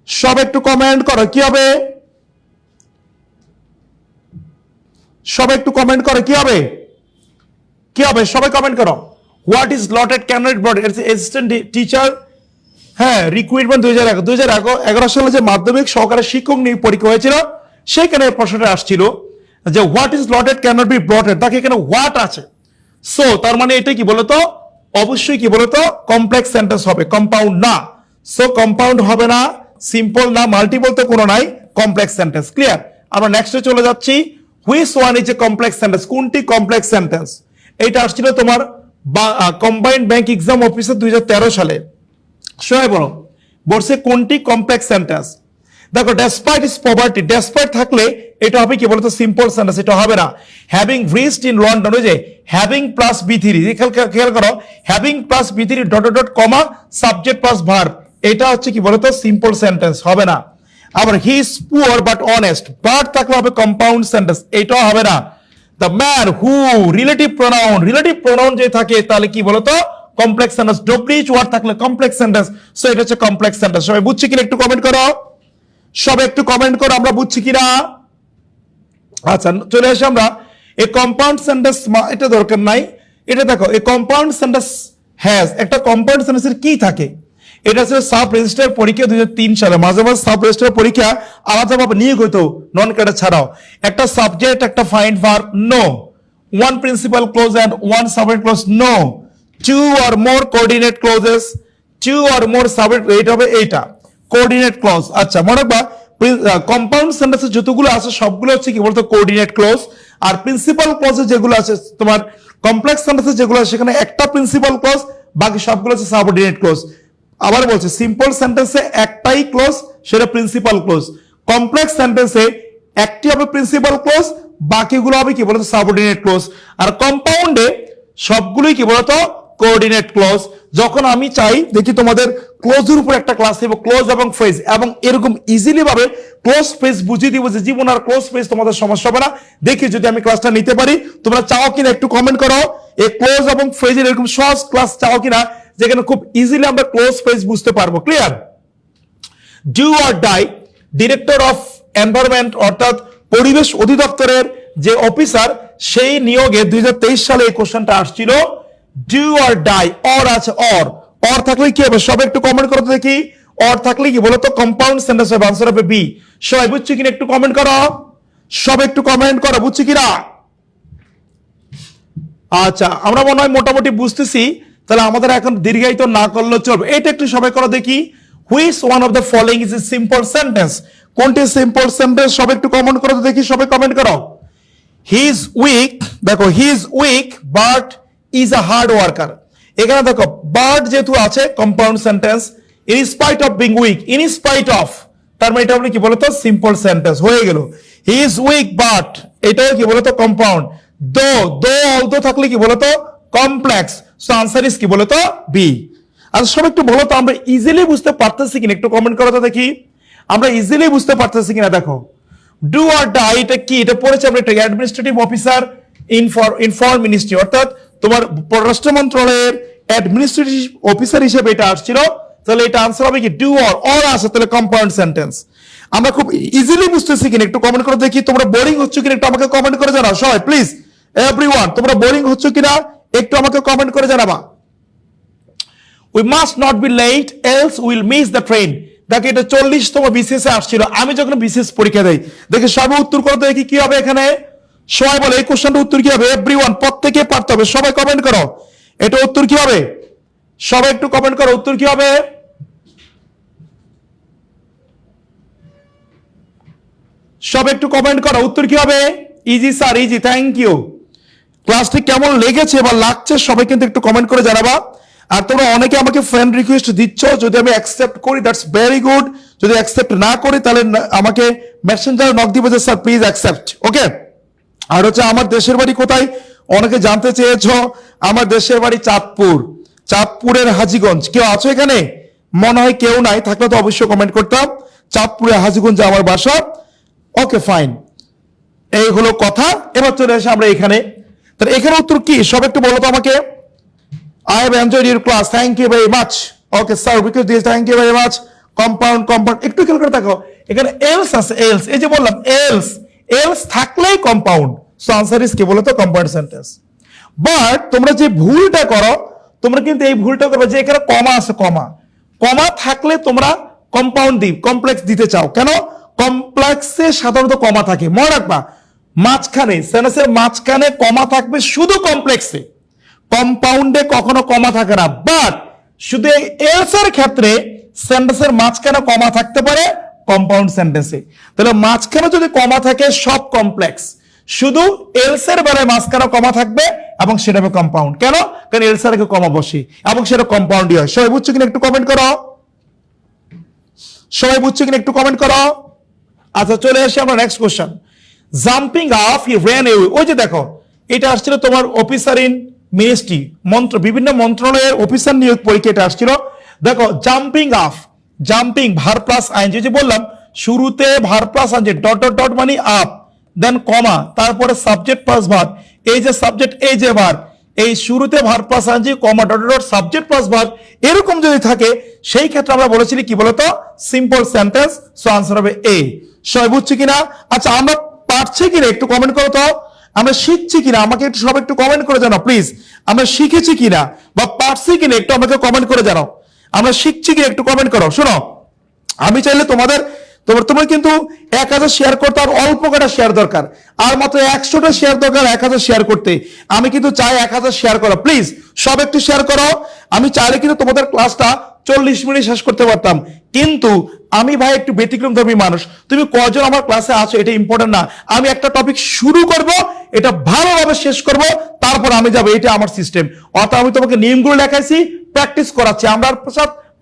সবাই একটু কমেন্ট করো। কি হবে? সবাই একটু কমেন্ট করো, কি হবে? কি হবে? সবাই কমেন্ট করো। What is lotted can not blotted. Assistant teacher, হ্যাঁ, রিক্রুটমেন্ট 2011 সালে যে মাধ্যমিক সহকারী শিক্ষক নিয়োগ পরীক্ষা হয়েছিল, সেখানে প্রশ্নটা আসছিল যে what is lotted can not be blotted. তাকে এখানে হোয়াট আছে, সো তার মানে এটা কি বলতো? অবশ্যই কি বলতো? কমপ্লেক্স সেন্টেন্স হবে, কম্পাউন্ড না। সো কম্পাউন্ড হবে না, সিম্পল না, মাল্টিপল তো কোনো নাই, কমপ্লেক্স সেন্টেন্স। ক্লিয়ার? আমরা নেক্সটে চলে যাচ্ছি। Which one is a complex sentence? কোনটি কমপ্লেক্স সেন্টেন্স? এটা আসছিল তোমার কম্বাইন্ড ব্যাংক এক্সাম অফিসার 2013 সালে। সবাই বলো, বলছে কোনটি কমপ্লেক্স সেন্টেন্স? দেখো, ডেসপাইট ইজ পভার্টি, ডেসপাইট থাকলে এটা হবে কি বলতো? Simple sentence. এটা হবে না। হ্যাভিং রিচড ইন লন্ডন, ওই যে হ্যাভিং প্লাস বি3, খেয়াল করো, হ্যাভিং প্লাস বি3 dot dot comma subject plus verb, এটা হচ্ছে কি বলতো? সিম্পল সেন্টেন্স, হবে না। আবার he is poor but honest, but থাকলে হবে কম্পাউন্ড সেন্টেন্স, এটাও হবে না। The man who, relative pronoun যে থাকে তাহলে কি বলতো? Complex sentence. ডব্লিউএইচ ওয়ার্ড থাকলে কমপ্লেক্স সেন্টেন্স, সো এটা হচ্ছে কমপ্লেক্স সেন্টেন্স। সবাই বুঝছি কিনা একটু কমেন্ট করো, সবাই একটু কমেন্ট করো, আমরা বুঝছি কিনা। আচ্ছা, চলে আসি আমরা এই কম্পাউন্ড সেন্টেন্স, এটা দরকার নাই। এটা দেখো, এই কম্পাউন্ড সেন্টেন্স হ্যাজ, একটা কম্পাউন্ড সেন্টেন্সের কি থাকে? এটা হচ্ছে সাব রেজিস্ট্রার পরীক্ষা 2003 সালে। মাঝে মাঝে সাব রেজিস্ট্রার পরীক্ষা আলাদাভাবে নিয়োগ হতো, নন ক্যাডার ছাড়াও। একটা সাবজেক্ট, একটা find verb, no. One principal clause and one subject clause, no. Two or more coordinate clauses, two or more subject, এইটা হবে এইটা কোঅর্ডিনেট ক্লজ। আচ্ছা, মনে রাখবা, কম্পাউন্ড সেন্টেন্সে যতগুলো আছে সবগুলো হচ্ছে কি বলতো? Coordinate clause. আর প্রিন্সিপাল ক্লজে যেগুলো আছে তোমার কমপ্লেক্স সেন্টেন্সে যেগুলো আছে, সেখানে একটা প্রিন্সিপাল ক্লজ, বাকি সবগুলো হচ্ছে সাবঅর্ডিনেট ক্লজ। আবার বলছে, সিম্পল সেন্টেন্সে একটাই ক্লজ, সেটা প্রিন্সিপাল ক্লজ। কমপ্লেক্স সেন্টেন্সে একটি হবে প্রিন্সিপাল ক্লজ, বাকিগুলো হবে কি বলতো? Subordinate clause. আর কম্পাউন্ডে সবগুলোই কি বলতো? Coordinate clause. যখন আমি চাই দেখি তোমাদের ক্লোজের উপর একটা ক্লাস দেব, ক্লোজ এবং ফ্রেজ, এবং এরকম ইজিলি ভাবে ক্লোজ ফ্রেজ বুঝিয়ে দিব যে জীবন আর ক্লোজ ফ্রেজ তোমাদের সমস্যা হবে না। দেখি যদি আমি ক্লাসটা নিতে পারি। তোমরা চাও কিনা একটু কমেন্ট করো, এই ক্লোজ এবং ফ্রেজের এরকম সহজ ক্লাস চাও কিনা, যেখানে খুব ইজিলি আমরা ক্লোজ ফ্রেজ বুঝতে পারবো। Clear? Do or die, director of environment অর্থাৎ পরিবেশ অধিদপ্তরের যে অফিসার, সেই নিয়োগে 2023 সালে এই কোশ্চেনটা আসছিল। ডু অর ডাই, অর আছে, অর থাকলে কি হবে? সবাই একটু কমেন্ট করতে দেখি। অর থাকলে কি বলতো? কম্পাউন্ড সেন্টেন্স হবে, আনসার হবে বি। সবাই বুঝছি কিনা একটু কমেন্ট করো, সবাই একটু কমেন্ট করো, বুঝছি কিনা। আচ্ছা, আমরা মনে হয় মোটামুটি বুঝতেছি, তাহলে আমাদের এখন দীর্ঘায়িত না করলেও চলবে। এটা একটু সবাই করো দেখি। Which one of the following is a simple sentence? কোনটি সিম্পল সেন্টেন্স? সবাই একটু কমেন্ট করো দেখি, সবাই কমেন্ট করো। হি ইজ উইক, দেখো, he is weak but is a hard worker. এখানে দেখো, বাট যেহেতু আছে compound sentence, in spite of being weak, in spite of, তার মানে এটা আপনি কি বলতো? সিম্পল সেন্টেন্স হয়ে গেল। হি ইজ উইক বাট, এটাও কি বলতো? কম্পাউন্ড। দো, অলদো থাকলে কি বলতো? কমপ্লেক্স। সো আনসার ইজ কি বলতো? বি। আর সব একটু বলো তো, আমরা ইজিলি বুঝতে পারতেছি কিনা একটু কমেন্ট করো তো দেখি। আমরা ইজিলি বুঝতে পারতেছি কিনা দেখো। ডু অর ডাই, এটা কি? এটা পড়েছে আমরা, একটা administrative officer in foreign ministry, অর্থাৎ তোমার পররাষ্ট্র মন্ত্রণালয়ের অ্যাডমিনিস্ট্রেটিভ অফিসার হিসেবে এটা আসছিল। তাহলে এটা আনসার হবে কি? ডু অর আছে, তাহলে কম্পাউন্ড সেন্টেন্স। আমরা খুব ইজিলি বুঝতেছি কিনা একটু কমেন্ট করে দেখি। তোমরা বোরিং হচ্ছে কিনা একটু আমাকে কমেন্ট করে জানাও সবাই প্লিজ। এভরিওয়ান, তোমরা বোরিং হচ্ছে কিনা একটু আমাকে কমেন্ট করে জানাবা। We must not be late else will miss the train. দেখো, এটা 40তম বিসিএস এ আসছিল। আমি যখন বিসিএস পরীক্ষা দেই, দেখি সবাই উত্তর করতে দেখি কি হবে এখানে। সবাই বলে এই কোশ্চেনটার উত্তর কি হবে? এভরিওয়ান, প্রত্যেকে পারতে হবে, সবাই কমেন্ট করো। এটা উত্তর কি হবে? সবাই একটু কমেন্ট করো, উত্তর কি হবে? সব একটু কমেন্ট করো, উত্তর কি হবে? Easy sir, easy, thank you. ক্লাসটি কেমন লেগেছে বা লাগছে সবাই কিন্তু একটু কমেন্ট করে জানাবা। আর তোমরা অনেকে আমাকে ফ্রেন্ড রিকোয়েস্ট দিচ্ছ, যদি আমি অ্যাকসেপ্ট করি দ্যাটস ভেরি গুড, যদি অ্যাকসেপ্ট না করি তাহলে আমাকে মেসেঞ্জারে নক দিবে যে স্যার প্লিজ অ্যাকসেপ্ট, ওকে। আর হচ্ছে আমার দেশের বাড়ি কোথায় অনেকে জানতে চেয়েছ। আমার দেশের বাড়ি চাঁদপুর, চাঁদপুরের হাজীগঞ্জ। কেউ আছো এখানে? মনে হয় কেউ নাই, থাকলে তো অবশ্যই কমেন্ট করতাম। চাঁদপুরের হাজীগঞ্জে আমার বাসা, ওকে ফাইন। এই হলো কথা। এবার চলে আসে আমরা এখানে। তাহলে এখানে উত্তর কি সব একটু বলো তো আমাকে। I have enjoyed your class. Thank you very much. Okay, sir, because this, thank you very much. Compound. একটু খেয়াল করে দেখো, এখানে else আছে, else। এই যে বললাম else থাকলেই কম্পাউন্ড। সো আনসার ইজ কি বলো তো? Compound sentence. বাট তোমরা যে ভুলটা করো, তোমরা কিন্তু এই ভুলটা করবে যে এখানে কমা আছে, কমা থাকলে তোমরা কম্পাউন্ড কমপ্লেক্স দিতে চাও। কেন? কমপ্লেক্সে সাধারণত কমা থাকে, মনে রাখবা। মাঝখানে, সেন্টেন্সের মাঝখানে কমা থাকবে শুধু কমপ্লেক্সে, কম্পাউন্ডে কখনো কমা থাকে না। বাট শুধু এলস এর ক্ষেত্রে সেন্টেন্সের মাঝখানে কমা থাকতে পারে কম্পাউন্ড সেন্টেন্সে। তাহলে মাঝখানে যদি কমা থাকে সব কমপ্লেক্স, শুধু এলস এর বেলায় মাঝখানে কমা থাকবে এবং সেটা হবে কম্পাউন্ড। কেন? কারণ এলস এর আগে কমা বসে এবং সেটা কম্পাউন্ডই হয়। সবাই বুঝছো কিনা একটু কমেন্ট করো, সবাই বুঝছো কিনা একটু কমেন্ট করো। আচ্ছা, চলে আসি আমরা next question. Jumping up he ran away। ওই যে দেখো, এটা আসছিল তোমার অফিসার ইন মিনিস্ট্রি, বিভিন্ন মন্ত্রণালয়ের অফিসার নিয়োগ পরীক্ষা এটা আসছিল। দেখো, jumping up, jumping verb plus ING, যে বললাম শুরুতে verb plus ING dot dot dot মানে আপ, দেন কমা, তারপরে সাবজেক্ট প্লাস ভার্ব। এই যে সাবজেক্ট, এই যে ভার্ব, এই শুরুতে verb plus ING comma dot dot subject plus verb, এরকম যদি থাকে সেই ক্ষেত্রে আমরা বলেছিলি কি বলতো? Simple sentence. সো আনসার হবে এ। সবাই বুঝছি কিনা? আচ্ছা, আমরা পারছি কিনা একটু কমেন্ট করো তো। আমরা শিখছি কিনা আমাকে একটু সব একটু কমেন্ট করে জানাও প্লিজ। আমরা শিখেছি কিনা বা পারছি কিনা একটু আমাকে কমেন্ট করে জানাও। আমরা শিখছি কিনা একটু কমেন্ট করো। শোনো, আমি চাইলে তোমার কিন্তু 1000 শেয়ার করতে আর অল্প কটা শেয়ার দরকার, আর মাত্র 100টা শেয়ার দরকার 1000 শেয়ার করতে। আমি কিন্তু চাই 1000 শেয়ার করো, প্লিজ সব একটু শেয়ার করো। আমি চাইলে কিন্তু তোমাদের ক্লাসটা 40 মিনিট শেষ করতে পারতাম, কিন্তু আমি ভাই একটু ব্যতিক্রমধর্মী মানুষ। তুমি কজন আমার ক্লাসে আছো এটা ইম্পর্টেন্ট না। আমি একটা টপিক শুরু করব, এটা ভালোভাবে শেষ করব, তারপর আমি যাবো, এটা আমার সিস্টেম। অর্থাৎ আমি তোমাকে নিয়মগুলো দেখাইছি, প্র্যাকটিস করাচ্ছি। আমরা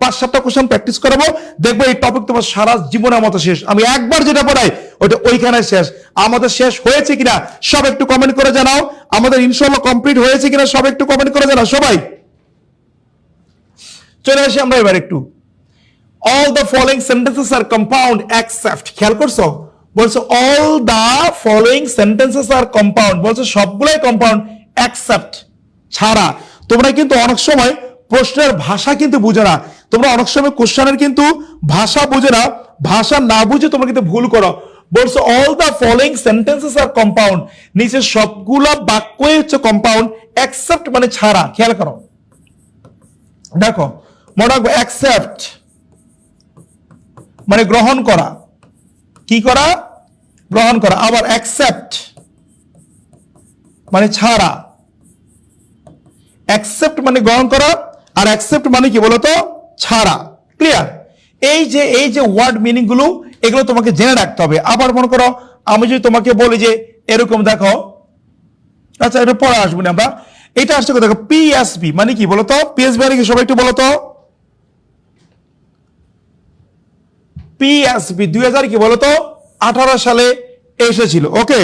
5-7টা কোশ্চেন প্র্যাকটিস করাবো, দেখবো এই টপিক তোমার সারা জীবনের মতো শেষ। আমি একবার যেটা পড়াই ওটা ওইখানে শেষ। আমাদের শেষ হয়েছে কিনা সব একটু কমেন্ট করে জানাও। আমাদের ইনশাআল্লাহ কমপ্লিট হয়েছে কিনা সব একটু কমেন্ট করে জানাও সবাই। চলে আসি আমরা এবার একটু। all the following sentences are compound except, খেয়াল করছো? বলছো all the following sentences are compound, বলছো সবগুলাই কম্পাউন্ড except, ছাড়া। তোমরা কিন্তু অনেক সময় প্রশ্নের ভাষা কিন্তু বুঝো না, তোমরা অনেক সময় কোশ্চেনের কিন্তু ভাষা বুঝো না, ভাষা না বুঝে তোমরা কিন্তু ভুল করো। বলছো all the following sentences are compound, নিচে সবগুলা বাক্যই হচ্ছে কম্পাউন্ড, except মানে ছাড়া। খেয়াল করো, দেখো মনে রাখবো, অ্যাকসেপ্ট মানে গ্রহণ করা, কি করা? গ্রহণ করা। আবার অ্যাকসেপ্ট মানে ছাড়া, অ্যাকসেপ্ট মানে গ্রহণ করা, আর অ্যাকসেপ্ট মানে কি বলতো? ছাড়া। ক্লিয়ার? এই যে ওয়ার্ড মিনিং গুলো, এগুলো তোমাকে জেনে রাখতে হবে। আবার মনে করো আমি যদি তোমাকে বলি যে এরকম দেখো, আচ্ছা এটা পরে আসবো না আমরা, এটা আসছে দেখো পিএসবি মানে কি বলতো? পিএসবি মানে কি সবাই একটু বলতো? পিএসবি 2000 কি বলতো 18 সালে এসেছিল। ওকে,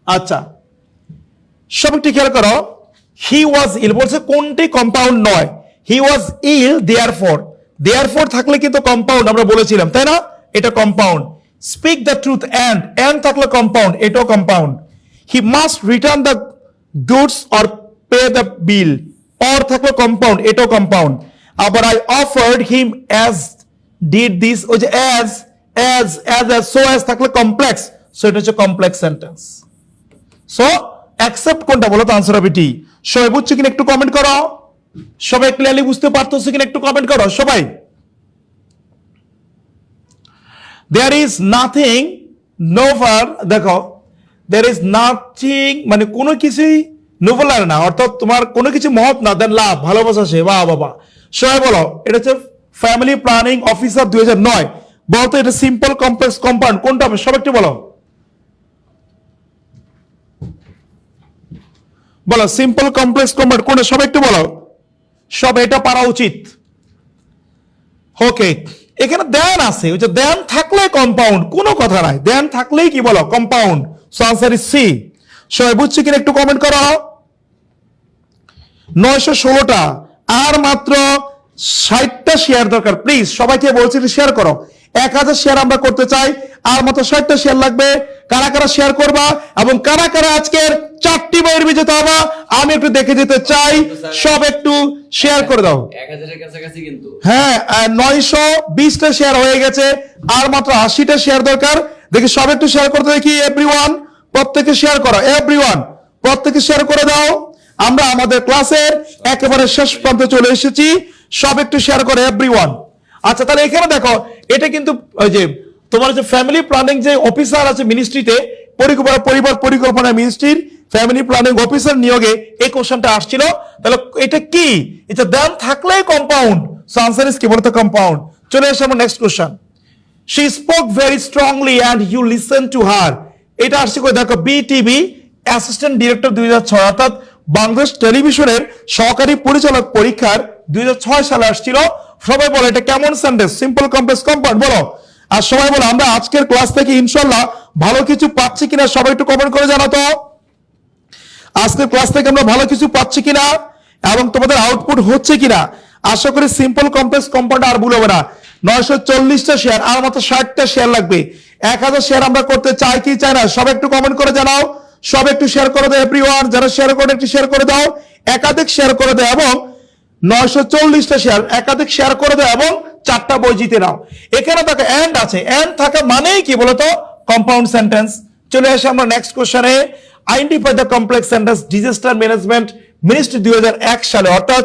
আচ্ছা সব একটু খেয়াল করো। হি ওয়াজ ইল বলছে কোনটি কম্পাউন্ড নয়? হি ওয়াজ ইল দেয়ারফর থাকলে কিন্তু কম্পাউন্ড আমরা বলেছিলাম, তাই না? এটা compound. Speak the truth and থাকলে কম্পাউন্ড, এটাও compound. He must return the goods or pay the bill, or থাকলে কম্পাউন্ড, এটাও কম্পাউন্ড। আবার I offered him as did this, ওই যে অ্যাজ সো অ্যাজ থাকলে কমপ্লেক্স, সো এটা হচ্ছে কমপ্লেক্স সেন্টেন্স। সো অ্যাকসেপ্ট কোনটা বলো তো? আনসার হবে টি। সবাই বুঝছো কিনা একটু কমেন্ট করো। সবাই ক্লিয়ারলি বুঝতে পারতেছো কিনা একটু কমেন্ট করো সবাই। দেয়ার ইজ নাথিং নোভার, দেখো দেয়ার ইজ নাথিং মানে কোনো কিছুই নোবেল আর না, অর্থাৎ তোমার কোনো কিছু মহৎ না দেন লাভ, ভালোবাসা সে, বাহ বাবা। সবাই বলো এটা হচ্ছে ফ্যামিলি প্ল্যানিং অফিসার 2009। বলতো এটা সিম্পল কমপ্লেক্স কম্পাউন্ড কোনটা হবে? সব একটু বলো, বলো সিম্পল কমপ্লেক্স কম্পাউন্ড কোনটা? সব একটু বলো, সব এটা পারা উচিত। ওকে, এখানে দেন আছে, ওই যে দেন থাকলে কম্পাউন্ড, কোনো কথা নাই, দেন থাকলেই কি বলো compound. So answer is C. সবাই বুঝছে কিনা একটু কমেন্ট করো। 916টা, আর মাত্র 60টা শেয়ার দরকার। প্লিজ সবাইকে বলছি শেয়ার করো। 1000 শেয়ার আমরা করতে চাই, আর মাত্র 60টা শেয়ার লাগবে। কারা কারা শেয়ার করবা এবং কারা কারা আজকের 4টি বইয়ের বিজেতা হবা আমি একটু দেখে যেতে চাই। সব একটু শেয়ার করে দাও। 1000-এর কাছাকাছি কিন্তু। হ্যাঁ, 920টা শেয়ার হয়ে গেছে, আর মাত্র 80টা শেয়ার দরকার। দেখি সব একটু শেয়ার করতে দেখি। এভরিওয়ান, প্রত্যেকে শেয়ার করো। এভরিওয়ান, প্রত্যেকে শেয়ার করে দাও। আমরা আমাদের ক্লাসের একেবারে শেষ প্রান্তে চলে এসেছি। সব একটু শেয়ার করে এভরিওয়ান। আচ্ছা, তাহলে এখানে দেখো, এটা কিন্তু ওই যে তোমার যে ফ্যামিলি প্ল্যানিং যে অফিসার আছে মিনিস্ট্রিতে, পরিবার পরিকল্পনা মিনিস্ট্রির ফ্যামিলি প্ল্যানিং অফিসার নিয়োগে এই কোশ্চেনটা আসছিল। তাহলে এটা কি? এটা দেন থাকলে কম্পাউন্ড। সো আনসার ইজ কি বলতো? কম্পাউন্ড। চলে আসে আমার next question. She spoke very strongly and you listen to her. এটা আসছে কই দেখো, বিটিভি অ্যাসিস্ট্যান্ট ডিরেক্টর 2006, অর্থাৎ বাংলাদেশ টেলিভিশনের সহকারী পরিচালক পরীক্ষার 2006 সালে আসছিল। সবাই বলো এটা কেমন সেন্টেন্স? সিম্পল কমপ্লেক্স কম্পাউন্ড বলো। আর সবাই বলো আমরা আজকের ক্লাস থেকে ইনশাল্লাহ ভালো কিছু পাচ্ছি কিনা সবাই একটু কমেন্ট করে জানাতো। আজকের ক্লাস থেকে আমরা ভালো কিছু পাচ্ছি কিনা এবং তোমাদের আউটপুট হচ্ছে কিনা। আশা করি সিম্পল কমপ্লেক্স কম্পাউন্ড আর ভুল হবে না। 940টা শেয়ার, আর মাত্র 60টা শেয়ার লাগবে। 1000 শেয়ার আমরা করতে চাই কি চাই না সব একটু কমেন্ট করে জানাও। সব একটু শেয়ার করে দাও এভরিওয়ান। যারা শেয়ার করে একটু শেয়ার করে দাও, একাধিক শেয়ার করে দাও এবং 940টা শেয়ার একাধিক শেয়ার করে দাও এবং 4টা বই জিতে নাও। এখানে দেখো এন্ড আছে, এন্ড থাকা মানেই কি বলতো? Compound sentence. চলে আসে আমরা নেক্সট কোশ্চেনে। Identify the complex sentence disaster management ministry 2001 সালে, অর্থাৎ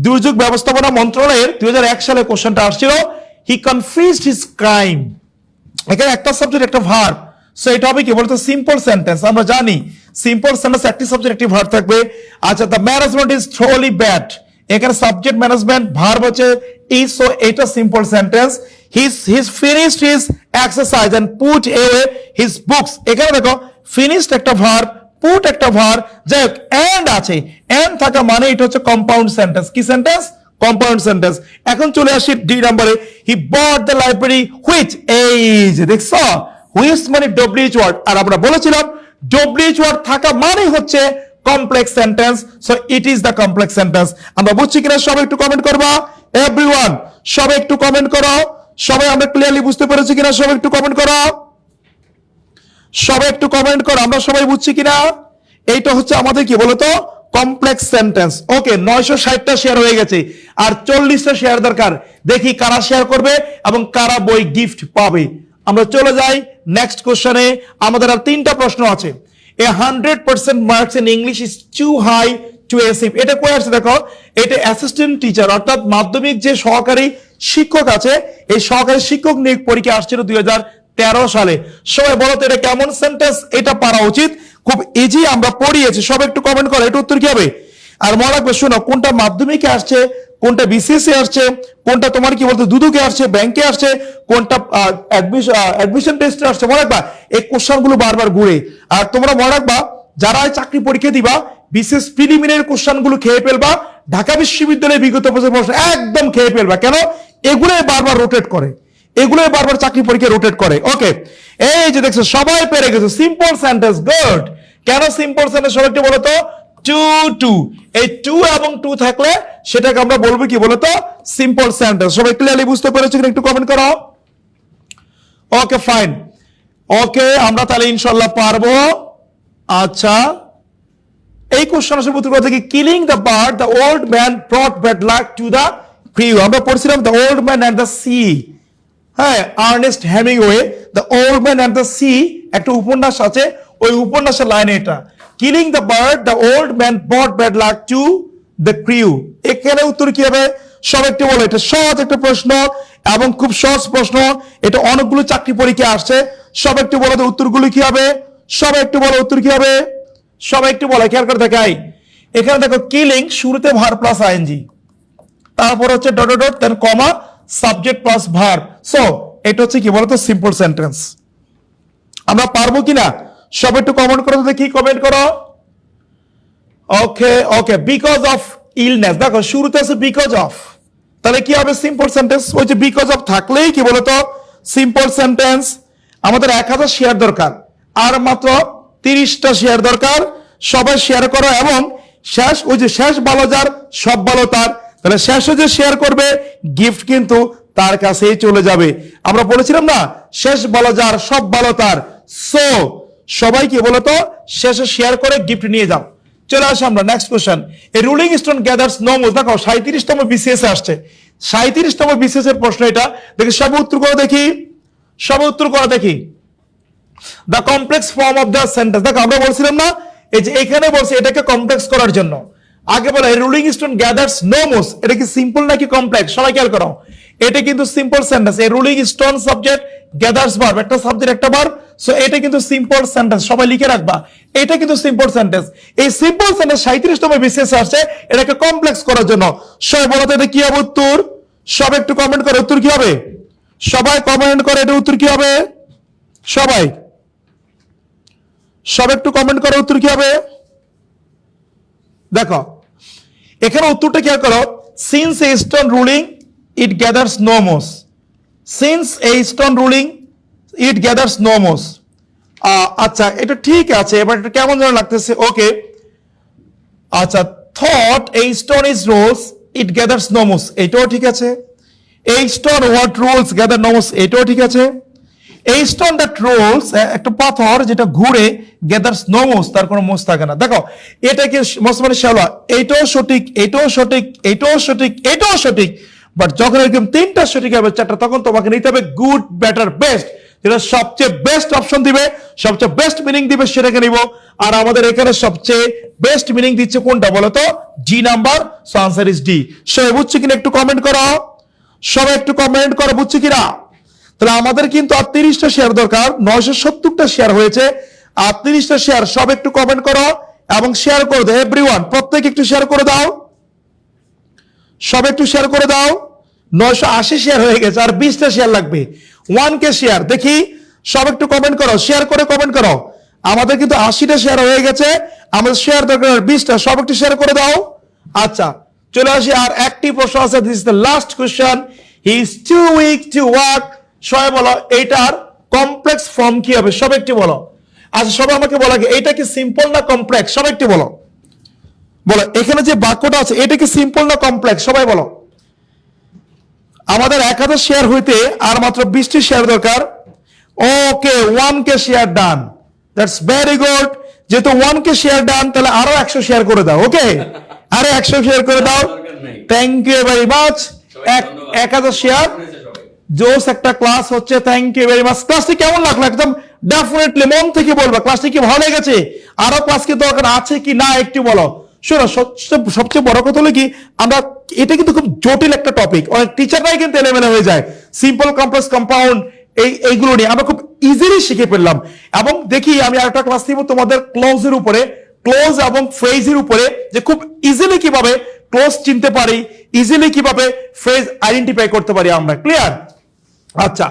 দুর্যোগ ব্যবস্থাপনা মন্ত্রণালয়ের 2001 সালে কোশ্চেনটা আসছিল। হি কনফিউজড হিজ ক্রাইম। এখানে একটা সাবজেক্ট একটা ভার্ব। সো এটা হবে কি বলতো? Simple sentence. আমরা জানি সিম্পল সেন্টেন্স একটি সাবজেক্ট একটি ভার্ব থাকবে। আচ্ছা, the management is thoroughly bad. এখানে সাবজেক্ট ম্যানেজমেন্ট, ভার্ব হচ্ছে ইজ। সো এটা simple sentence. His finished his exercise and put away his books. এখানে দেখো ফিনিশড একটা ভার্ব, পুট একটা ভার্ব, যাই হোক এন্ড আছে। এন্ড থাকা মানে এটা হচ্ছে কম্পাউন্ড সেন্টেন্স। কি সেন্টেন্স? Compound sentence. এখন চলে আসি ডি নম্বরে। হি বট দ্য লাইব্রেরি হুইচ। এই যে দেখছো, হুইচ মানে ডব্লিউএইচ ওয়ার্ড, আর আমরা বলেছিলাম ডব্লিউএইচ ওয়ার্ড থাকা মানে হচ্ছে complex sentence. So it is the complex sentence. আমরা বুঝছি কিনা সবাই একটু কমেন্ট করবা। এভরিওয়ান, সবাই একটু কমেন্ট করো। সবাই আমরা ক্লিয়ারলি বুঝতে পেরেছি কিনা সবাই একটু কমেন্ট করো। সবাই একটু কমেন্ট করো, আমরা সবাই বুঝছি কিনা। এইটা হচ্ছে আমাদের কি বলতো? Complex sentence. ওকে, 960টা শেয়ার হয়ে গেছে, আর 40টা শেয়ার দরকার। দেখি কারা শেয়ার করবে এবং কারা বই গিফট পাবে। আমরা চলে যাই নেক্সট কোশ্চেনে। আমাদের আর 3টা প্রশ্ন আছে। A 100% marks in English is too high to achieve. এটা কই আসছে দেখো, এটা অ্যাসিস্ট্যান্ট টিচার, অর্থাৎ মাধ্যমিক যে সহকারী শিক্ষক আছে, এই সহকারী শিক্ষক নিয়োগ পরীক্ষা আসছিল 2013 সালে। সবাই বলো তো এটা কেমন সেন্টেন্স? এটা পারা উচিত, খুব ইজি, আমরা পড়িয়েছি। সব একটু কমেন্ট করো, এটা উত্তর কি হবে? আর মনে রাখবে, শোনো, কোনটা মাধ্যমিকে আসছে, কোনটা বিসিএসে আসছে, কোনটা তোমার কি বলতো দুদুকে আসছে, ব্যাংকে আসছে, কোনটা অ্যাডমিশন টেস্টে আসছে। মনে রাখবা এই কোশ্চেন গুলো বারবার ঘুরে। আর তোমরা মনে রাখবা যারা চাকরি পরীক্ষা দিবা, বিশেষ প্রিলিমিনারি কোশ্চেন গুলো খেয়ে ফেলবা। ঢাকা বিশ্ববিদ্যালয়ের বিগত বছর প্রশ্ন একদম খেয়ে ফেলবা। কেন? এগুলোই বারবার রোটেট করে, এগুলোই বারবার চাকরি পরীক্ষা রোটেট করে। ওকে, এই যে দেখছো সবাই পেরে গেছে। Simple sentence, good. কেন সিম্পল সেন্টেন্স? সবাই একটু বলো তো। টু, এই টু এবং টু থাকলে সেটাকে আমরা বলবো কি বলতো? Simple sentence. সবাই ক্লিয়ারলি বুঝতে পেরেছো কিনা একটু কমেন্ট করো। ওকে, ফাইন। ওকে, আমরা তাহলে ইনশাআল্লাহ পারবো। আচ্ছা, এই কোশ্চেন আসলে উত্তর থেকে killing the bird the old man brought bad luck to the crew. আমরা পড়ছিলাম the old man and the sea. হ্যাঁ, Ernest Hemingway the old man and the sea একটা উপন্যাস আছে, ওই উপন্যাসের লাইন এটা, killing the bird the old man brought bad luck to the crew. এখানে উত্তর কি হবে? সব একটু বলো। এটা সহজ একটা প্রশ্ন এবং খুব সহজ প্রশ্ন। এটা অনেকগুলো চাকরি পরীক্ষা আসছে। সব একটু বলো তো উত্তরগুলো কি হবে? সব একটু বলো উত্তর কি হবে? সবাই একটু বলে, খেয়াল করে দেখাই। এখানে দেখো কিলিং শুরুতে ভার প্লাস আইএনজি, তারপর হচ্ছে ডট ডট দেন কমা সাবজেক্ট প্লাস ভার্ব। সো এটা হচ্ছে কি বলতো সিম্পল সেন্টেন্স। আমরা পারবো কিনা সব একটু কমেন্ট করো, দেখি কমেন্ট করো। ওকে ওকে, বিকজ অফ ইলনেস, দেখো শুরুতে আছে বিকজ অফ, তাহলে কি হবে সিম্পল সেন্টেন্স। ওই যে বিকজ অফ থাকলেই কি বলতো সিম্পল সেন্টেন্স। আমাদের 1000 শেয়ার দরকার, আর মাত্র 30টা শেয়ার দরকার। সবাই শেয়ার করো, এবং শেষ ওই যে শেষ ভালো যার সব ভালো তার, তাহলে শেষে যে শেয়ার করবে গিফট কিন্তু তার কাছেই চলে যাবে। আমরা বলেছিলাম না শেষ ভালো যার সব ভালো তার। সো সবাই কি বলতো শেষে শেয়ার করে গিফট নিয়ে যাও। চলে আসে আমরা নেক্সট কোশ্চেন। এ রুলিং স্টোন গ্যাদার্স নো মোস, দেখো 37তম বিসিএস আসছে, 37তম বিসিএস এর প্রশ্ন এটা। দেখি সব উত্তর করে দেখি, সব উত্তর করে দেখি। The complex form of the sentence, দেখো আমরা বলছিলাম না এই যে এখানে বলছে এটাকে কমপ্লেক্স করার জন্য। আগে বলে রুলিং স্টোন গ্যাদার্স নো মোস, এটা কি সিম্পল নাকি কমপ্লেক্স? সবাই খেয়াল করো, এটা কিন্তু সিম্পল সেন্টেন্স। এই ruling stone subject gathers verb, একটা সাবজেক্ট একটা ভার্ব। সো এটা কিন্তু সিম্পল সেন্টেন্স, সবাই লিখে রাখবা এটা কিন্তু সিম্পল সেন্টেন্স। এই সিম্পল সেন্টেন্স 37তম বিসিএস আসছে এটাকে কমপ্লেক্স করার জন্য। সবাই বলো তো এটা কি হবে উত্তর? সব একটু কমেন্ট করো উত্তর কি হবে, সবাই কমেন্ট করে এটা উত্তর কি হবে, সবাই সব একটু কমেন্ট করো উত্তর কি হবে। দেখো এখানে উত্তরটা খেয়াল করো, since a stone rolling it gathers no moss, since a stone rolling it gathers no moss. আচ্ছা এটা ঠিক আছে, এবার এটা কেমন যেন লাগতেছে। ওকে আচ্ছা, though a stone is rolls it gathers no moss, এটাও ঠিক আছে। এই stone what rolls gather no moss, এটাও ঠিক আছে। এই স্টোন দ্যাট রোলস, একটা পাথর যেটা ঘুরে গ্যাদার্স নো মোস, তার কোনো মোস থাকে না। দেখো এটা কি মোস মানে শ্যাওলা, এটাও সঠিক, এটাও সঠিক, এটাও সঠিক, এটাও সঠিক। বাট যখন এরকম 3টা সঠিক হবে 4টা, তখন তোমাকে নিতে হবে গুড বেটার বেস্ট, যেটা সবচেয়ে বেস্ট অপশন দিবে, সবচেয়ে বেস্ট মিনিং দিবে সেটাকে নিব। আর আমাদের এখানে সবচেয়ে বেস্ট মিনিং দিচ্ছে কোনটা বলো তো? G number. So answer is D. সবাই বুঝছে কিনা একটু কমেন্ট করো, সবাই একটু কমেন্ট করো বুঝছে কিনা। তাহলে আমাদের কিন্তু আর 30টা শেয়ার দরকার, 970টা শেয়ার হয়েছে, আর 30টা শেয়ার। সব একটু কমেন্ট করো এবং শেয়ার করে দাও এভরিওয়ান, প্রত্যেকে একটু শেয়ার করে দাও, সব একটু শেয়ার করে দাও। 980 শেয়ার হয়ে গেছে, আর 20টা শেয়ার লাগবে, 1K শেয়ার। দেখি সব একটু কমেন্ট করো, শেয়ার করে কমেন্ট করো। আমাদের কিন্তু 80টা শেয়ার হয়ে গেছে, আমাদের শেয়ার দরকার 20টা, সব একটু শেয়ার করে দাও। আচ্ছা চলে আসি, আর একটি প্রশ্ন আছে, this is the last question. He is too weak to walk, সবাই বলো এইটার কমপ্লেক্স ফর্ম কি হবে, সব একটু বলো। আচ্ছা সবাই আমাকে বলো এটা কি সিম্পল না কমপ্লেক্স, সব একটু বলো। বলো এখানে যে বাক্যটা আছে এটা কি সিম্পল না কমপ্লেক্স, সবাই বলো। আমাদের 1000 শেয়ার হইতে আর মাত্র 20টি শেয়ার দরকার। ওকে 1K share done, that's very good. যেহেতু 1K শেয়ার ডান, তাহলে আরো 100 শেয়ার করে দাও। ওকে আরো 100 শেয়ার করে দাও। Thank you very much. 1000 share, জোস একটা ক্লাস হচ্ছে। Thank you very much. ক্লাসটি কেমন লাগলো একদম ডেফিনেটলি মন থেকে বলবা, ক্লাসটি কি ভালো লেগেছে, আরো ক্লাস কি দরকার আছে কি না একটু বলো। শোনো সবচেয়ে বড় কথা হলো কি, আমরা এটা কিন্তু খুব জটিল একটা টপিক, অনেক টিচাররাই কিন্তু এলোমেলো হয়ে যায়। সিম্পল কমপ্লেক্স কম্পাউন্ড এইগুলো নিয়ে আমরা খুব ইজিলি শিখে ফেললাম। এবং দেখি আমি আরেকটা ক্লাস নিব তোমাদের ক্লোজের উপরে, ক্লোজ এবং ফ্রেজের উপরে, যে খুব ইজিলি কিভাবে ক্লোজ চিনতে পারি, ইজিলি কিভাবে ফ্রেজ আইডেন্টিফাই করতে পারি আমরা। ক্লিয়ার? আচ্ছা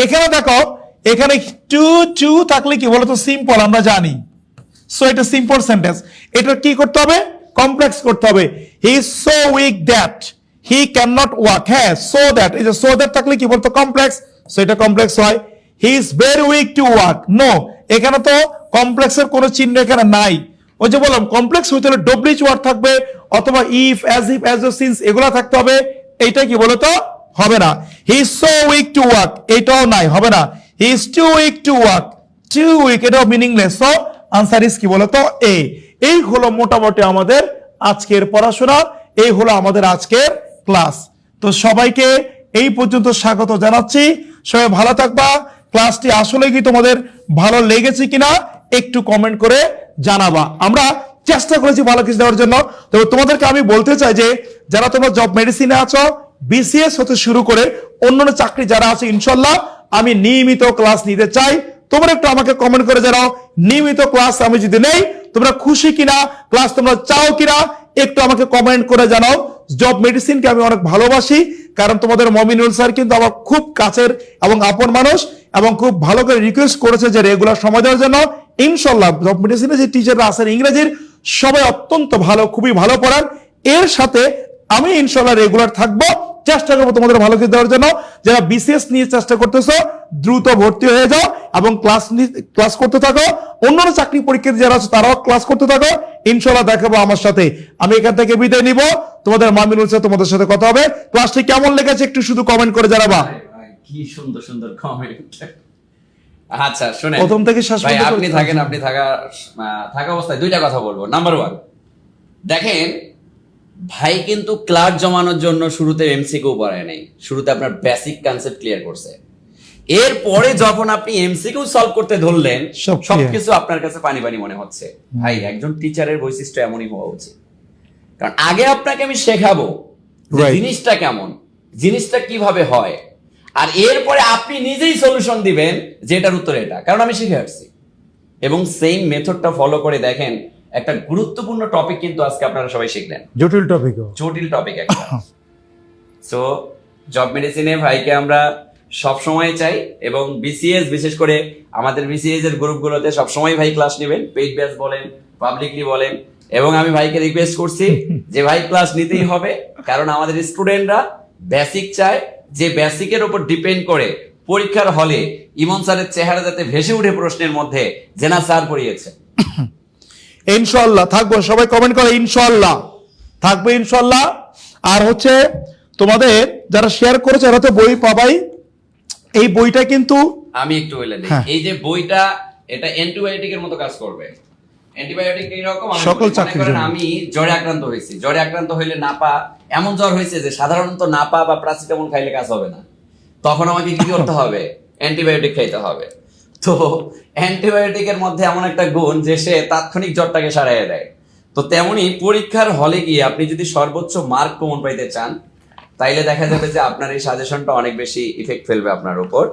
এখানে দেখো, এখানে টু টু থাকলে কি বলতো সিম্পল, আমরা জানি। সো এটা সিম্পল সেন্টেন্স, এটা কি করতে হবে কমপ্লেক্স করতে হবে। হি is so weak that he can not walk, হ্যাঁ সো দ্যাট, এই যে সো দ্যাট থাকলে কি বলতো কমপ্লেক্স, সো এটা কমপ্লেক্স হয়। He is very weak to walk, no এখানে তো কমপ্লেক্সের কোনো চিহ্ন এখানে নাই। ওই যে বললাম কমপ্লেক্স হইতে হলে ডব্লিউএইচ ওয়ার্ড থাকবে, অথবা if, as if, as since এগুলা থাকতে হবে। এইটা কি বলতো হবে না। He is so weak to walk, এটাও নাই, হবে না। He is too weak to walk, too weak এটাও মিনিংলেস। সো আনসার ইজ কি বলতো এ। এই হলো মোটামুটি আমাদের আজকের পড়াশোনা, এই হলো আমাদের আজকের ক্লাস। তো সবাইকে এই পর্যন্ত স্বাগত জানাচ্ছি। সবাই ভালো থাকবা। ক্লাসটি আসলে কি তোমাদের ভালো লেগেছে কিনা একটু কমেন্ট করে জানাবা। আমরা চেষ্টা করেছি ভালো কিছু দেওয়ার জন্য। তবে তোমাদেরকে আমি বলতে চাই যে যারা তোমরা জব মেডিসিনে আছো, বিসিএস হতে শুরু করে অন্যান্য চাকরি যারা আছে, ইনশাল্লাহ আমি নিয়মিত ক্লাস নিতে চাই। তোমরা একটু আমাকে কমেন্ট করে জানাও, নিয়মিত ক্লাস আমি যদি নেই তোমরা খুশি কিনা, ক্লাস তোমরা চাও কিনা একটু আমাকে কমেন্ট করে জানাও। জব মেডিসিনকে আমি অনেক ভালোবাসি, কারণ তোমাদের মমিনুল স্যার কিন্তু আমার খুব কাছের এবং আপন মানুষ, এবং খুব ভালো করে রিকোয়েস্ট করেছে যে রেগুলার সময় দেওয়ার জন্য। ইনশাল্লাহ জব মেডিসিনের যে টিচাররা আছেন ইংরেজির, সবাই অত্যন্ত ভালো, খুবই ভালো পড়ান। এর সাথে আমি ইনশাল্লাহ রেগুলার থাকবো, চেষ্টা করবো তোমাদের ভালো কিছু দেওয়ার জন্য। যারা বিসিএস নিয়ে চেষ্টা করতেছো দ্রুত ভর্তি হয়ে যাও এবং ক্লাস করতে থাকো। অন্যান্য চাকরি পরীক্ষার্থী যারা আছে তারাও ক্লাস করতে থাকো, ইনশাল্লাহ দেখাবো আমার সাথে। আমি এখান থেকে বিদায় নিব, তোমাদের মামিনুল স্যার তোমাদের সাথে কথা হবে। ক্লাসটি কেমন লেগেছে একটু শুধু কমেন্ট করে জানাবা। কি সুন্দর সুন্দর কমেন্ট। আচ্ছা শুনেন, প্রথম থেকে শেষ ভাই পর্যন্ত আপনি থাকেন, আপনি থাকা অবস্থায় দুইটা কথা বলবো। নাম্বার 1, দেখেন ভাই কিন্তু ক্লাস জমানোর জন্য শুরুতে এমসিকিউ পড়ায় নাই, শুরুতে আপনার বেসিক কনসেপ্ট ক্লিয়ার করছে। এরপরে যখন আপনি এমসিকিউ সলভ করতে ধরলেন, সব clear। সবকিছু আপনার কাছে পানি পানি মনে হচ্ছে। ভাই একজন টিচারের বৈশিষ্ট্য এমনই হওয়া উচিত, কারণ আগে আপনাকে আমি শেখাবো যে Right। জিনিসটা কেমন, জিনিসটা কিভাবে হয়, আর এরপরে আপনি নিজেই সলিউশন দিবেন যে এটার উত্তর এটা, কারণ আমি শিখে আসছি। এবং সেম মেথডটা ফলো করে দেখেন, একটা গুরুত্বপূর্ণ টপিক কিন্তু আজকে আপনারা সবাই শিখলেন, জটিল টপিক। জটিল টপিক একটা। সো জব মেডিসিনে ভাইকে আমরা সব সময় চাই, এবং বিসিএস বিশেষ করে আমাদের বিসিএস এর গ্রুপগুলোতে সব সময় ভাই ক্লাস নেবেন, পেইড ব্যাচ বলেন, পাবলিকলি বলেন। এবং আমি ভাইকে রিকোয়েস্ট করছি যে ভাই ক্লাস নিতেই হবে, কারণ আমাদের স্টুডেন্টরা বেসিক চায়, যে বেসিকের উপর ডিপেন্ড করে পরীক্ষার হলে ইমন স্যারের চেহারা যাতে ভেসে উঠে প্রশ্নের মধ্যে যে না স্যার পড়িয়েছে। ইনশাল্লাহ থাকবো, সবাই কমেন্ট করে ইনশাল্লাহ থাকবে, ইনশাল্লাহ। আর হচ্ছে তোমাদের যারা শেয়ার করেছে এরা তো বই পাবাই। এই বইটা কিন্তু আমি একটু বলে দিই, হ্যাঁ। এই যে বইটা, এটা অ্যান্টিবায়োটিকের মতো কাজ করবে। অ্যান্টিবায়োটিক এরকম, সকল চাকরির জন্য। আমি জ্বরে আক্রান্ত হয়েছি, জ্বরে আক্রান্ত হইলে নাপা, এমন জ্বর হয়েছে যে সাধারণত নাপা বা প্যারাসিটামল খাইলে কাজ হবে না, তখন আমাকে কি করতে হবে? অ্যান্টিবায়োটিক খাইতে হবে। তো অ্যান্টিবায়োটিকের মধ্যে এমন একটা গুণ যে সে তাৎক্ষণিক জ্বরটাকে সারাইয়ে দেয়। তো তেমনি পরীক্ষার হলে গিয়ে আপনি যদি সর্বোচ্চ মার্ক কমন পাইতে চান, তাইলে দেখা যাবে যে আপনার এই সাজেশনটা অনেক বেশি ইফেক্ট ফেলবে আপনার উপর।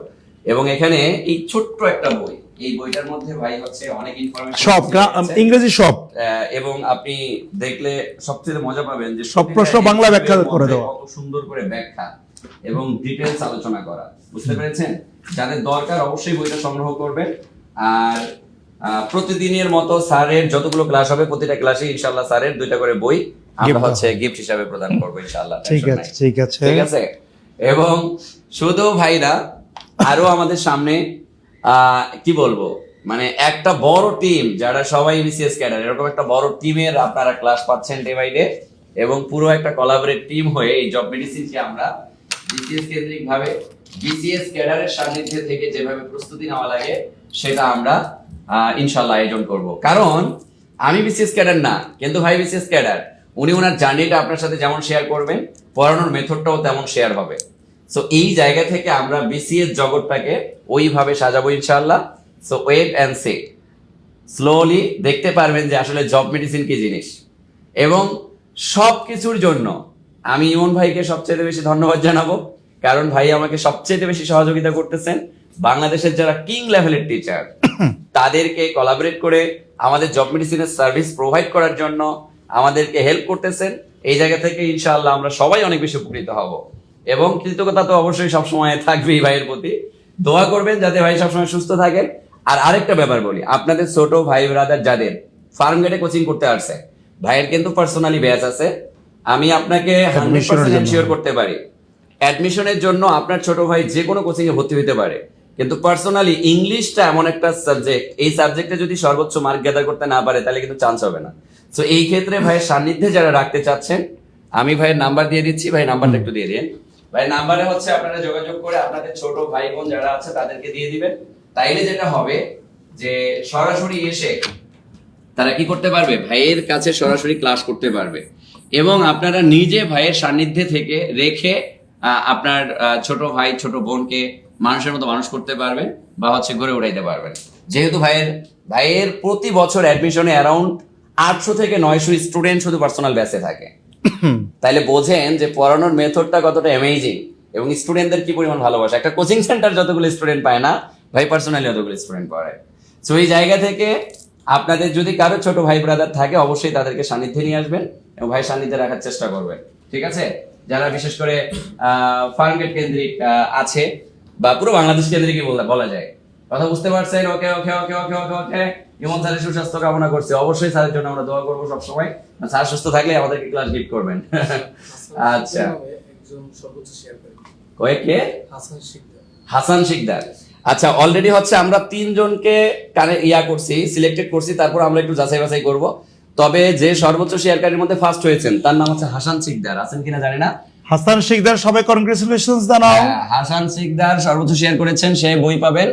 এবং এখানে এই ছোট্ট একটা বই, এই বইটার মধ্যে ভাই হচ্ছে অনেক ইনফরমেশন সব ইংরেজি সব, এবং আপনি দেখলে সবচেয়ে মজা পাবেন যে সব প্রশ্ন বাংলা ব্যাখ্যা করে দেওয়া, কত সুন্দর করে ব্যাখ্যা এবং ডিটেইলস আলোচনা করা। বুঝতে পেরেছেন? যাদের দরকার অবশ্যই বইটা সংগ্রহ করবেন। আর প্রতিদিনের মতো স্যারের যতগুলো ক্লাস হবে, প্রতিটা ক্লাসে ইনশাআল্লাহ স্যারের 2টা করে বই আমরা হচ্ছে গিফট হিসাবে প্রদান করবো ইনশাআল্লাহ। ঠিক আছে, ঠিক আছে, ঠিক আছে। এবং শুধু ভাই না, আরো আমাদের সামনে কি বলবো, মানে একটা বড় টিম, যারা সবাই বিসিএস ক্যাডার, এরকম একটা বড় টিমের আপনারা ক্লাস পাচ্ছেন ডে বাই ডে। এবং পুরো একটা কোলাবরেট টিম হয়ে এই জব মেডিসিনকে আমরা বিসিএস কেন্দ্রিক ভাবে বিসিএস ক্যাডারের সান্নিধ্যে থেকে যেভাবে প্রস্তুতি নেওয়া লাগে সেটা আমরা ইনশাআল্লাহ আয়োজন করব। কারণ আমি বিসিএস ক্যাডার না, কিন্তু ভাই বিসিএস ক্যাডার। উনি ওনার জার্নিটা আপনার সাথে যেমন শেয়ার করবেন, পড়ানোর মেথডটাও তেমন শেয়ার হবে। সো এই জায়গা থেকে আমরা বিসিএস জগৎটাকে ওইভাবে সাজাবো ইনশাআল্লাহ। So wait and see, slowly দেখতে পারবেন যে আসলে জব মেডিসিন কি জিনিস। এবং সব কিছুর জন্য আমি ইমন ভাইকে সবচেয়ে বেশি ধন্যবাদ জানাবো, কারণ ভাই আমাকে সবচেয়ে বেশি সহযোগিতা করতেছেন। বাংলাদেশের যারা কিং লেভেলের টিচার তাদেরকে কোলাবরেট করে আমাদের জব মেডিসিনের সার্ভিস প্রোভাইড করার জন্য আমাদেরকে হেল্প করতেছেন। এই জায়গা থেকে ইনশাআল্লাহ আমরা সবাই অনেক বেশি উপকৃত হব। এবং কৃতজ্ঞতা তো অবশ্যই সবসময় থাকবেই ভাইয়ের প্রতি। দোয়া করবেন যাতে ভাই সবসময় সুস্থ থাকেন। আর আরেকটা ব্যাপার বলি, আপনাদের ছোট ভাই ব্রাদার যাদের ফার্ম গেটে কোচিং করতে আসছে, ভাইয়ের কিন্তু পার্সোনালি ব্যাচ আছে। আমি আপনাকে 100% এনশিওর করতে পারি অ্যাডমিশনের জন্য আপনার ছোট ভাই যে কোনো কোচিং এ ভর্তি হতে পারে। কিন্তু পার্সোনালি ইংলিশটা এমন একটা সাবজেক্ট, এই সাবজেক্টে যদি সর্বোচ্চ মার্ক গ্যাদার করতে না পারে তাহলে কিন্তু চান্স হবে না। সো এই ক্ষেত্রে ভাইয়ের সান্নিধ্যে যারা রাখতে চাচ্ছেন, আমি ভাইয়ের নাম্বার দিয়ে দিচ্ছি, ভাই নাম্বারটা একটু দিয়ে দিন। ভাই নাম্বারে হচ্ছে আপনারা যোগাযোগ করে আপনাদের ছোট ভাই বোন যারা আছে তাদেরকে দিয়ে দিবেন। তাইলে যেটা হবে যে সরাসরি এসে তারা কি করতে পারবে, ভাইয়ের কাছে সরাসরি ক্লাস করতে পারবে। এবং আপনারা নিজে ভাইয়ের সান্নিধ্যে থেকে রেখে আপনার ছোট ভাই ছোট বোনকে মানুষের মতো মানুষ করতে পারবেন বা হচ্ছে গড়ে উঠাইতে পারবেন। যেহেতু ভাইয়ের প্রতি বছর অ্যাডমিশনে অ্যারাউন্ড 800 থেকে 900 স্টুডেন্ট শুধু পার্সোনাল ব্যাচে থাকে। তাইলে বোঝেন যে পড়ানোর মেথডটা কতটা অ্যামেজিং এবং স্টুডেন্টদের কি পরিমাণ ভালোবাসা। একটা কোচিং সেন্টার যতগুলো স্টুডেন্ট পায় না, ভাই পার্সোনালি অতগুলো স্টুডেন্ট পড়ায়। সো এই জায়গা থেকে আপনাদের যদি কারো ছোট ভাই ব্রাদার থাকে অবশ্যই তাদেরকে সান্নিধ্যে নিয়ে আসবেন এবং ভাই সান্নিধ্যে রাখার চেষ্টা করবেন, ঠিক আছে? যারা বিশেষ করে ফার্মগেট কেন্দ্রিক আছে বা পুরো বাংলাদেশ কেন্দ্রিকই বলা যায়। কথা বুঝতে পারছেন? ওকে ওকে ওকে ওকে ওকে ওকে। ইমন স্যারের সুস্বাস্থ্য কামনা করছি, অবশ্যই স্যারের জন্য আমরা দোয়া করবো সবসময়। স্যার সুস্থ থাকলে আমাদেরকে ক্লাস গিফট করবেন। আচ্ছা, একজন সর্বোচ্চ শেয়ারকারী কয়েকে হাসান শিকদার। হাসান শিকদার। আচ্ছা, অলরেডি হচ্ছে আমরা 3 জনকে সিলেক্টেড করছি, তারপর আমরা একটু যাচাই বাছাই করব। তবে যে সর্বোচ্চ শেয়ারকারীর মধ্যে ফার্স্ট হয়েছেন তার নাম হচ্ছে হাসান শিকদার। আছেন কিনা জানি না। হাসান শিকদার, সবাই কনগ্রেচুলেশনস জানাও। হাসান শিকদার সর্বোচ্চ শেয়ার করেছেন, সে বই পাবেন।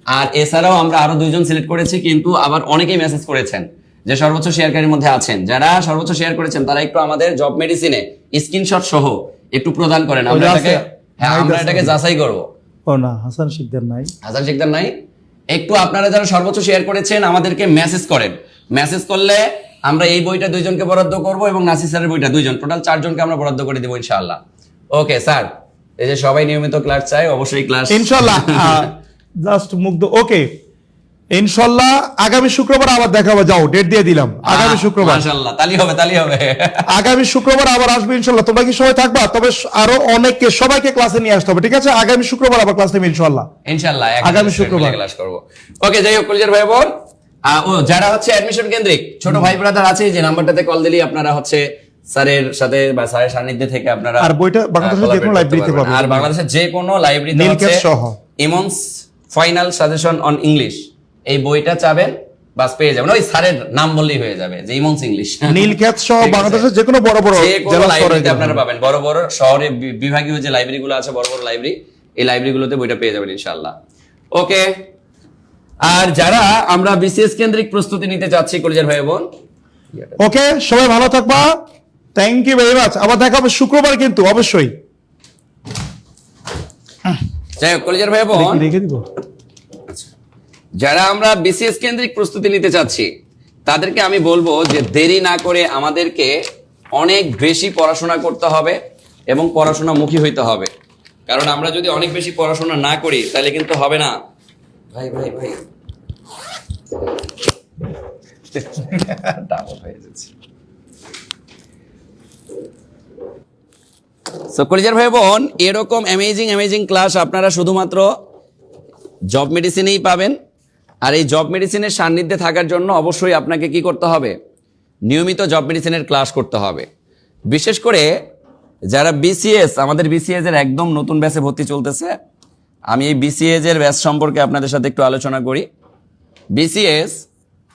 আর এছাড়াও আমরা আরো 2 জন সিলেক্ট করেছি, কিন্তু আবার অনেকেই মেসেজ করেছেন যে সর্বোচ্চ শেয়ারকারীর মধ্যে আছেন। যারা সর্বোচ্চ শেয়ার করেছেন তারা একটু আমাদের জব মেডিসিনে স্ক্রিনশট সহ একটু প্রদান করেন, আমরা এটাকে যাচাই করব। ও না, হাসান শিকদার নাই। হাসান শিকদার নাই। একটু আপনারা যারা সর্বোচ্চ শেয়ার করেছেন আমাদেরকে মেসেজ করেন। মেসেজ করলে আমরা এই বইটা 2 জনকে বরাদ্দ করব এবং নাসির স্যারের বইটা 2 জন, টোটাল 4 জনকে আমরা বরাদ্দ করে দেব ইনশাআল্লাহ। ওকে স্যার, এই যে সবাই নিয়মিত ক্লাস চাই, অবশ্যই ক্লাস ইনশাআল্লাহ। জাস্ট মুগ্ধ। ওকে, ইনশাআল্লাহ আগামী শুক্রবার আবার দেখাবো। যাও, ডেট দিয়ে দিলাম, আগামী শুক্রবার। মাশাআল্লাহ, তালি হবে তালি হবে। আগামী শুক্রবার আবার আসবে ইনশাআল্লাহ। তোমরা কি সবাই থাকবা? তবে আরো অনেককে, সবাইকে ক্লাসে নিয়ে আসতে হবে, ঠিক আছে? আগামী শুক্রবার আবার ক্লাস নেবে ইনশাআল্লাহ। ইনশাআল্লাহ আগামী শুক্রবার ক্লাস করব। ওকে, যাই হোক কলেজের ভাই বোন, ও যারা হচ্ছে অ্যাডমিশন কেন্দ্রিক ছোট ভাই ব্রাদার আছে, যে নাম্বারটাতে কল দিলেই আপনারা হচ্ছে স্যারের সাথে বা স্যারের সান্নিধ্যে থেকে আপনারা আর বইটা বাংলাদেশের যে কোনো লাইব্রেরিতে পাবেন। আর বাংলাদেশের যে কোনো লাইব্রেরিতে নীলকেশ হচ্ছে সহ ইমনস ফাইনাল সাজেশন অন ইংলিশ, এই বইটা চাবেন বাস পেয়ে যাবেন। ওই স্যারের নাম বললেই হয়ে যাবে যে ইমনস ইংলিশ। নীলক্ষেত সহ বাংলাদেশের যে কোনো বড় বড় জেলা লাইব্রেরিতে আপনারা পাবেন। বড় বড় শহরে বিভাগীয় যে লাইব্রেরিগুলো আছে, বড় বড় লাইব্রেরি, এই লাইব্রেরিগুলোতে বইটা পেয়ে যাবেন ইনশাআল্লাহ। ওকে, আর যারা আমরা বিসিএস কেন্দ্রিক প্রস্তুতি নিতে যাচ্ছি কলেজের ভাই বোন, ওকে, সবাই ভালো থাকবা। Thank you very much. আবার দেখা হবে শুক্রবার কিন্তু অবশ্যই। যাই হোক কলেজের ভাই বোন, রেখে দিব। যারা আমরা বিসিএস কেন্দ্রিক প্রস্তুতি নিতে চাচ্ছি তাদেরকে আমি বলবো যে দেরি না করে আমাদেরকে অনেক বেশি পড়াশোনা করতে হবে এবং পড়াশোনামুখী হইতে হবে। কারণ আমরা যদি অনেক বেশি পড়াশোনা না করি তাহলে কিন্তু হবে না। ভাই ভাই ভাই ডাবল হয়ে যাচ্ছে। সো কলেজের ভাই বোন, এরকম অ্যামেজিং ক্লাস আপনারা শুধুমাত্র জব মেডিসিনেই পাবেন। আর এই জব মেডিসিনের সান্নিধ্যে থাকার জন্য অবশ্যই আপনাকে কি করতে হবে? নিয়মিত জব মেডিসিনের ক্লাস করতে হবে। বিশেষ করে যারা বিসিএস, আমাদের বিসিএস এর একদম নতুন ব্যাচে ভর্তি চলতেছে। আমি এই বিসিএস এর ব্যাচ সম্পর্কে আপনাদের সাথে একটু আলোচনা করি। বিসিএস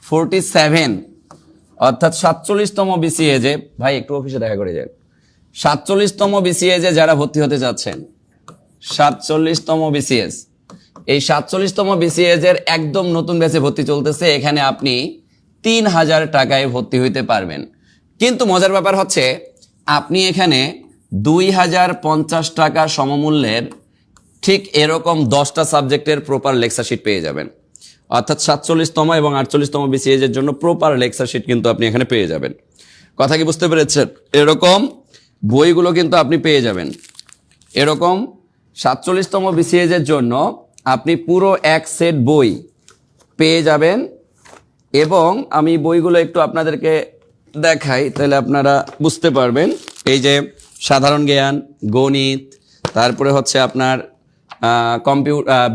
47 অর্থাৎ 47তম বিসিএস এ, ভাই একটু অফিসে দেখা করে যান। 47তম বিসিএস এ যারা ভর্তি হতে যাচ্ছেন, 47তম বিসিএস, এই 47তম বিসিএস এর একদম নতুন ব্যাচে ভর্তি চলতেছে। এখানে আপনি 3000 টাকায় ভর্তি হইতে পারবেন। কিন্তু মজার ব্যাপার হচ্ছে আপনি এখানে 2050 টাকা সমমূল্যের ঠিক এরকম 10টা সাবজেক্টের প্রপার লেকচার শিট পেয়ে যাবেন। অর্থাৎ 47তম এবং 48তম বিসিএস এর জন্য প্রপার লেকচার শিট কিন্তু আপনি এখানে পেয়ে যাবেন। কথা কি বুঝতে পেরেছেন? এরকম বইগুলো কিন্তু আপনি পেয়ে যাবেন। এরকম 47তম বিসিএস এর জন্য আপনি পুরো এক সেট বই পেয়ে যাবেন। এবং আমি বইগুলো একটু আপনাদেরকে দেখাই, তাহলে আপনারা বুঝতে পারবেন। এই যে সাধারণ জ্ঞান, গণিত, তারপরে হচ্ছে আপনার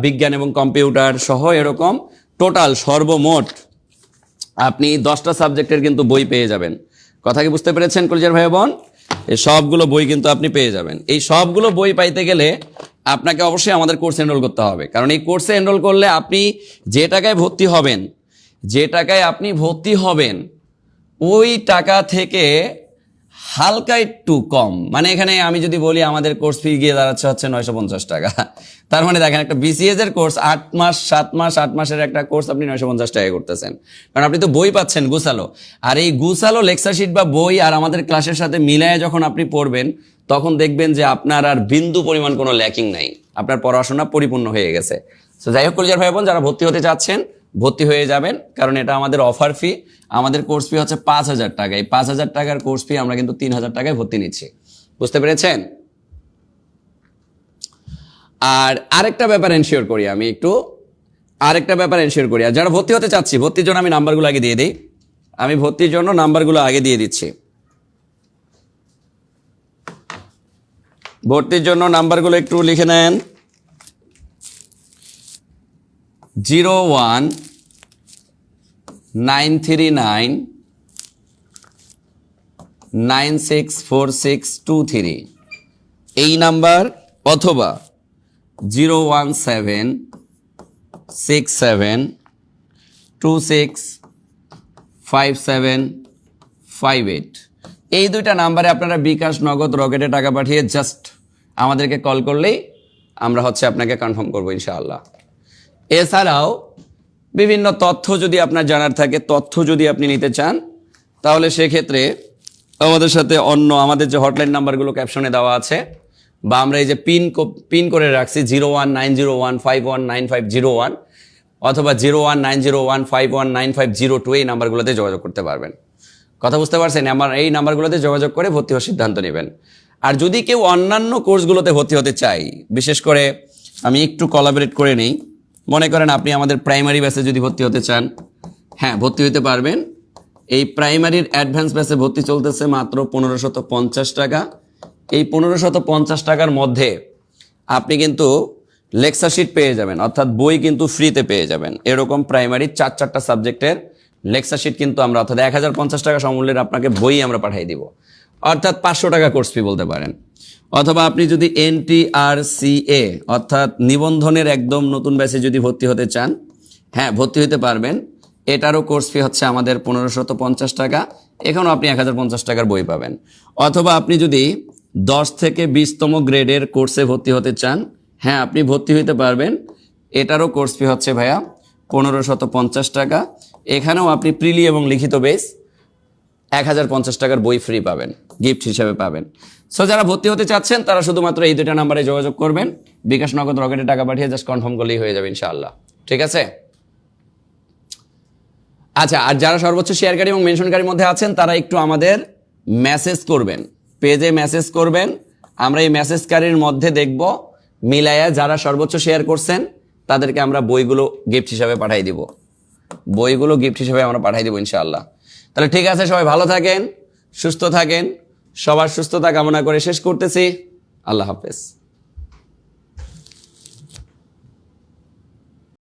বিজ্ঞান এবং কম্পিউটার সহ এরকম টোটাল সর্বমোট আপনি 10টা সাবজেক্টের কিন্তু বই পেয়ে যাবেন। কথা কি বুঝতে পেরেছেন কলেজের ভাই বোন? এই সবগুলো বই কিন্তু আপনি পেয়ে যাবেন। এই সবগুলো বই পাইতে গেলে আপনাকে অবশ্যই আমাদের কোর্সে এনরোল করতে হবে। কারণ এই কোর্সে এনরোল করলে আপনি যে টাকায় ভর্তি হবেন ওই টাকা থেকে হালকা একটু কম, মানে এখানে আমি যদি বলি আমাদের কোর্স ফি গিয়ে দাঁড়াচ্ছে হচ্ছে 950 টাকা। তার মানে দেখেন একটা বিসিএস এর কোর্স 8 মাস 8 মাসের একটা কোর্স আপনি 950 টাকা করতেছেন। কারণ আপনি তো বই পাচ্ছেন গুছালো। আর এই গুছালো লেকচার শিট বা বই আর আমাদের ক্লাসের সাথে মিলায় যখন আপনি পড়বেন তখন দেখবেন যে আপনার আর বিন্দু পরিমাণ কোনো ল্যাকিং নাই, আপনার পড়াশোনা পরিপূর্ণ হয়ে গেছে। তো যাই হোক কলেজের ভাই বোন, যারা ভর্তি হতে চাচ্ছেন ভর্তি হয়ে যাবেন, কারণ এটা আমাদের অফার ফি। আমাদের কোর্স ফি হচ্ছে 5000 টাকা। এই 5000 টাকার কোর্স ফি আমরা কিন্তু 3000 টাকায় ভর্তি নিচ্ছি। বুঝতে পেরেছেন? আর আরেকটা ব্যাপার এনশিওর করি আমি একটু, আরেকটা ব্যাপার এনশিওর করি, আর যারা ভর্তি হতে চাচ্ছি, ভর্তির জন্য আমি নাম্বারগুলো আগে দিয়ে দিই। আমি ভর্তির জন্য নাম্বারগুলো আগে দিয়ে দিচ্ছি। ভর্তির জন্য নাম্বারগুলো একটু লিখে নেন। 01-939-964623 এই নাম্বার, অথবা 01767265758 এই দুইটা নাম্বারে আপনারা বিকাশ, নগদ, রকেটে টাকা পাঠিয়ে জাস্ট আমাদেরকে কল করলেই আমরা আপনাকে কনফার্ম করবো ইনশাআল্লাহ। এছাড়াও বিভিন্ন তথ্য যদি আপনার জানার থাকে, তথ্য যদি আপনি নিতে চান, তাহলে সেক্ষেত্রে আমাদের সাথে আমাদের যে হটলাইন নাম্বারগুলো ক্যাপশনে দেওয়া আছে, বা আমরা এই যে পিন করে রাখছি 019015199501 অথবা 019015199502 এই নাম্বারগুলোতে যোগাযোগ করতে পারবেন। কথা বুঝতে পারছেন? আমার এই নাম্বারগুলোতে যোগাযোগ করে ভর্তি হওয়ার সিদ্ধান্ত নেবেন। আর যদি কেউ অন্যান্য কোর্সগুলোতে ভর্তি হতে চাই, বিশেষ করে আমি একটু কোলাবরেট করে নেই, মনে করেন আপনি আমাদের প্রাইমারি ব্যাচে যদি ভর্তি হতে চান, হ্যাঁ ভর্তি হতে পারবেন। এই প্রাইমারির অ্যাডভান্স ব্যাচে ভর্তি চলতেছে মাত্র 1550 টাকা। এই 1550 টাকার মধ্যে আপনি কিন্তু লেকচার শিট পেয়ে যাবেন, অর্থাৎ বই কিন্তু ফ্রিতে পেয়ে যাবেন। এরকম প্রাইমারি 4-4টা সাবজেক্টের লেকচার শিট কিন্তু আমরা, অর্থাৎ 1050 টাকা সমমূল্যের আপনাকে বই আমরা পাঠিয়ে দিব, অর্থাৎ 500 টাকা কোর্স ফি বলতে পারেন। অথবা আপনি যদি NTRCA অর্থাৎ নিবন্ধনের একদম নতুন ব্যাচে যদি ভর্তি হতে চান, হ্যাঁ ভর্তি হতে পারবেন। এটারও কোর্স ফি আমাদের 1550 টাকা। এখানেও আপনি 1050 টাকার বই পাবেন। অথবা আপনি যদি 10 থেকে 20তম গ্রেডের কোর্সে ভর্তি হতে চান, হ্যাঁ আপনি ভর্তি হতে পারবেন। এটারও কোর্স ফি ভাইয়া 1550 টাকা। এখানেও আপনি প্রিলি এবং লিখিত বেস 1050 টাকার বই ফ্রি পাবেন, গিফট হিসেবে পাবেন। সো যারা ভর্তি হতে চাচ্ছেন তারা শুধুমাত্র এই দুইটা নাম্বারে যোগাযোগ করবেন, বিকাশ, নগদ, রকেটে টাকা পাঠিয়ে জাস্ট কনফার্ম করলেই হয়ে যাবে ইনশাআল্লাহ। ঠিক আছে? আচ্ছা, আর যারা সর্বোচ্চ শেয়ারকারী এবং মেনশনকারীর মধ্যে আছেন তারা একটু আমাদের মেসেজ করবেন, পেজে মেসেজ করবেন। আমরা এই মেসেজকারীর মধ্যে দেখব মিলায়া যারা সর্বোচ্চ শেয়ার করছেন তাদেরকে আমরা বইগুলো গিফট হিসাবে পাঠিয়ে দিব। বইগুলো গিফট হিসেবে আমরা পাঠিয়ে দিব ইনশাআল্লাহ। তাহলে ঠিক আছে, সবাই ভালো থাকেন, সুস্থ থাকেন। সবার সুস্থতা কামনা করে শেষ করতেছি। আল্লাহ হাফেজ।